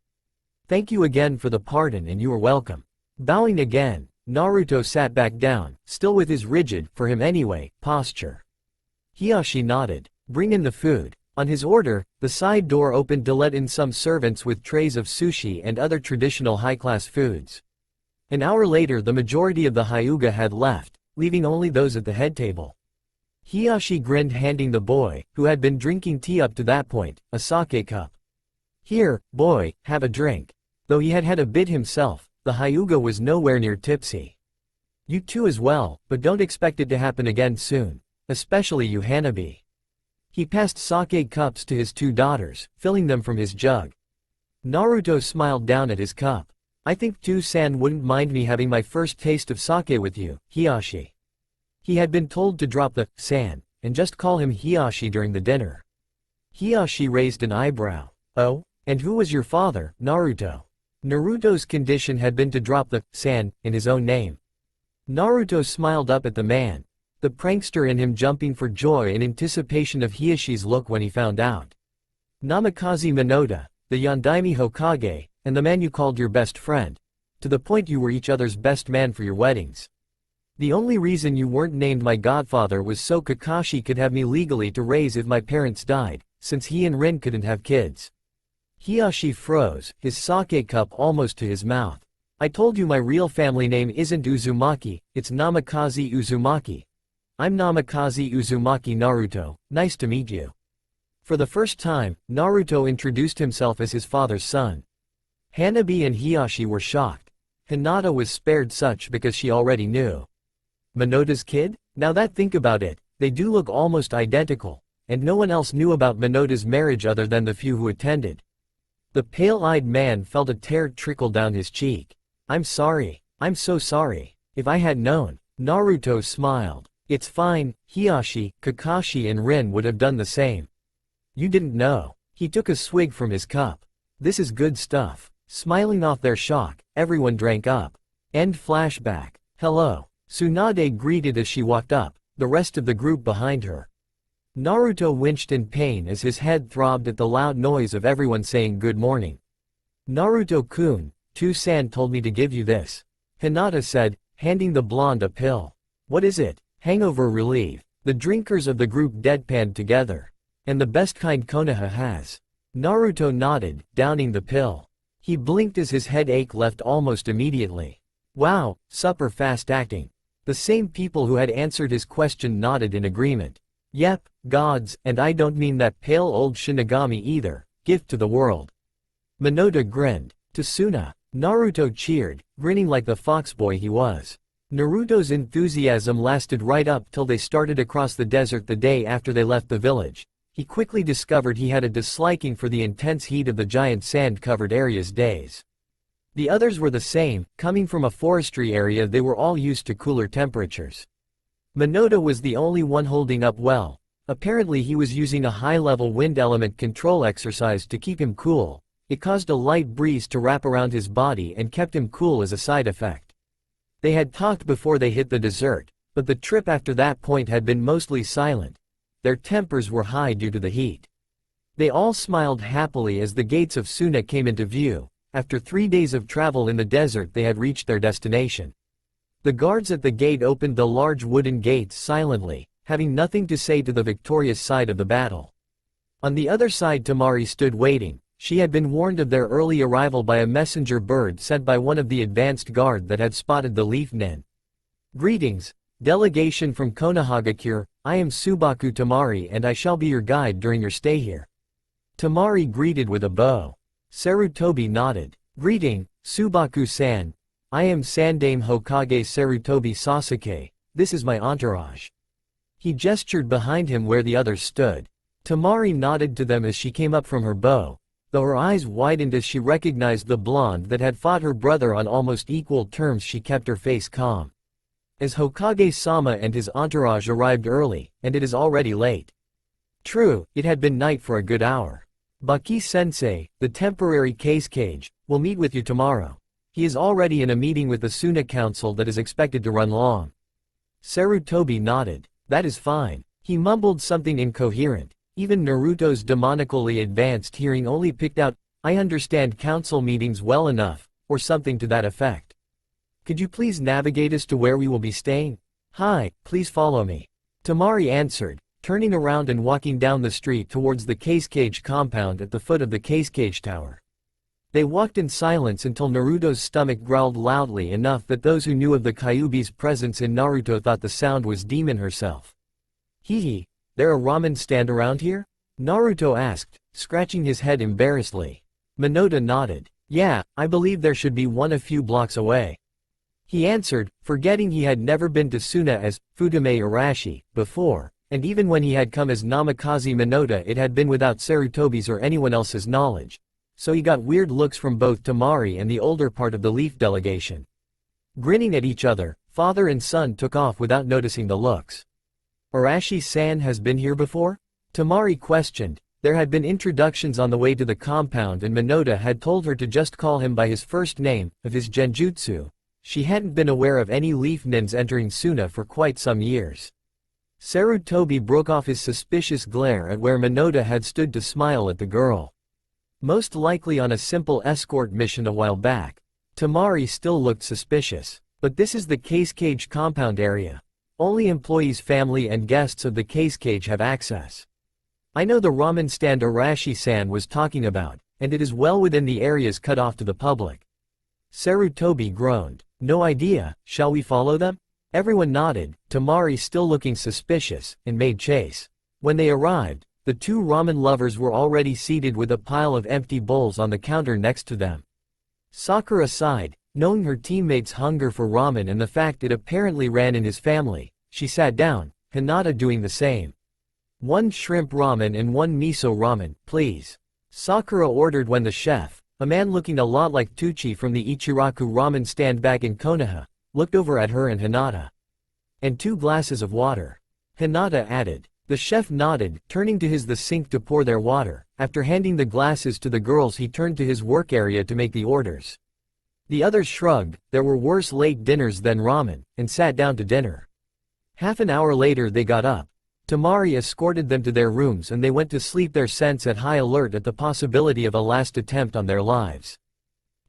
A: Thank you again for the pardon and you are welcome. Bowing again, Naruto sat back down, still with his rigid, for him anyway, posture. Hiyashi nodded. Bring in the food. On his order, the side door opened to let in some servants with trays of sushi and other traditional high-class foods. An hour later the majority of the Hyuga had left, leaving only those at the head table. Hiyashi grinned, handing the boy, who had been drinking tea up to that point, a sake cup. Here, boy, have a drink. Though he had had a bit himself, the Hyuga was nowhere near tipsy. You too as well, but don't expect it to happen again soon. Especially you Hanabi. He passed sake cups to his 2 daughters, filling them from his jug. Naruto smiled down at his cup. I think Tu-san wouldn't mind me having my first taste of sake with you, Hiyashi. He had been told to drop the san, and just call him Hiyashi during the dinner. Hiyashi raised an eyebrow. Oh, and who was your father, Naruto? Naruto's condition had been to drop the san in his own name. Naruto smiled up at the man, the prankster in him jumping for joy in anticipation of Hiyashi's look when he found out. Namikaze Minoda, the Yondaime Hokage, and the man you called your best friend. To the point you were each other's best man for your weddings. The only reason you weren't named my godfather was so Kakashi could have me legally to raise if my parents died, since he and Rin couldn't have kids. Hiyashi froze, his sake cup almost to his mouth. I told you my real family name isn't Uzumaki, it's Namikaze Uzumaki. I'm Namikaze Uzumaki Naruto, nice to meet you. For the first time, Naruto introduced himself as his father's son. Hanabi and Hiyashi were shocked. Hinata was spared such because she already knew. Minoda's kid? Now that think about it, they do look almost identical, and no one else knew about Minoda's marriage other than the few who attended. The pale-eyed man felt a tear trickle down his cheek. I'm sorry. I'm so sorry. If I had known. Naruto smiled. It's fine, Hiyashi, Kakashi and Rin would have done the same. You didn't know. He took a swig from his cup. This is good stuff. Smiling off their shock, everyone drank up. End flashback. Hello. Tsunade greeted as she walked up, the rest of the group behind her. Naruto winched in pain as his head throbbed at the loud noise of everyone saying good morning. Naruto-kun, Tu-san told me to give you this. Hinata said, handing the blonde a pill. What is it? Hangover relief. The drinkers of the group deadpanned together. And the best kind Konoha has. Naruto nodded, downing the pill. He blinked as his headache left almost immediately. Wow, super fast acting. The same people who had answered his question nodded in agreement. Yep, gods, and I don't mean that pale old Shinigami either, gift to the world. Minoda grinned. Tsuna. Naruto cheered, grinning like the foxboy he was. Naruto's enthusiasm lasted right up till they started across the desert the day after they left the village. He quickly discovered he had a disliking for the intense heat of the giant sand-covered area's days. The others were the same, coming from a forestry area they were all used to cooler temperatures. Minoda was the only one holding up well. Apparently he was using a high-level wind element control exercise to keep him cool. It caused a light breeze to wrap around his body and kept him cool as a side effect. They had talked before they hit the desert, but the trip after that point had been mostly silent. Their tempers were high due to the heat. They all smiled happily as the gates of Suna came into view. After 3 days of travel in the desert they had reached their destination. The guards at the gate opened the large wooden gates silently, having nothing to say to the victorious side of the battle. On the other side Tamari stood waiting. She had been warned of their early arrival by a messenger bird sent by one of the advanced guard that had spotted the leaf nin. Greetings. Delegation from Konohagakure, I am Subaku Tamari and I shall be your guide during your stay here. Tamari greeted with a bow. Sarutobi nodded. Greeting, Subaku-san. I am Sandame Hokage Sarutobi Sasuke, this is my entourage. He gestured behind him where the others stood. Tamari nodded to them as she came up from her bow, though her eyes widened as she recognized the blonde that had fought her brother on almost equal terms. She kept her face calm. As Hokage-sama and his entourage arrived early, and it is already late. True, it had been night for a good hour. Baki-sensei, the temporary case cage, will meet with you tomorrow. He is already in a meeting with the Suna Council that is expected to run long. Sarutobi nodded. That is fine. He mumbled something incoherent. Even Naruto's demonically advanced hearing only picked out, I understand council meetings well enough, or something to that effect. Could you please navigate us to where we will be staying? Hi, please follow me. Tamari answered, turning around and walking down the street towards the case cage compound at the foot of the case cage tower. They walked in silence until Naruto's stomach growled loudly enough that those who knew of the Kyuubi's presence in Naruto thought the sound was Demon herself. Hee, there a ramen stand around here? Naruto asked, scratching his head embarrassedly. Meliodas nodded. Yeah, I believe there should be one a few blocks away. He answered, forgetting he had never been to Suna as Fudume Arashi before, and even when he had come as Namikaze Meliodas it had been without Sarutobi's or anyone else's knowledge. So he got weird looks from both Tamari and the older part of the Leaf delegation. Grinning at each other, father and son took off without noticing the looks. Arashi-san has been here before? Tamari questioned. There had been introductions on the way to the compound and Meliodas had told her to just call him by his first name, of his genjutsu. She hadn't been aware of any Leaf nins entering Suna for quite some years. Sarutobi broke off his suspicious glare at where Meliodas had stood to smile at the girl. Most likely on a simple escort mission a while back. Tamari still looked suspicious. But this is the case cage compound area. Only employees, family and guests of the case cage have access. I know the ramen stand Arashi-san was talking about, and it is well within the areas cut off to the public. Sarutobi groaned. No idea, shall we follow them? Everyone nodded, Tamari still looking suspicious, and made chase. When they arrived, the two ramen lovers were already seated with a pile of empty bowls on the counter next to them. Sakura sighed, knowing her teammates' hunger for ramen and the fact it apparently ran in his family. She sat down, Hinata doing the same. One shrimp ramen and one miso ramen, please. Sakura ordered when the chef, a man looking a lot like Tucci from the Ichiraku ramen stand back in Konoha, looked over at her and Hinata. And 2 glasses of water. Hinata added. The chef nodded, turning to the sink to pour their water. After handing the glasses to the girls he turned to his work area to make the orders. The others shrugged, there were worse late dinners than ramen, and sat down to dinner. Half an hour later they got up. Tamari escorted them to their rooms and they went to sleep, their sense at high alert at the possibility of a last attempt on their lives.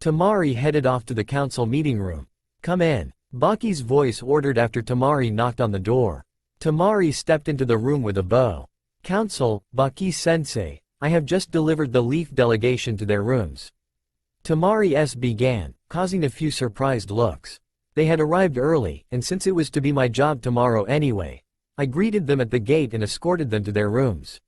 A: Tamari headed off to the council meeting room. Come in. Baki's voice ordered after Tamari knocked on the door. Tamari stepped into the room with a bow. Council, Baki-sensei, I have just delivered the Leaf delegation to their rooms. Tamari began, causing a few surprised looks. They had arrived early, and since it was to be my job tomorrow anyway, I greeted them at the gate and escorted them to their rooms.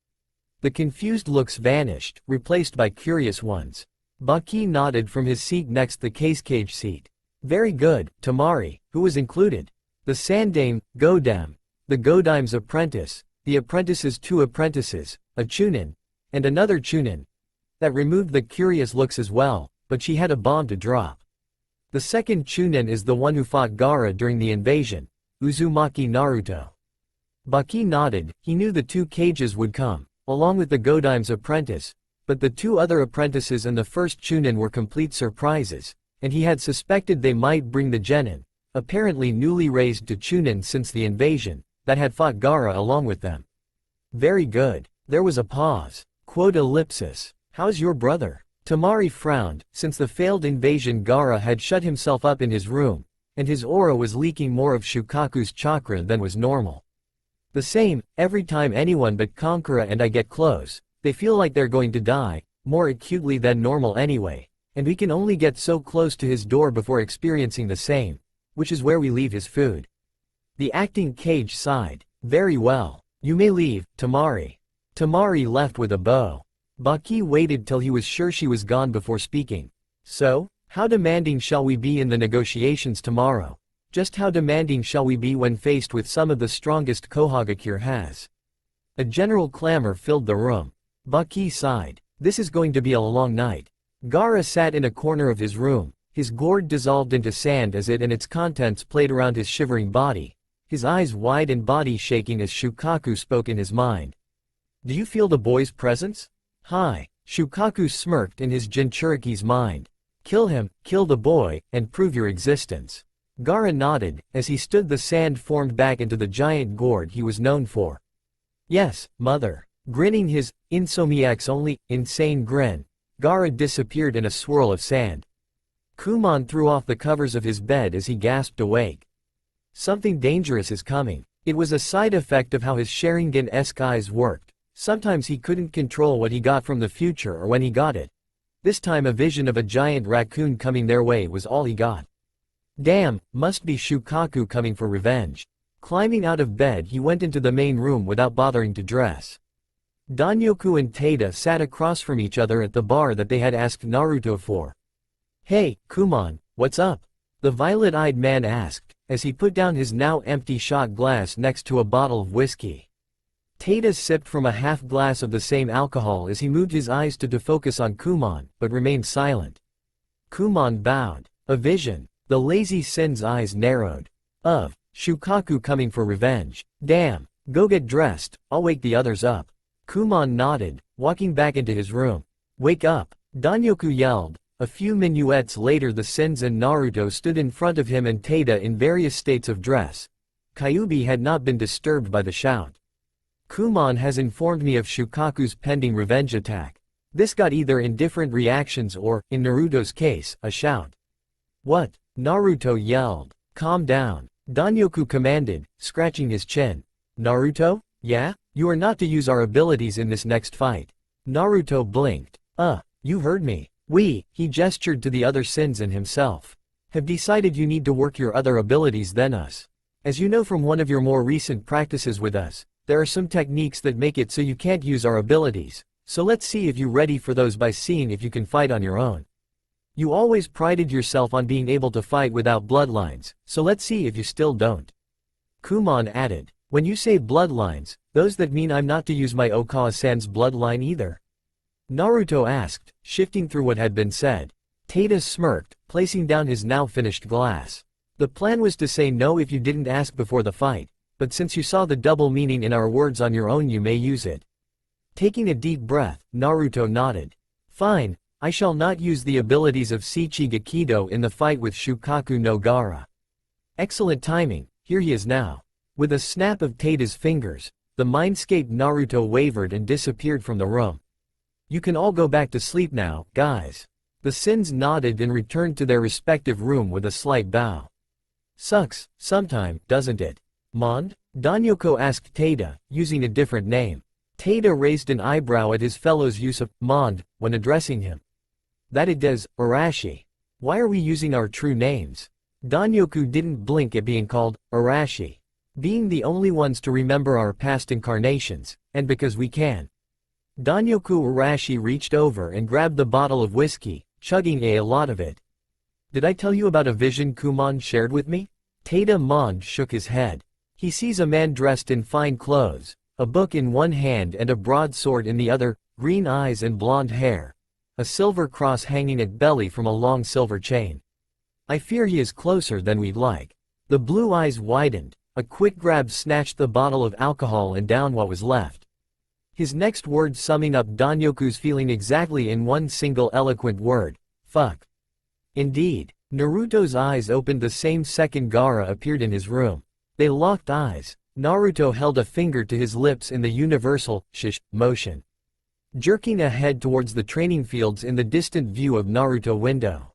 A: The confused looks vanished, replaced by curious ones. Baki nodded from his seat next the case cage seat. Very good, Tamari, who was included? The Sandame, Godam, the Godaim's apprentice, the apprentice's 2 apprentices, a Chunin, and another Chunin. That removed the curious looks as well, but she had a bomb to drop. The second Chunin is the one who fought Gaara during the invasion, Uzumaki Naruto. Baki nodded, he knew the 2 cages would come, along with the Godaim's apprentice, but the 2 other apprentices and the first Chunin were complete surprises, and he had suspected they might bring the Genin, apparently newly raised to Chunin since the invasion, that had fought Gaara along with them. Very good. There was a pause. Quote ellipsis. How's your brother? Tamari frowned, since the failed invasion Gaara had shut himself up in his room, and his aura was leaking more of Shukaku's chakra than was normal. The same, every time anyone but Kankura and I get close, they feel like they're going to die, more acutely than normal anyway, and we can only get so close to his door before experiencing the same, which is where we leave his food. The acting cage sighed. Very well. You may leave, Tamari. Tamari left with a bow. Baki waited till he was sure she was gone before speaking. So, how demanding shall we be in the negotiations tomorrow? Just how demanding shall we be when faced with some of the strongest Kohagakure has? A general clamor filled the room. Baki sighed. This is going to be a long night. Gaara sat in a corner of his room. His gourd dissolved into sand as it and its contents played around his shivering body. His eyes wide and body shaking as Shukaku spoke in his mind. Do you feel the boy's presence? Hi. Shukaku smirked in his Jinchuriki's mind. Kill him, kill the boy, and prove your existence. Gaara nodded, as he stood the sand formed back into the giant gourd he was known for. Yes, mother. Grinning his, insomniac's only, insane grin, Gaara disappeared in a swirl of sand. Kumon threw off the covers of his bed as he gasped awake. Something dangerous is coming. It was a side effect of how his Sharingan-esque eyes worked. Sometimes he couldn't control what he got from the future or when he got it. This time a vision of a giant raccoon coming their way was all he got. Damn, must be Shukaku coming for revenge. Climbing out of bed he went into the main room without bothering to dress. Danyoku and Tada sat across from each other at the bar that they had asked Naruto for. Hey, Kumon, what's up? The violet-eyed man asked, as he put down his now empty shot glass next to a bottle of whiskey. Tada sipped from a half glass of the same alcohol as he moved his eyes to defocus on Kumon, but remained silent. Kumon bowed. A vision. The lazy Sin's eyes narrowed. Of Shukaku coming for revenge. Damn. Go get dressed, I'll wake the others up. Kumon nodded, walking back into his room. Wake up. Danyoku yelled. A few minuets later the Sins and Naruto stood in front of him and Tada in various states of dress. Kyuubi had not been disturbed by the shout. Kumon has informed me of Shukaku's pending revenge attack. This got either indifferent reactions or, in Naruto's case, a shout. What? Naruto yelled. Calm down. Danyoku commanded, scratching his chin. Naruto? Yeah? You are not to use our abilities in this next fight. Naruto blinked. You heard me. We, he gestured to the other Sins and himself, have decided you need to work your other abilities than us. As you know from one of your more recent practices with us, there are some techniques that make it so you can't use our abilities, so let's see if you're ready for those by seeing if you can fight on your own. You always prided yourself on being able to fight without bloodlines, so let's see if you still don't. Kumon added, when you say bloodlines, those that mean I'm not to use my Okawa-san's bloodline either? Naruto asked, shifting through what had been said. Tada smirked, placing down his now finished glass. The plan was to say no if you didn't ask before the fight, but since you saw the double meaning in our words on your own you may use it. Taking a deep breath, Naruto nodded. Fine, I shall not use the abilities of Shichigakido in the fight with Shukaku no Gaara. Excellent timing, here he is now. With a snap of Tada's fingers, the mindscape Naruto wavered and disappeared from the room. You can all go back to sleep now, guys. The Sins nodded and returned to their respective room with a slight bow. Sucks, sometime, doesn't it? Mond? Danyoko asked Tada, using a different name. Tada raised an eyebrow at his fellow's use of Mond when addressing him. That it does, Arashi. Why are we using our true names? Danyoku didn't blink at being called Arashi. Being the only ones to remember our past incarnations, and because we can. Danyoku Arashi reached over and grabbed the bottle of whiskey, chugging a lot of it. Did I tell you about a vision Kumon shared with me? Tada Mond shook his head. He sees a man dressed in fine clothes, a book in one hand and a broadsword in the other, green eyes and blonde hair. A silver cross hanging at belly from a long silver chain. I fear he is closer than we'd like. The blue eyes widened. A quick grab snatched the bottle of alcohol and downed what was left. His next word summing up Danyoku's feeling exactly in one single eloquent word. Fuck. Indeed. Naruto's eyes opened the same second Gaara appeared in his room. They locked eyes. Naruto held a finger to his lips in the universal shish motion, jerking ahead towards the training fields in the distant view of Naruto window.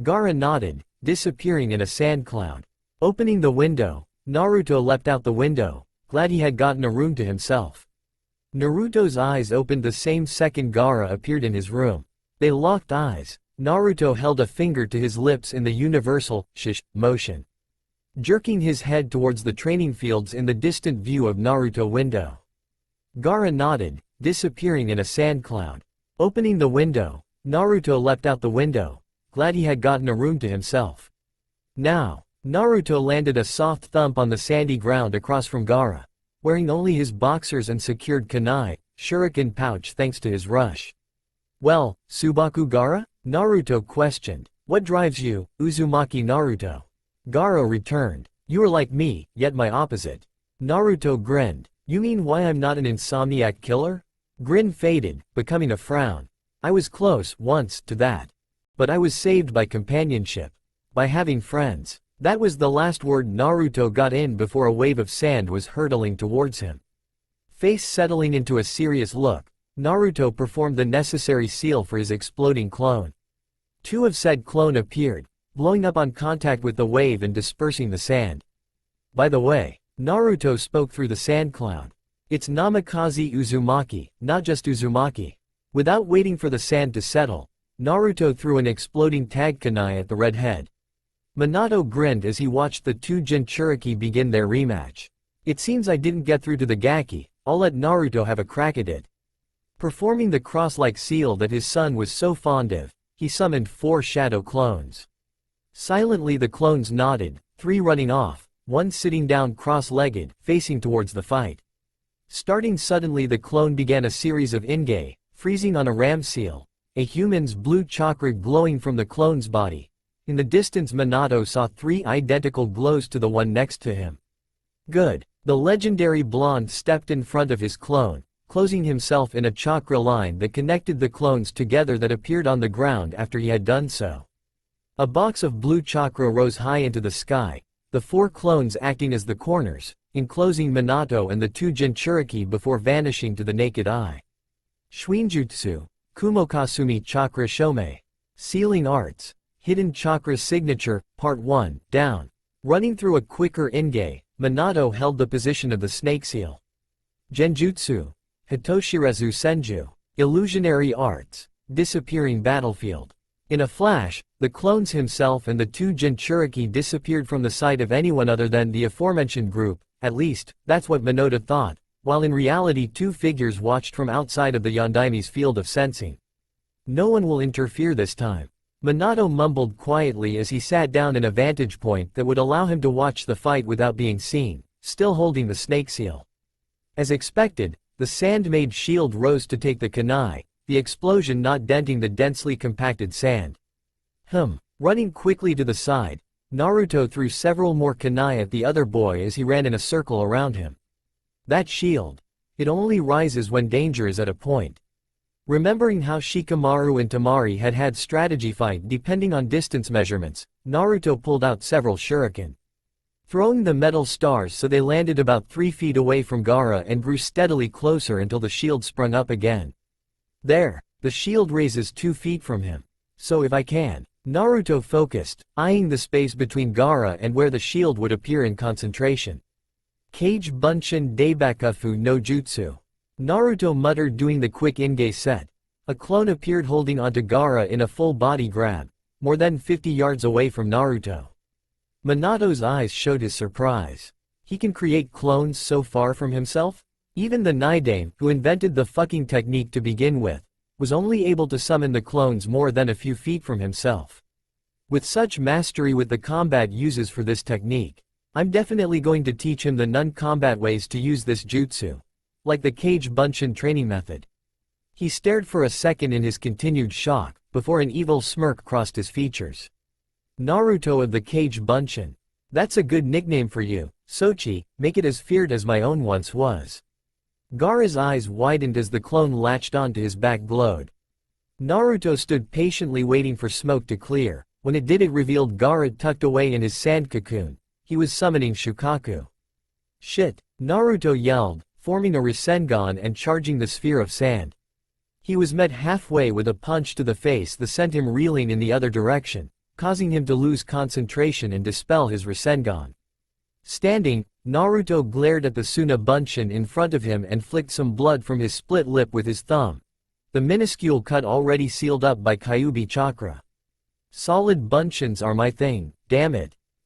A: Gaara nodded, disappearing in a sand cloud. Opening the window, Naruto leapt out the window, glad he had gotten a room to himself. Naruto's eyes opened the same second Gaara appeared in his room. They locked eyes. Naruto held a finger to his lips in the universal shish motion, jerking his head towards the training fields in the distant view of Naruto window. Gaara nodded, disappearing in a sand cloud. Opening the window, Naruto leapt out the window, glad he had gotten a room to himself. Now, Naruto landed a soft thump on the sandy ground across from Gaara, wearing only his boxers and secured kunai, shuriken pouch thanks to his rush. "Well, Subaku Gaara?" Naruto questioned. "What drives you, Uzumaki Naruto?" Gaara returned. "You are like me, yet my opposite." Naruto grinned. "You mean why I'm not an insomniac killer?" Grin faded, becoming a frown. "I was close, once, to that. But I was saved by companionship. By having friends." That was the last word Naruto got in before a wave of sand was hurtling towards him. Face settling into a serious look, Naruto performed the necessary seal for his exploding clone. Two of said clone appeared, blowing up on contact with the wave and dispersing the sand. "By the way," Naruto spoke through the sand cloud. "It's Namikaze Uzumaki, not just Uzumaki." Without waiting for the sand to settle, Naruto threw an exploding tag kunai at the red head. Minato grinned as he watched the two Jinchuriki begin their rematch. "It seems I didn't get through to the Gaki, I'll let Naruto have a crack at it." Performing the cross-like seal that his son was so fond of, he summoned 4 shadow clones. Silently the clones nodded, 3 running off, 1 sitting down cross-legged, facing towards the fight. Starting suddenly the clone began a series of ingay, freezing on a ram seal, a human's blue chakra glowing from the clone's body. In the distance Minato saw 3 identical glows to the one next to him. Good. The legendary blonde stepped in front of his clone, closing himself in a chakra line that connected the clones together that appeared on the ground after he had done so. A box of blue chakra rose high into the sky, the 4 clones acting as the corners, enclosing Minato and the 2 Jinchuriki before vanishing to the naked eye. Shuinjutsu, Kumokasumi Chakra Shomei. Sealing Arts. Hidden Chakra Signature, Part 1, Down. Running through a quicker ingay, Minato held the position of the snake seal. Genjutsu. Hitoshirezu Senju. Illusionary Arts. Disappearing Battlefield. In a flash, the clones himself and the 2 Jinchuriki disappeared from the sight of anyone other than the aforementioned group, at least, that's what Minato thought, while in reality 2 figures watched from outside of the Yondaime's field of sensing. "No one will interfere this time." Minato mumbled quietly as he sat down in a vantage point that would allow him to watch the fight without being seen, still holding the snake seal. As expected, the sand-made shield rose to take the kunai, the explosion not denting the densely compacted sand. Running quickly to the side, Naruto threw several more kunai at the other boy as he ran in a circle around him. That shield. It only rises when danger is at a point. Remembering how Shikamaru and Temari had had strategy fight depending on distance measurements, Naruto pulled out several shuriken. Throwing the metal stars so they landed about 3 feet away from Gaara and grew steadily closer until the shield sprung up again. There, the shield raises 2 feet from him. So if I can. Naruto focused, eyeing the space between Gaara and where the shield would appear in concentration. Kage Bunshin Daibakufu no Jutsu. Naruto muttered doing the quick ingay set. A clone appeared holding onto Gaara in a full body grab, more than 50 yards away from Naruto. Minato's eyes showed his surprise. He can create clones so far from himself? Even the Naidame, who invented the fucking technique to begin with, was only able to summon the clones more than a few feet from himself. With such mastery with the combat uses for this technique, I'm definitely going to teach him the non-combat ways to use this jutsu. Like the Kage Bunshin training method. He stared for a second in his continued shock, before an evil smirk crossed his features. Naruto of the Kage Bunshin. That's a good nickname for you, Sochi, make it as feared as my own once was. Gaara's eyes widened as the clone latched onto his back glowed. Naruto stood patiently waiting for smoke to clear. When it did, it revealed Gaara tucked away in his sand cocoon. He was summoning Shukaku. Shit, Naruto yelled, forming a Rasengan and charging the sphere of sand. He was met halfway with a punch to the face that sent him reeling in the other direction, causing him to lose concentration and dispel his Rasengan. Standing, Naruto glared at the Suna Bunshin in front of him and flicked some blood from his split lip with his thumb. The minuscule cut already sealed up by Kyuubi chakra. Solid Bunshins are my thing, damn it.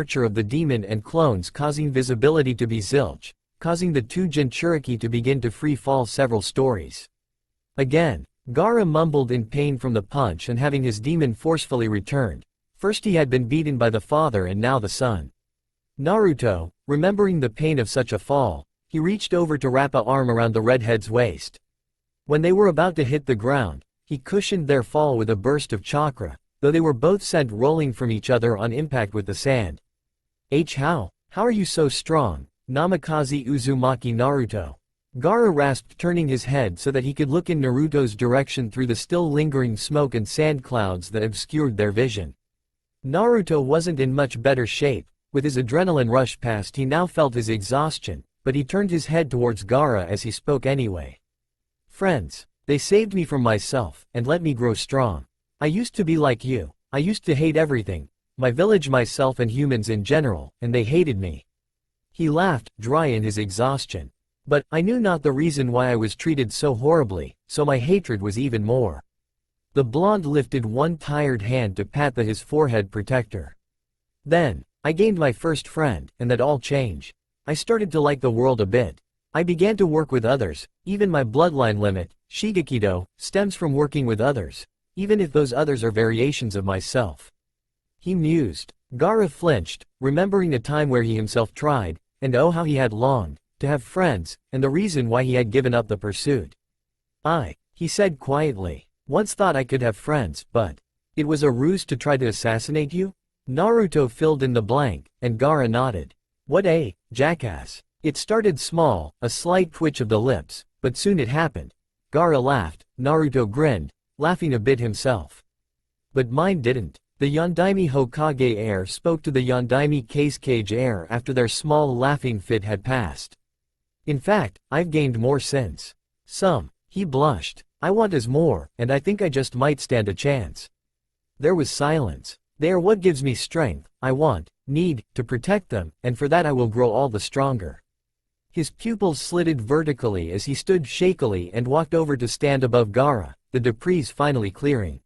A: departure of the demon and clones causing visibility to be zilch, causing the two Jinchuriki to begin to free fall several stories. Again, Gaara mumbled in pain from the punch and having his demon forcefully returned. First he had been beaten by the father and now the son. Naruto, remembering the pain of such a fall, he reached over to wrap a arm around the redhead's waist. When they were about to hit the ground, he cushioned their fall with a burst of chakra, though they were both sent rolling from each other on impact with the sand. How are you so strong, Namikaze Uzumaki Naruto? Gaara rasped, turning his head so that he could look in Naruto's direction through the still lingering smoke and sand clouds that obscured their vision. Naruto wasn't in much better shape. With his adrenaline rush past, he now felt his exhaustion, but he turned his head towards Gaara as he spoke anyway. Friends, they saved me from myself, and let me grow strong. I used to be like you. I used to hate everything, my village, myself and humans in general, and they hated me. He laughed, dry in his exhaustion. But I knew not the reason why I was treated so horribly, so my hatred was even more. The blonde lifted one tired hand to pat his forehead protector. Then, I gained my first friend, and that all changed. I started to like the world a bit. I began to work with others, even my bloodline limit, Shigekido, stems from working with others, even if those others are variations of myself. He mused. Gaara flinched, remembering a time where he himself tried, and oh how he had longed, to have friends, and the reason why he had given up the pursuit. He said quietly, once thought I could have friends, but it was a ruse to try to assassinate you? Naruto filled in the blank, and Gaara nodded. What a jackass. It started small, a slight twitch of the lips, but soon it happened. Gaara laughed, Naruto grinned, laughing a bit himself. But mine didn't. The Yondaime Hokage heir spoke to the Yondaime Cage heir after their small laughing fit had passed. In fact, I've gained more since. Some. He blushed. I want as more, and I think I just might stand a chance. There was silence. They are what gives me strength. I want, need, to protect them, and for that I will grow all the stronger. His pupils slitted vertically as he stood shakily and walked over to stand above Gaara, the debris finally clearing.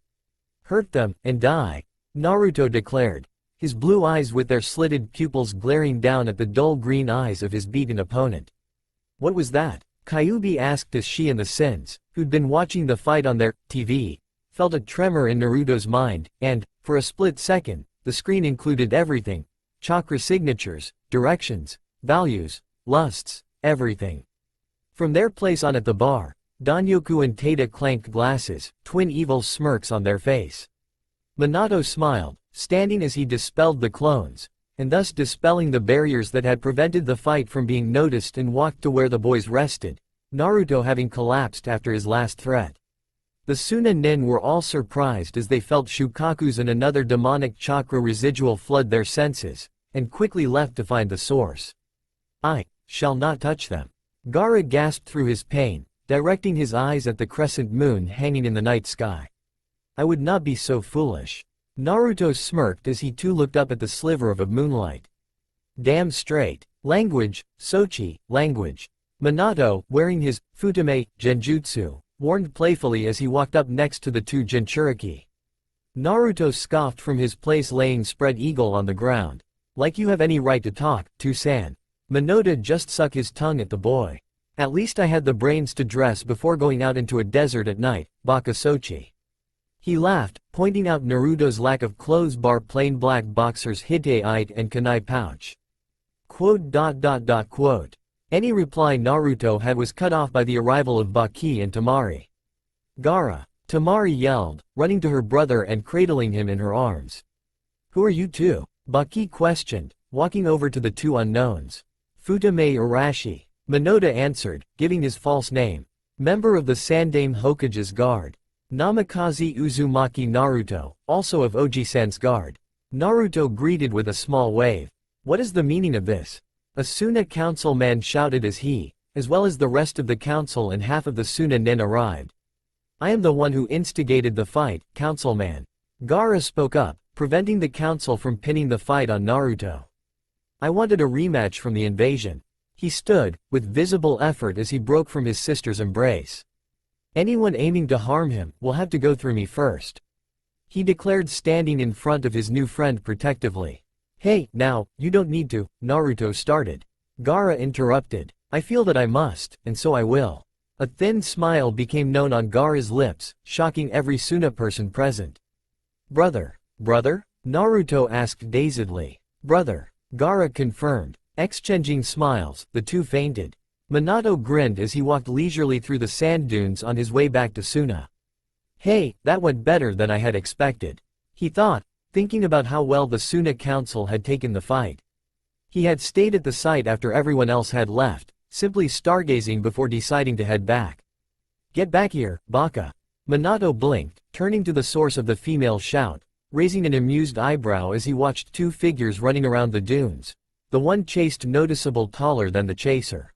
A: Hurt them, and die, Naruto declared, his blue eyes with their slitted pupils glaring down at the dull green eyes of his beaten opponent. What was that? Kyuubi asked as she and the Sins, who'd been watching the fight on their TV, felt a tremor in Naruto's mind, and, for a split second, the screen included everything: chakra signatures, directions, values, lusts, everything. From their place on at the bar, Danyoku and Tada clanked glasses, twin evil smirks on their face. Minato smiled, standing as he dispelled the clones, and thus dispelling the barriers that had prevented the fight from being noticed, and walked to where the boys rested, Naruto having collapsed after his last threat. The Suna Nin were all surprised as they felt Shukaku's and another demonic chakra residual flood their senses, and quickly left to find the source. I shall not touch them. Gaara gasped through his pain, directing his eyes at the crescent moon hanging in the night sky. I would not be so foolish. Naruto smirked as he too looked up at the sliver of moonlight. Damn straight. Language, Sochi, language. Minato, wearing his futame genjutsu, warned playfully as he walked up next to the two Jinchuriki. Naruto scoffed from his place, laying spread eagle on the ground. Like you have any right to talk, Tusan. Minato just suck his tongue at the boy. At least I had the brains to dress before going out into a desert at night, Baka Sochi. He laughed, pointing out Naruto's lack of clothes bar plain black boxers Hittite and kunai pouch. Quote. Any reply Naruto had was cut off by the arrival of Baki and Temari. Gaara, Temari yelled, running to her brother and cradling him in her arms. Who are you two? Baki questioned, walking over to the two unknowns. Futame Arashi, Minato answered, giving his false name. Member of the Sandaime Hokage's guard. Namikaze Uzumaki Naruto, also of Oji-san's guard. Naruto greeted with a small wave. What is the meaning of this? A Suna councilman shouted as he, as well as the rest of the council and half of the Suna Nin arrived. I am the one who instigated the fight, councilman. Gaara spoke up, preventing the council from pinning the fight on Naruto. I wanted a rematch from the invasion. He stood, with visible effort as he broke from his sister's embrace. Anyone aiming to harm him will have to go through me first. He declared, standing in front of his new friend protectively. Hey, now, you don't need to, Naruto started. Gaara interrupted. I feel that I must, and so I will. A thin smile became known on Gaara's lips, shocking every Suna person present. Brother? Naruto asked dazedly. Brother. Gaara confirmed. Exchanging smiles, the two fainted. Minato grinned as he walked leisurely through the sand dunes on his way back to Suna. Hey, that went better than I had expected. He thought, thinking about how well the Suna council had taken the fight. He had stayed at the site after everyone else had left, simply stargazing before deciding to head back. Get back here, Baka. Minato blinked, turning to the source of the female shout, raising an amused eyebrow as he watched two figures running around the dunes. The one chased noticeable taller than the chaser.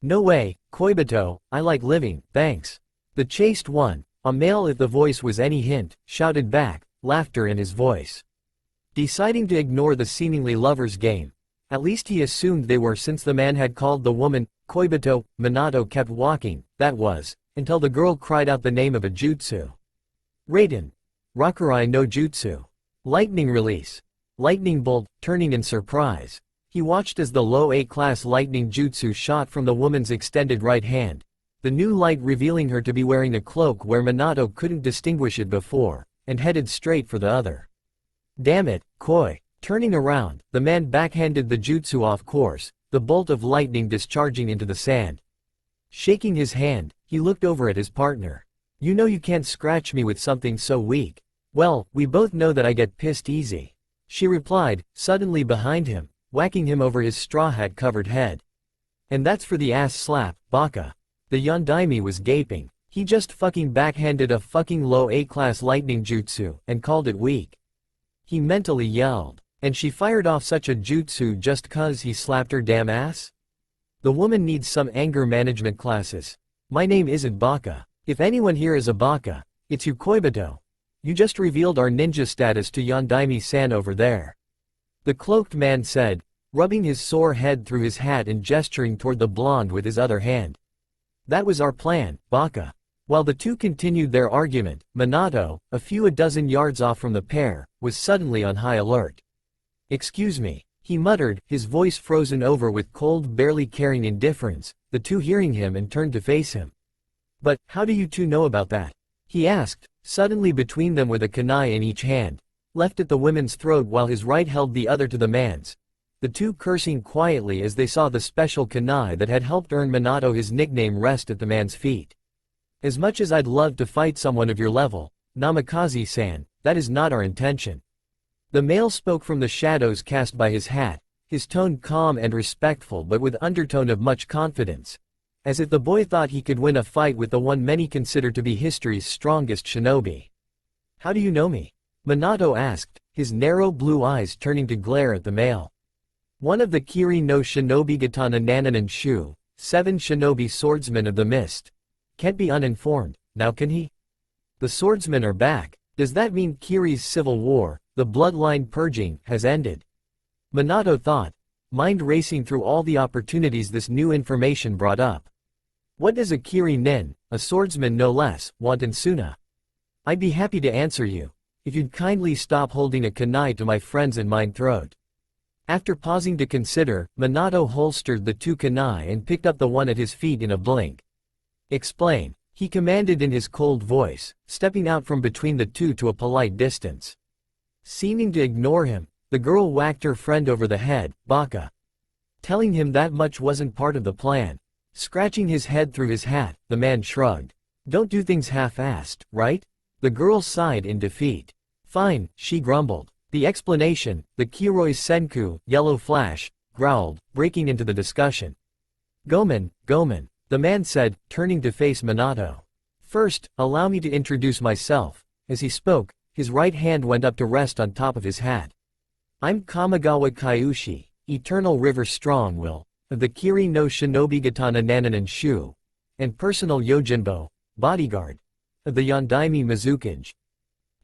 A: No way, Koibito, I like living, thanks. The chased one, a male if the voice was any hint, shouted back, laughter in his voice. Deciding to ignore the seemingly lovers' game. At least he assumed they were, since the man had called the woman, Koibito. Minato kept walking, that was, until the girl cried out the name of a jutsu. Raiden. Rakurai no Jutsu. Lightning release. Lightning bolt, turning in surprise. He watched as the low A-class lightning jutsu shot from the woman's extended right hand, the new light revealing her to be wearing a cloak where Minato couldn't distinguish it before, and headed straight for the other. Damn it, Koi. Turning around, the man backhanded the jutsu off course, the bolt of lightning discharging into the sand. Shaking his hand, he looked over at his partner. You know you can't scratch me with something so weak. Well, we both know that I get pissed easy. She replied, suddenly behind him, whacking him over his straw hat covered head. And that's for the ass slap, baka. The Yondaime was gaping. He just fucking backhanded a fucking low A-class lightning jutsu, and called it weak. He mentally yelled. And she fired off such a jutsu just cause he slapped her damn ass? The woman needs some anger management classes. My name isn't Baka. If anyone here is a Baka, it's you Koibito. You just revealed our ninja status to Yondaime-san over there. The cloaked man said, rubbing his sore head through his hat and gesturing toward the blonde with his other hand. That was our plan, Baka. While the two continued their argument, Minato, a few dozen yards off from the pair, was suddenly on high alert. Excuse me, he muttered, his voice frozen over with cold, barely caring indifference, the two hearing him and turned to face him. But, how do you two know about that? He asked, suddenly between them with a kunai in each hand, left at the woman's throat while his right held the other to the man's. The two cursing quietly as they saw the special kunai that had helped earn Minato his nickname rest at the man's feet. As much as I'd love to fight someone of your level, Namikaze-san, that is not our intention. The male spoke from the shadows cast by his hat, his tone calm and respectful but with undertone of much confidence. As if the boy thought he could win a fight with the one many consider to be history's strongest shinobi. How do you know me? Minato asked, his narrow blue eyes turning to glare at the male. One of the Kiri no Shinobi Gatana Nananan Shu, 7 shinobi swordsmen of the mist. Can't be uninformed, now can he? The swordsmen are back. Does that mean Kiri's civil war, the bloodline purging, has ended? Minato thought, mind racing through all the opportunities this new information brought up. What does a Kiri nin, a swordsman no less, want in Suna? I'd be happy to answer you, if you'd kindly stop holding a kunai to my friend's and mine throat. After pausing to consider, Minato holstered the 2 kunai and picked up the one at his feet in a blink. Explain, he commanded in his cold voice, stepping out from between the two to a polite distance. Seeming to ignore him, the girl whacked her friend over the head, Baka. Telling him that much wasn't part of the plan. Scratching his head through his hat, the man shrugged. Don't do things half-assed, right? The girl sighed in defeat. Fine, she grumbled. The explanation, the Kiroi Senku, Yellow Flash, growled, breaking into the discussion. Gomen, the man said, turning to face Minato. First, allow me to introduce myself. As he spoke, his right hand went up to rest on top of his hat. I'm Kamigawa Kyushi, Eternal River Strong-Will, of the Kiri no Shinobi Gatana Nananan Shu, and personal Yojinbo, bodyguard, of the Yondaime Mizukage.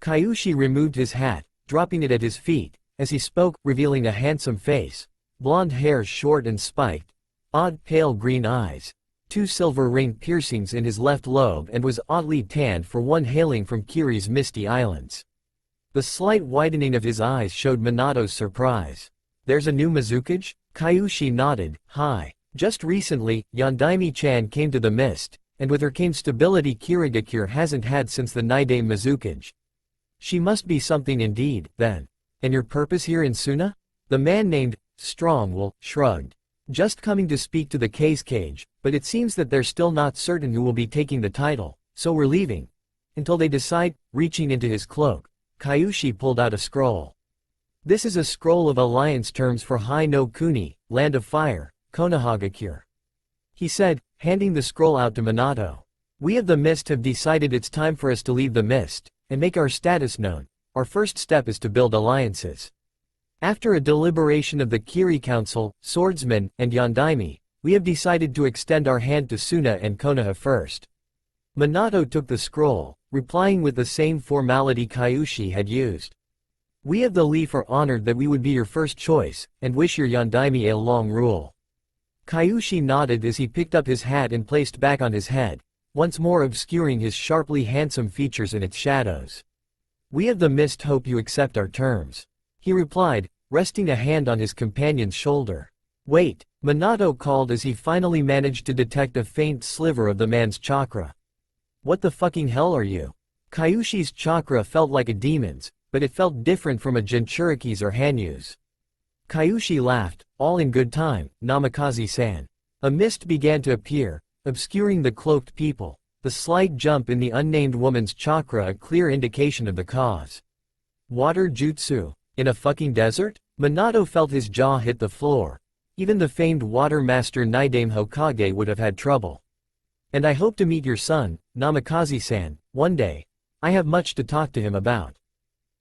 A: Kyushi removed his hat, dropping it at his feet, as he spoke, revealing a handsome face, blonde hair short and spiked, odd pale green eyes, 2 silver ring piercings in his left lobe and was oddly tanned for one hailing from Kiri's misty islands. The slight widening of his eyes showed Minato's surprise. There's a new Mizukage? Kyushi nodded, hi. Just recently, Yondaime-chan came to the mist, and with her came stability Kirigakure hasn't had since the Nidame Mizukage. She must be something indeed, then. And your purpose here in Suna? The man named Strong-Will shrugged. Just coming to speak to the case cage, but it seems that they're still not certain who will be taking the title, so we're leaving. Until they decide. Reaching into his cloak, Kyushi pulled out a scroll. This is a scroll of alliance terms for Hai no Kuni, Land of Fire, Konohagakure. He said, handing the scroll out to Minato. We of the Mist have decided it's time for us to leave the Mist, and make our status known. Our first step is to build alliances. After a deliberation of the Kiri Council, Swordsmen, and Yondaime, we have decided to extend our hand to Suna and Konoha first. Minato took the scroll, replying with the same formality Kyushi had used. We of the Leaf are honored that we would be your first choice, and wish your Yondaime a long rule. Kyushi nodded as he picked up his hat and placed back on his head, once more obscuring his sharply handsome features in its shadows. We of the Mist hope you accept our terms. He replied, resting a hand on his companion's shoulder. Wait, Minato called as he finally managed to detect a faint sliver of the man's chakra. What the fucking hell are you? Kyushi's chakra felt like a demon's, but it felt different from a Jinchuriki's or Hanyu's. Kyushi laughed, all in good time, Namikaze-san. A mist began to appear, obscuring the cloaked people, the slight jump in the unnamed woman's chakra a clear indication of the cause. Water jutsu? In a fucking desert? Minato felt his jaw hit the floor. Even the famed water master Nidaime Hokage would have had trouble. And I hope to meet your son, Namikaze-san, one day. I have much to talk to him about.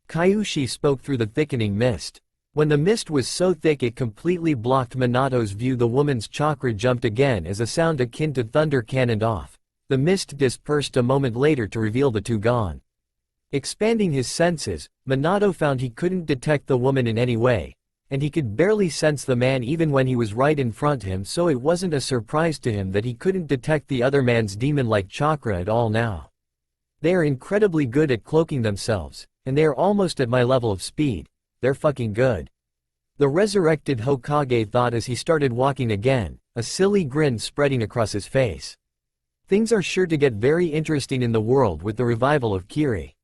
A: Kyushi spoke through the thickening mist. When the mist was so thick it completely blocked Minato's view, the woman's chakra jumped again as a sound akin to thunder cannoned off. The mist dispersed a moment later to reveal the two gone. Expanding his senses, Minato found he couldn't detect the woman in any way, and he could barely sense the man even when he was right in front of him, so it wasn't a surprise to him that he couldn't detect the other man's demon-like chakra at all now. They are incredibly good at cloaking themselves, and they are almost at my level of speed. They're fucking good. The resurrected Hokage thought as he started walking again, a silly grin spreading across his face. Things are sure to get very interesting in the world with the revival of Kiri.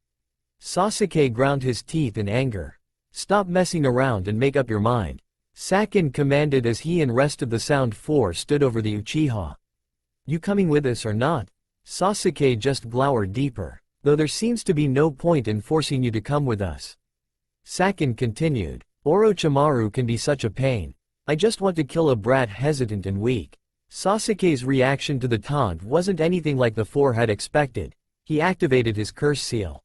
A: Sasuke ground his teeth in anger. Stop messing around and make up your mind. Sakin commanded as he and rest of the Sound Four stood over the Uchiha. You coming with us or not? Sasuke just glowered deeper. Though there seems to be no point in forcing you to come with us. Sakin continued. Orochimaru can be such a pain. I just want to kill a brat hesitant and weak. Sasuke's reaction to the taunt wasn't anything like the four had expected. He activated his curse seal.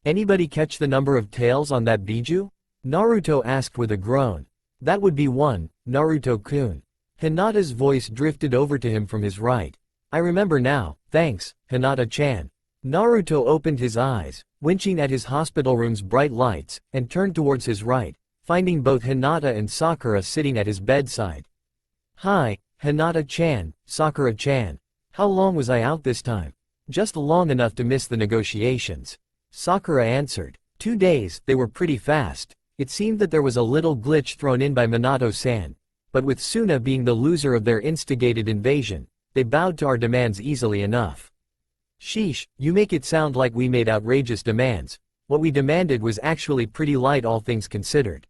A: Anybody catch the number of tails on that Biju? Naruto asked with a groan. That would be one, Naruto-kun. Hinata's voice drifted over to him from his right. I remember now, thanks, Hinata-chan. Naruto opened his eyes, winching at his hospital room's bright lights, and turned towards his right, finding both Hinata and Sakura sitting at his bedside. Hi, Hinata-chan, Sakura-chan. How long was I out this time? Just long enough to miss the negotiations. Sakura answered. 2 days, they were pretty fast. It seemed that there was a little glitch thrown in by Minato-san, but with Suna being the loser of their instigated invasion, they bowed to our demands easily enough. Sheesh, you make it sound like we made outrageous demands. What we demanded was actually pretty light all things considered.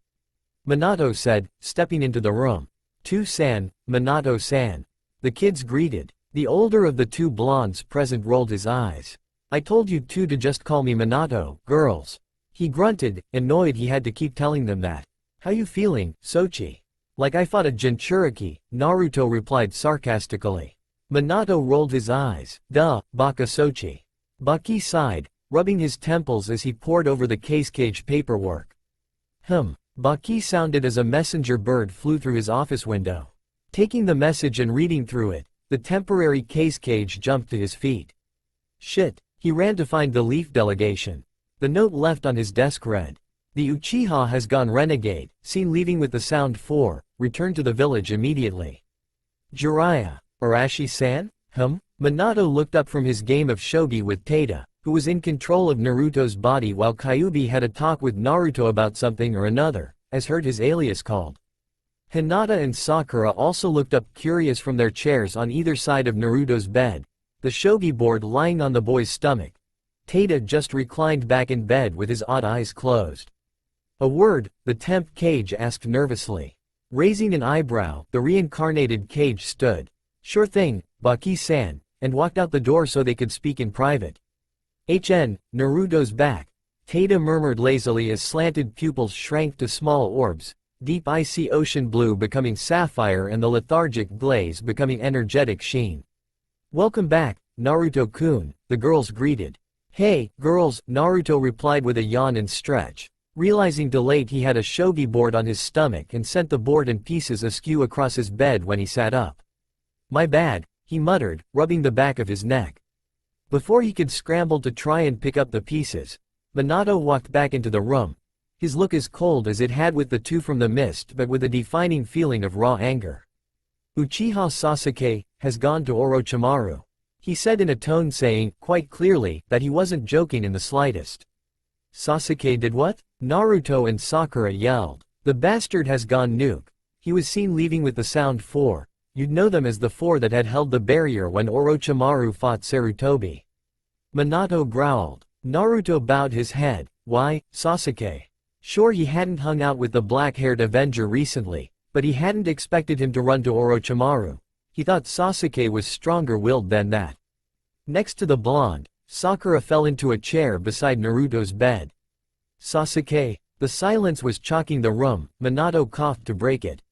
A: Minato said, stepping into the room. Tu-san, Minato-san. The kids greeted. The older of the two blondes present rolled his eyes. I told you two to just call me Minato, girls. He grunted, annoyed he had to keep telling them that. How you feeling, Sochi? Like I fought a Jinchuriki, Naruto replied sarcastically. Minato rolled his eyes. Duh, Baka Sochi. Baki sighed, rubbing his temples as he pored over the case-cage paperwork. Baki sounded as a messenger bird flew through his office window. Taking the message and reading through it, the temporary case-cage jumped to his feet. Shit. He ran to find the Leaf delegation. The note left on his desk read. The Uchiha has gone renegade, seen leaving with the Sound Four, return to the village immediately. Jiraiya. Arashi-san? Minato looked up from his game of shogi with Tada, who was in control of Naruto's body while Kyuubi had a talk with Naruto about something or another, as heard his alias called. Hinata and Sakura also looked up curious from their chairs on either side of Naruto's bed, the shogi board lying on the boy's stomach. Tada just reclined back in bed with his odd eyes closed. A word, the temp cage asked nervously. Raising an eyebrow, the reincarnated cage stood. Sure thing, Baki-san, and walked out the door so they could speak in private. Naruto's back. Tada murmured lazily as slanted pupils shrank to small orbs, deep icy ocean blue becoming sapphire and the lethargic glaze becoming energetic sheen. Welcome back, Naruto-kun, the girls greeted. Hey, girls, Naruto replied with a yawn and stretch. Realizing too late he had a shogi board on his stomach and sent the board in pieces askew across his bed when he sat up. My bad, he muttered, rubbing the back of his neck. Before he could scramble to try and pick up the pieces, Minato walked back into the room, his look as cold as it had with the two from the mist but with a defining feeling of raw anger. Uchiha Sasuke has gone to Orochimaru. He said in a tone saying, quite clearly, that he wasn't joking in the slightest. Sasuke did what? Naruto and Sakura yelled. The bastard has gone nuke. He was seen leaving with the Sound Four. You'd know them as the four that had held the barrier when Orochimaru fought Sarutobi. Minato growled. Naruto bowed his head, Why, Sasuke? Sure, he hadn't hung out with the black-haired Avenger recently, but he hadn't expected him to run to Orochimaru. He thought Sasuke was stronger-willed than that. Next to the blonde, Sakura fell into a chair beside Naruto's bed. Sasuke, the silence was choking the room. Minato coughed to break it.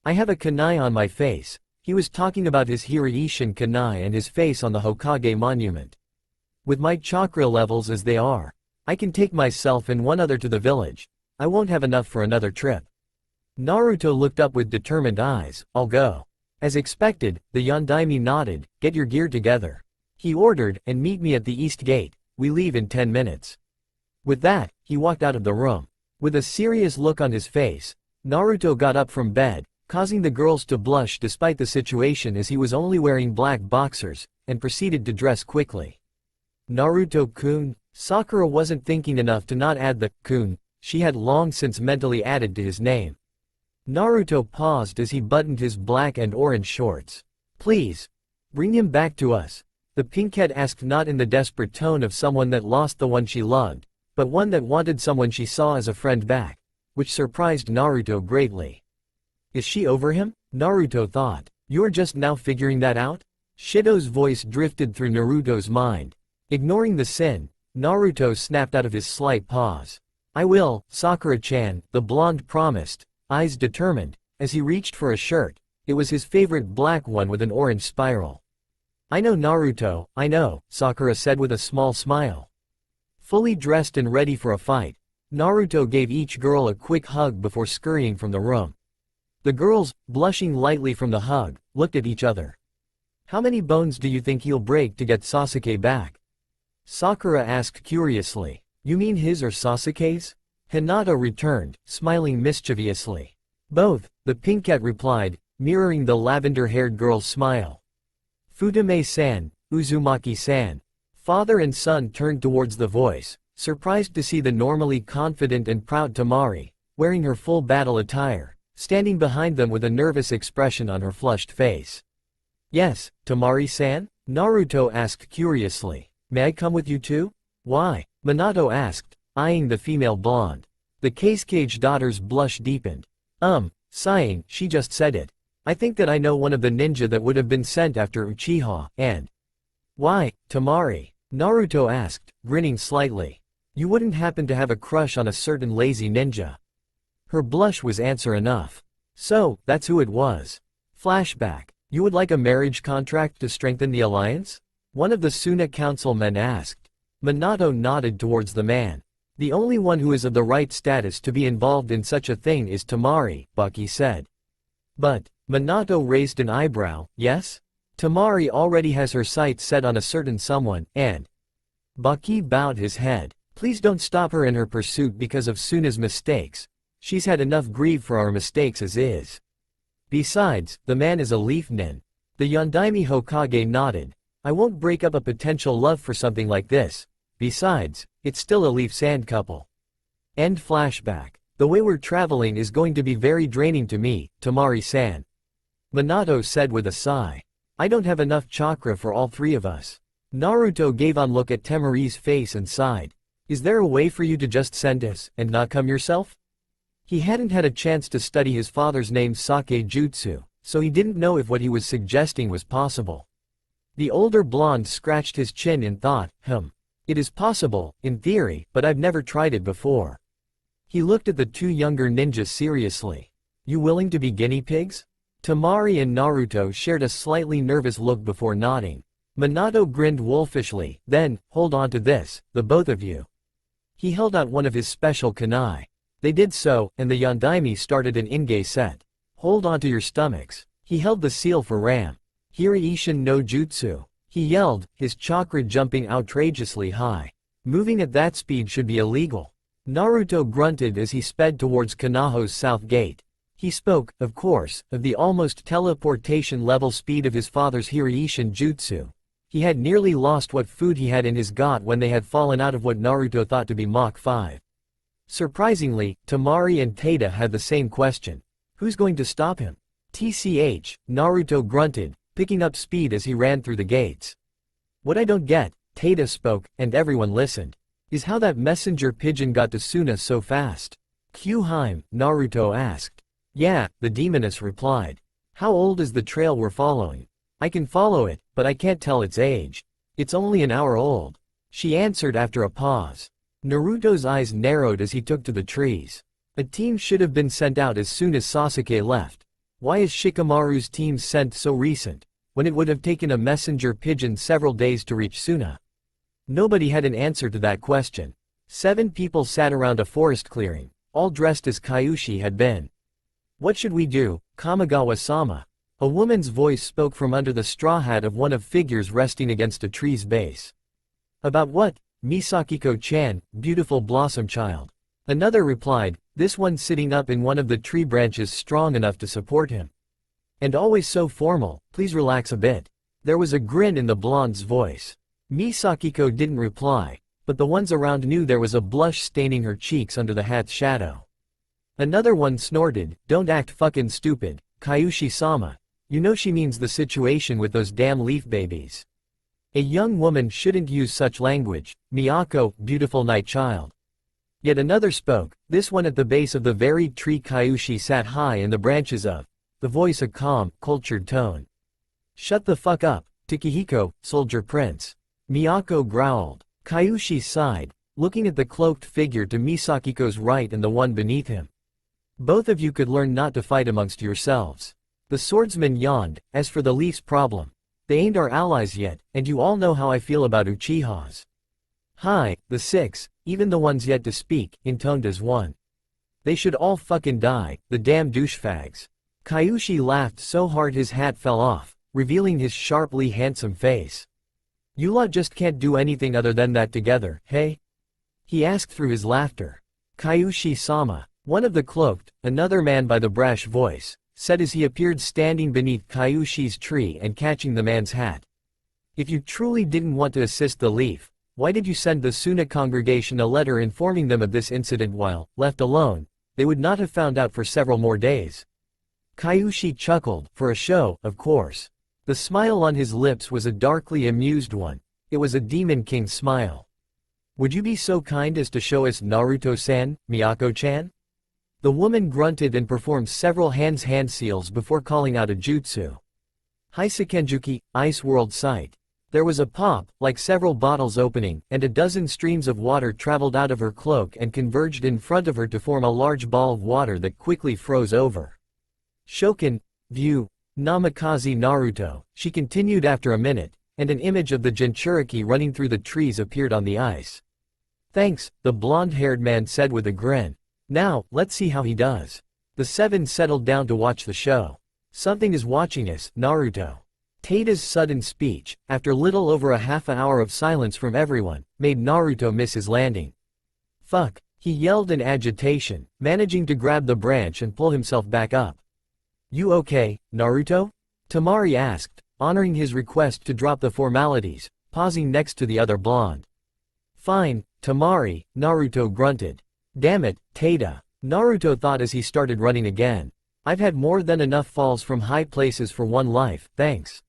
A: I have a kunai on my face. He was talking about his Hiraishin kunai and his face on the Hokage monument. With my chakra levels as they are, I can take myself and one other to the village. I won't have enough for another trip. Naruto looked up with determined eyes. I'll go. As expected, the Yondaime nodded. Get your gear together, he ordered, and meet me at the east gate. We leave in 10 minutes. With that, he walked out of the room. With a serious look on his face, Naruto got up from bed, causing the girls to blush despite the situation as he was only wearing black boxers, and proceeded to dress quickly. Naruto-kun? Sakura wasn't thinking enough to not add the kun she had long since mentally added to his name. Naruto paused as he buttoned his black and orange shorts. Please, bring him back to us, the pinkhead asked, not in the desperate tone of someone that lost the one she loved, but one that wanted someone she saw as a friend back, which surprised Naruto greatly. Is she over him? Naruto thought. You're just now figuring that out? Shido's voice drifted through Naruto's mind. Ignoring the sin, Naruto snapped out of his slight pause. I will, Sakura-chan, the blonde promised, eyes determined, as he reached for a shirt. It was his favorite black one with an orange spiral. I know, Naruto, I know, Sakura said with a small smile. Fully dressed and ready for a fight, Naruto gave each girl a quick hug before scurrying from the room. The girls, blushing lightly from the hug, looked at each other. How many bones do you think he'll break to get Sasuke back? Sakura asked curiously. You mean his or Sasuke's? Hinata returned, smiling mischievously. Both, the pinkette replied, mirroring the lavender-haired girl's smile. Futame-san, Uzumaki-san. Father and son turned towards the voice, surprised to see the normally confident and proud Temari, wearing her full battle attire, standing behind them with a nervous expression on her flushed face. Yes, Temari-san? Naruto asked curiously. May I come with you too? Why? Minato asked, eyeing the female blonde. The Cascage daughter's blush deepened. Sighing, she just said it. I think that I know one of the ninja that would have been sent after Uchiha, and… Why, Temari? Naruto asked, grinning slightly. You wouldn't happen to have a crush on a certain lazy ninja? Her blush was answer enough. So, that's who it was. Flashback. You would like a marriage contract to strengthen the alliance? One of the Suna councilmen asked. Minato nodded towards the man. The only one who is of the right status to be involved in such a thing is Temari, Baki said. But, Minato raised an eyebrow. Yes? Temari already has her sights set on a certain someone, and… Baki bowed his head. Please don't stop her in her pursuit because of Suna's mistakes. She's had enough grief for our mistakes as is. Besides, the man is a leaf nin. The Yondaime Hokage nodded. I won't break up a potential love for something like this. Besides, it's still a leaf sand couple. End flashback. The way we're traveling is going to be very draining to me, Temari-san. Minato said with a sigh. I don't have enough chakra for all three of us. Naruto gave a look at Temari's face and sighed. Is there a way for you to just send us, and not come yourself? He hadn't had a chance to study his father's name Sake Jutsu, so he didn't know if what he was suggesting was possible. The older blonde scratched his chin in thought. It is possible, in theory, but I've never tried it before. He looked at the two younger ninjas seriously. You willing to be guinea pigs? Temari and Naruto shared a slightly nervous look before nodding. Minato grinned wolfishly, then, hold on to this, the both of you. He held out one of his special kunai. They did so, and the Yondaime started an Inge set. Hold on to your stomachs. He held the seal for Ram. Hiraishin no Jutsu. He yelled, his chakra jumping outrageously high. Moving at that speed should be illegal. Naruto grunted as he sped towards Kanaho's south gate. He spoke, of course, of the almost teleportation level speed of his father's Hiraishin Jutsu. He had nearly lost what food he had in his gut when they had fallen out of what Naruto thought to be Mach 5. Surprisingly, Temari and Tada had the same question. Who's going to stop him? TCH, Naruto grunted, picking up speed as he ran through the gates. What I don't get, Tada spoke, and everyone listened. is how that messenger pigeon got to Suna so fast. Kyuheim, Naruto asked. Yeah, the demoness replied. How old is the trail we're following? I can follow it, but I can't tell its age. It's only an hour old. She answered after a pause. Naruto's eyes narrowed as he took to the trees. A team should have been sent out as soon as Sasuke left. Why is Shikamaru's team sent so recent, when it would have taken a messenger pigeon several days to reach Suna? Nobody had an answer to that question. 7 people sat around a forest clearing, all dressed as Kyushi had been. What should we do, Kamigawa-sama? A woman's voice spoke from under the straw hat of one of figures resting against a tree's base. About what? Misakiko-chan, beautiful blossom child. Another replied, this one sitting up in one of the tree branches strong enough to support him. And always so formal, please relax a bit. There was a grin in the blonde's voice. Misakiko didn't reply, but the ones around knew there was a blush staining her cheeks under the hat's shadow. Another one snorted, don't act fucking stupid, Kyushi-sama. You know she means the situation with those damn leaf babies. A young woman shouldn't use such language, Miyako, beautiful night child. Yet another spoke, this one at the base of the very tree Kyushi sat high in the branches of, the voice a calm, cultured tone. Shut the fuck up, Takehiko, soldier prince. Miyako growled. Kyushi sighed, looking at the cloaked figure to Misakiko's right and the one beneath him. Both of you could learn not to fight amongst yourselves. The swordsman yawned, as for the Leaf's problem. They ain't our allies yet, and you all know how I feel about Uchihas. Hi, the 6, even the ones yet to speak, intoned as one. They should all fucking die, the damn douchefags. Kyushi laughed so hard his hat fell off, revealing his sharply handsome face. You lot just can't do anything other than that together, hey? He asked through his laughter. Kyushi-sama, one of the cloaked, another man by the brash voice, said as he appeared standing beneath Kyushi's tree and catching the man's hat. If you truly didn't want to assist the Leaf, why did you send the Suna congregation a letter informing them of this incident while, left alone, they would not have found out for several more days? Kyushi chuckled, for a show, of course. The smile on his lips was a darkly amused one. It was a Demon King smile. Would you be so kind as to show us Naruto-san, Miyako-chan? The woman grunted and performed several hand seals before calling out a jutsu. Hisakenjuki, Ice World Sight. There was a pop, like several bottles opening, and a dozen streams of water traveled out of her cloak and converged in front of her to form a large ball of water that quickly froze over. Shokin, view, Namikaze Naruto, she continued after a minute, and an image of the Jinchuriki running through the trees appeared on the ice. Thanks, the blonde-haired man said with a grin. Now, let's see how he does. The 7 settled down to watch the show. Something is watching us, Naruto. Tada's sudden speech, after little over a half hour of silence from everyone, made Naruto miss his landing. Fuck, he yelled in agitation, managing to grab the branch and pull himself back up. You okay, Naruto? Temari asked, honoring his request to drop the formalities, pausing next to the other blonde. Fine, Temari, Naruto grunted. Damn it, Tada. Naruto thought as he started running again. I've had more than enough falls from high places for one life, thanks.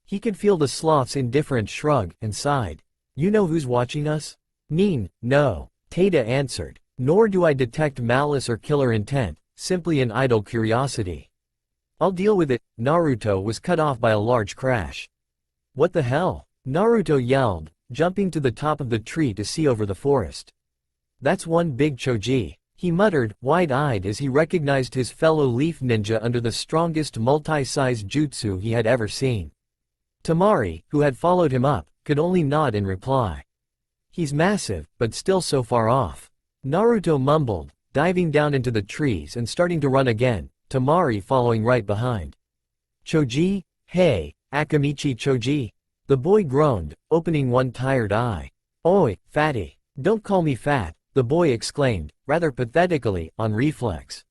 A: He could feel the sloth's indifferent shrug, and sighed. You know who's watching us? Nin, no. Tada answered. Nor do I detect malice or killer intent, simply an idle curiosity. I'll deal with it. Naruto was cut off by a large crash. What the hell? Naruto yelled, jumping to the top of the tree to see over the forest. That's one big Choji, he muttered, wide-eyed as he recognized his fellow leaf ninja under the strongest multi-sized jutsu he had ever seen. Temari, who had followed him up, could only nod in reply. He's massive, but still so far off. Naruto mumbled, diving down into the trees and starting to run again, Temari following right behind. Choji? Hey, Akamichi Choji? The boy groaned, opening one tired eye. Oi, fatty. Don't call me fat, the boy exclaimed, rather pathetically, on reflex.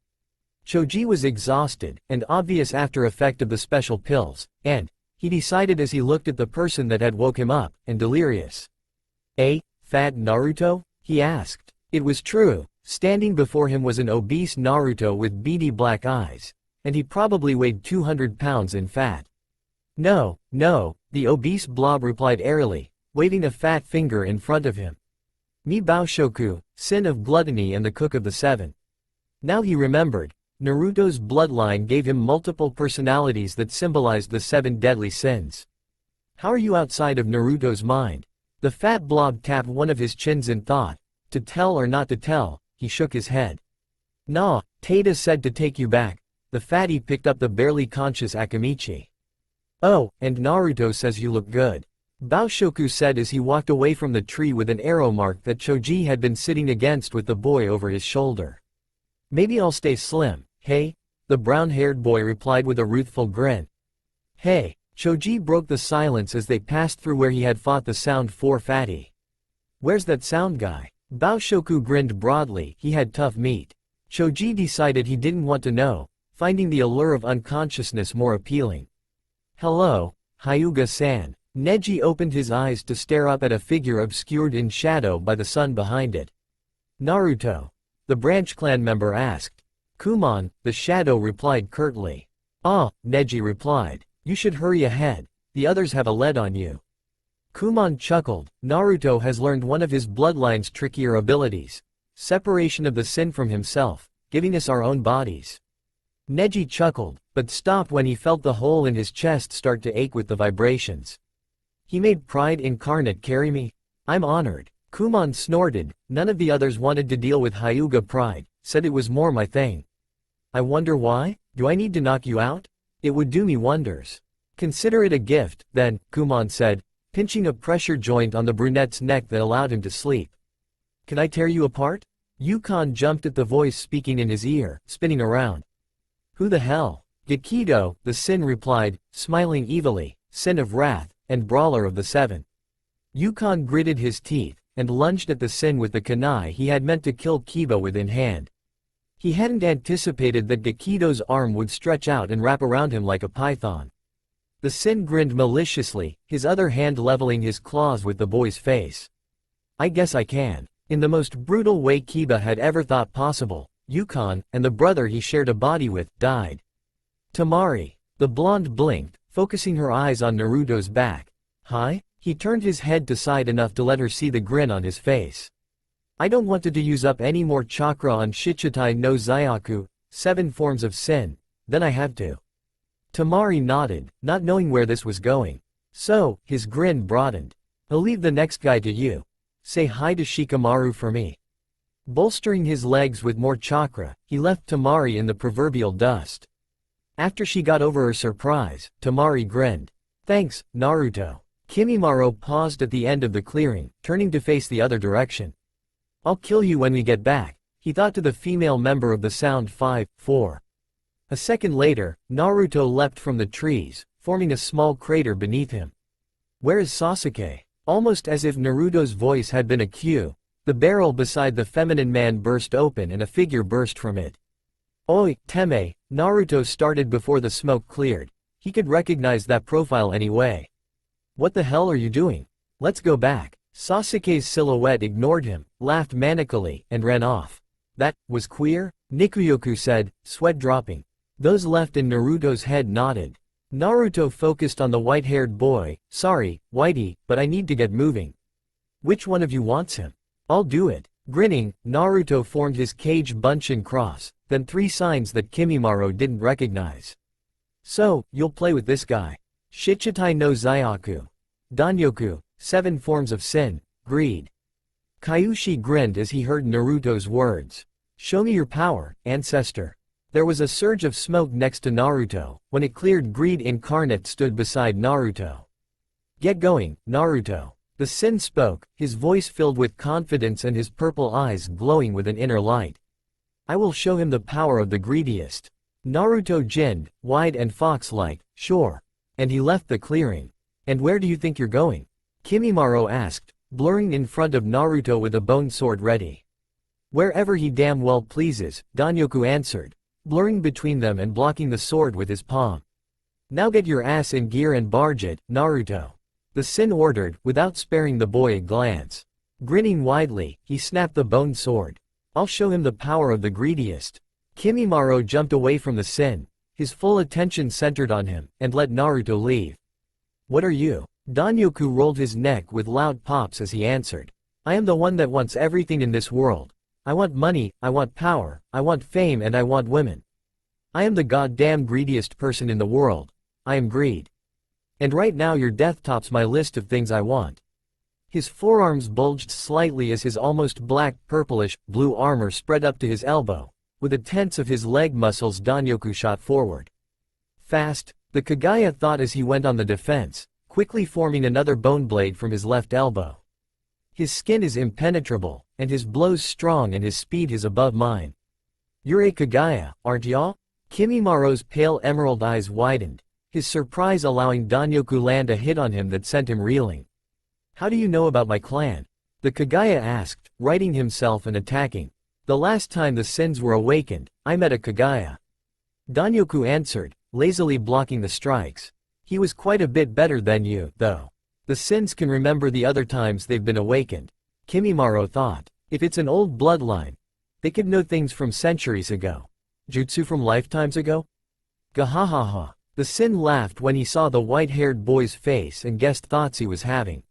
A: Choji was exhausted, an obvious after effect of the special pills, and, he decided as he looked at the person that had woke him up, and delirious. Fat Naruto? He asked. It was true, standing before him was an obese Naruto with beady black eyes, and he probably weighed 200 pounds in fat. No, no, the obese blob replied airily, waving a fat finger in front of him. Me Baoshoku, sin of gluttony and the cook of the seven. Now he remembered. Naruto's bloodline gave him multiple personalities that symbolized the seven deadly sins. How are you outside of Naruto's mind? The fat blob tapped one of his chins in thought. To tell or not to tell, he shook his head. Nah, Tada said to take you back. The fatty picked up the barely conscious Akamichi. Oh, and Naruto says you look good. Baoshoku said as he walked away from the tree with an arrow mark that Choji had been sitting against with the boy over his shoulder. Maybe I'll stay slim, hey? The brown-haired boy replied with a ruthful grin. Hey, Choji broke the silence as they passed through where he had fought the Sound 4 fatty. Where's that Sound guy? Baoshoku grinned broadly, he had tough meat. Choji decided he didn't want to know, finding the allure of unconsciousness more appealing. Hello, Hyuga-san. Neji opened his eyes to stare up at a figure obscured in shadow by the sun behind it. Naruto. The branch clan member asked. Kumon, the shadow replied curtly. Ah, Neji replied. You should hurry ahead, the others have a lead on you. Kumon chuckled. Naruto has learned one of his bloodline's trickier abilities. Separation of the sin from himself, giving us our own bodies. Neji chuckled, but stopped when he felt the hole in his chest start to ache with the vibrations. He made Pride Incarnate carry me? I'm honored. Kumon snorted. None of the others wanted to deal with Hyuga Pride, said it was more my thing. I wonder why? Do I need to knock you out? It would do me wonders. Consider it a gift, then, Kumon said, pinching a pressure joint on the brunette's neck that allowed him to sleep. Can I tear you apart? Yukon jumped at the voice speaking in his ear, spinning around. Who the hell? Gekido, the sin replied, smiling evilly, sin of wrath, and brawler of the seven. Yukon gritted his teeth, and lunged at the sin with the kunai he had meant to kill Kiba with in hand. He hadn't anticipated that Gekido's arm would stretch out and wrap around him like a python. The sin grinned maliciously, his other hand leveling his claws with the boy's face. I guess I can. In the most brutal way Kiba had ever thought possible, Yukon, and the brother he shared a body with, died. Tamari. The blonde blinked, focusing her eyes on Naruto's back. Hi? He turned his head to side enough to let her see the grin on his face. I don't want to use up any more chakra on Shichitai no Zyaku, 7 forms of sin, then I have to. Tamari nodded, not knowing where this was going. So, his grin broadened. I'll leave the next guy to you. Say hi to Shikamaru for me. Bolstering his legs with more chakra, he left Tamari in the proverbial dust. After she got over her surprise, Tamari grinned. Thanks, Naruto. Kimimaro paused at the end of the clearing, turning to face the other direction. I'll kill you when we get back, he thought to the female member of the Sound 5-4. A second later, Naruto leapt from the trees, forming a small crater beneath him. Where is Sasuke? Almost as if Naruto's voice had been a cue, the barrel beside the feminine man burst open and a figure burst from it. Oi, Teme, Naruto started before the smoke cleared. He could recognize that profile anyway. What the hell are you doing? Let's go back. Sasuke's silhouette ignored him, laughed manically, and ran off. That was queer? Nikuyoku said, sweat dropping. Those left in Naruto's head nodded. Naruto focused on the white-haired boy. Sorry, Whitey, but I need to get moving. Which one of you wants him? I'll do it. Grinning, Naruto formed his cage Bunshin cross, then 3 signs that Kimimaro didn't recognize. So, you'll play with this guy. Shichitai no Zyaku. Danyoku, 7 forms of sin, greed. Kyushi grinned as he heard Naruto's words. Show me your power, ancestor. There was a surge of smoke next to Naruto. When it cleared, Greed Incarnate stood beside Naruto. Get going, Naruto. The sin spoke, his voice filled with confidence and his purple eyes glowing with an inner light. I will show him the power of the greediest. Naruto grinned, wide and fox-like, sure. And he left the clearing. And where do you think you're going? Kimimaro asked, blurring in front of Naruto with a bone sword ready. Wherever he damn well pleases, Danyoku answered, blurring between them and blocking the sword with his palm. Now get your ass in gear and barge it, Naruto. The sin ordered, without sparing the boy a glance. Grinning widely, he snapped the bone sword. I'll show him the power of the greediest. Kimimaro jumped away from the sin, his full attention centered on him, and let Naruto leave. What are you? Danyoku rolled his neck with loud pops as he answered. I am the one that wants everything in this world. I want money, I want power, I want fame, and I want women. I am the goddamn greediest person in the world. I am greed. And right now your death tops my list of things I want. His forearms bulged slightly as his almost black, purplish, blue armor spread up to his elbow. With a tense of his leg muscles, Danyoku shot forward. Fast, the Kagaya thought as he went on the defense, quickly forming another bone blade from his left elbow. His skin is impenetrable, and his blows strong, and his speed is above mine. You're a Kagaya, aren't ya? Kimimaro's pale emerald eyes widened, his surprise allowing Danyoku land a hit on him that sent him reeling. How do you know about my clan? The Kagaya asked, righting himself and attacking. The last time the Sins were awakened, I met a Kagaya. Danyoku answered, lazily blocking the strikes. He was quite a bit better than you, though. The Sins can remember the other times they've been awakened. Kimimaro thought. If it's an old bloodline, they could know things from centuries ago. Jutsu from lifetimes ago? Gahahaha. The Sin laughed when he saw the white-haired boy's face and guessed thoughts he was having.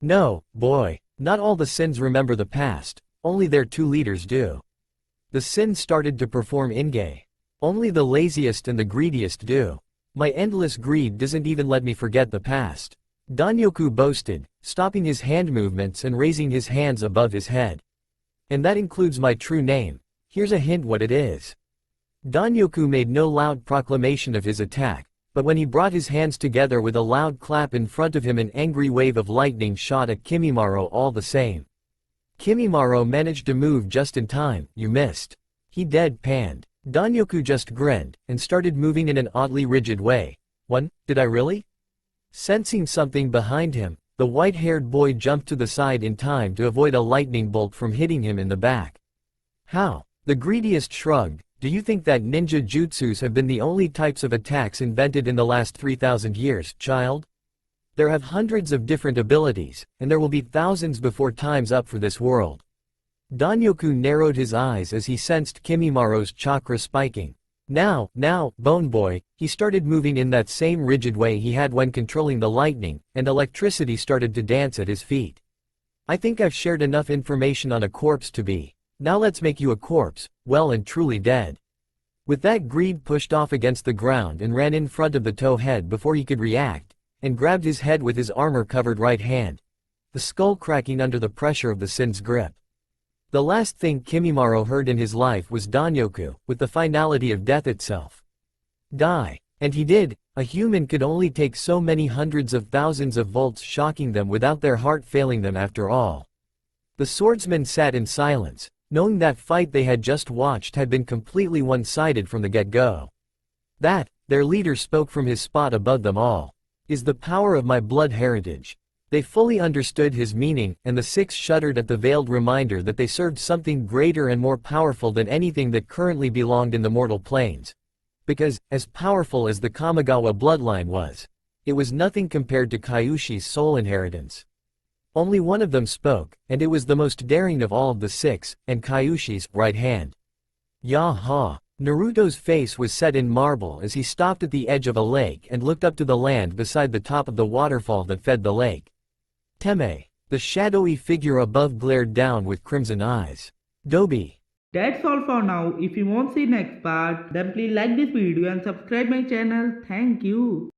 A: No, boy, not all the Sins remember the past, only their two leaders do. The Sins started to perform inge. Only the laziest and the greediest do. My endless greed doesn't even let me forget the past. Danyoku boasted, stopping his hand movements and raising his hands above his head. And that includes my true name. Here's a hint what it is. Danyoku made no loud proclamation of his attack, but when he brought his hands together with a loud clap in front of him, an angry wave of lightning shot at Kimimaro all the same. Kimimaro managed to move just in time. You missed. He deadpanned. Danyoku just grinned, and started moving in an oddly rigid way. One, did I really? Sensing something behind him, the white-haired boy jumped to the side in time to avoid a lightning bolt from hitting him in the back. How? The greediest shrugged. Do you think that ninja jutsus have been the only types of attacks invented in the last 3,000 years, child? There have hundreds of different abilities, and there will be thousands before time's up for this world. Danyoku narrowed his eyes as he sensed Kimimaro's chakra spiking. Now, Bone Boy, he started moving in that same rigid way he had when controlling the lightning, and electricity started to dance at his feet. I think I've shared enough information on a corpse to be. Now let's make you a corpse, well and truly dead. With that, Greed pushed off against the ground and ran in front of the tow head before he could react, and grabbed his head with his armor-covered right hand, the skull cracking under the pressure of the Sin's grip. The last thing Kimimaro heard in his life was Danyoku, with the finality of death itself. Die. And he did. A human could only take so many hundreds of thousands of volts shocking them without their heart failing them after all. The swordsmen sat in silence, knowing that fight they had just watched had been completely one-sided from the get-go. That, their leader spoke from his spot above them all, is the power of my blood heritage. They fully understood his meaning, and the six shuddered at the veiled reminder that they served something greater and more powerful than anything that currently belonged in the mortal planes. Because, as powerful as the Kamigawa bloodline was, it was nothing compared to Kyushi's soul inheritance. Only one of them spoke, and it was the most daring of all of the six, and Kyushi's right hand. Yaha! Naruto's face was set in marble as he stopped at the edge of a lake and looked up to the land beside the top of the waterfall that fed the lake. Teme, the shadowy figure above, glared down with crimson eyes. Dobi.
B: That's all for now. If you want to see next part, then please like this video and subscribe my channel. Thank you.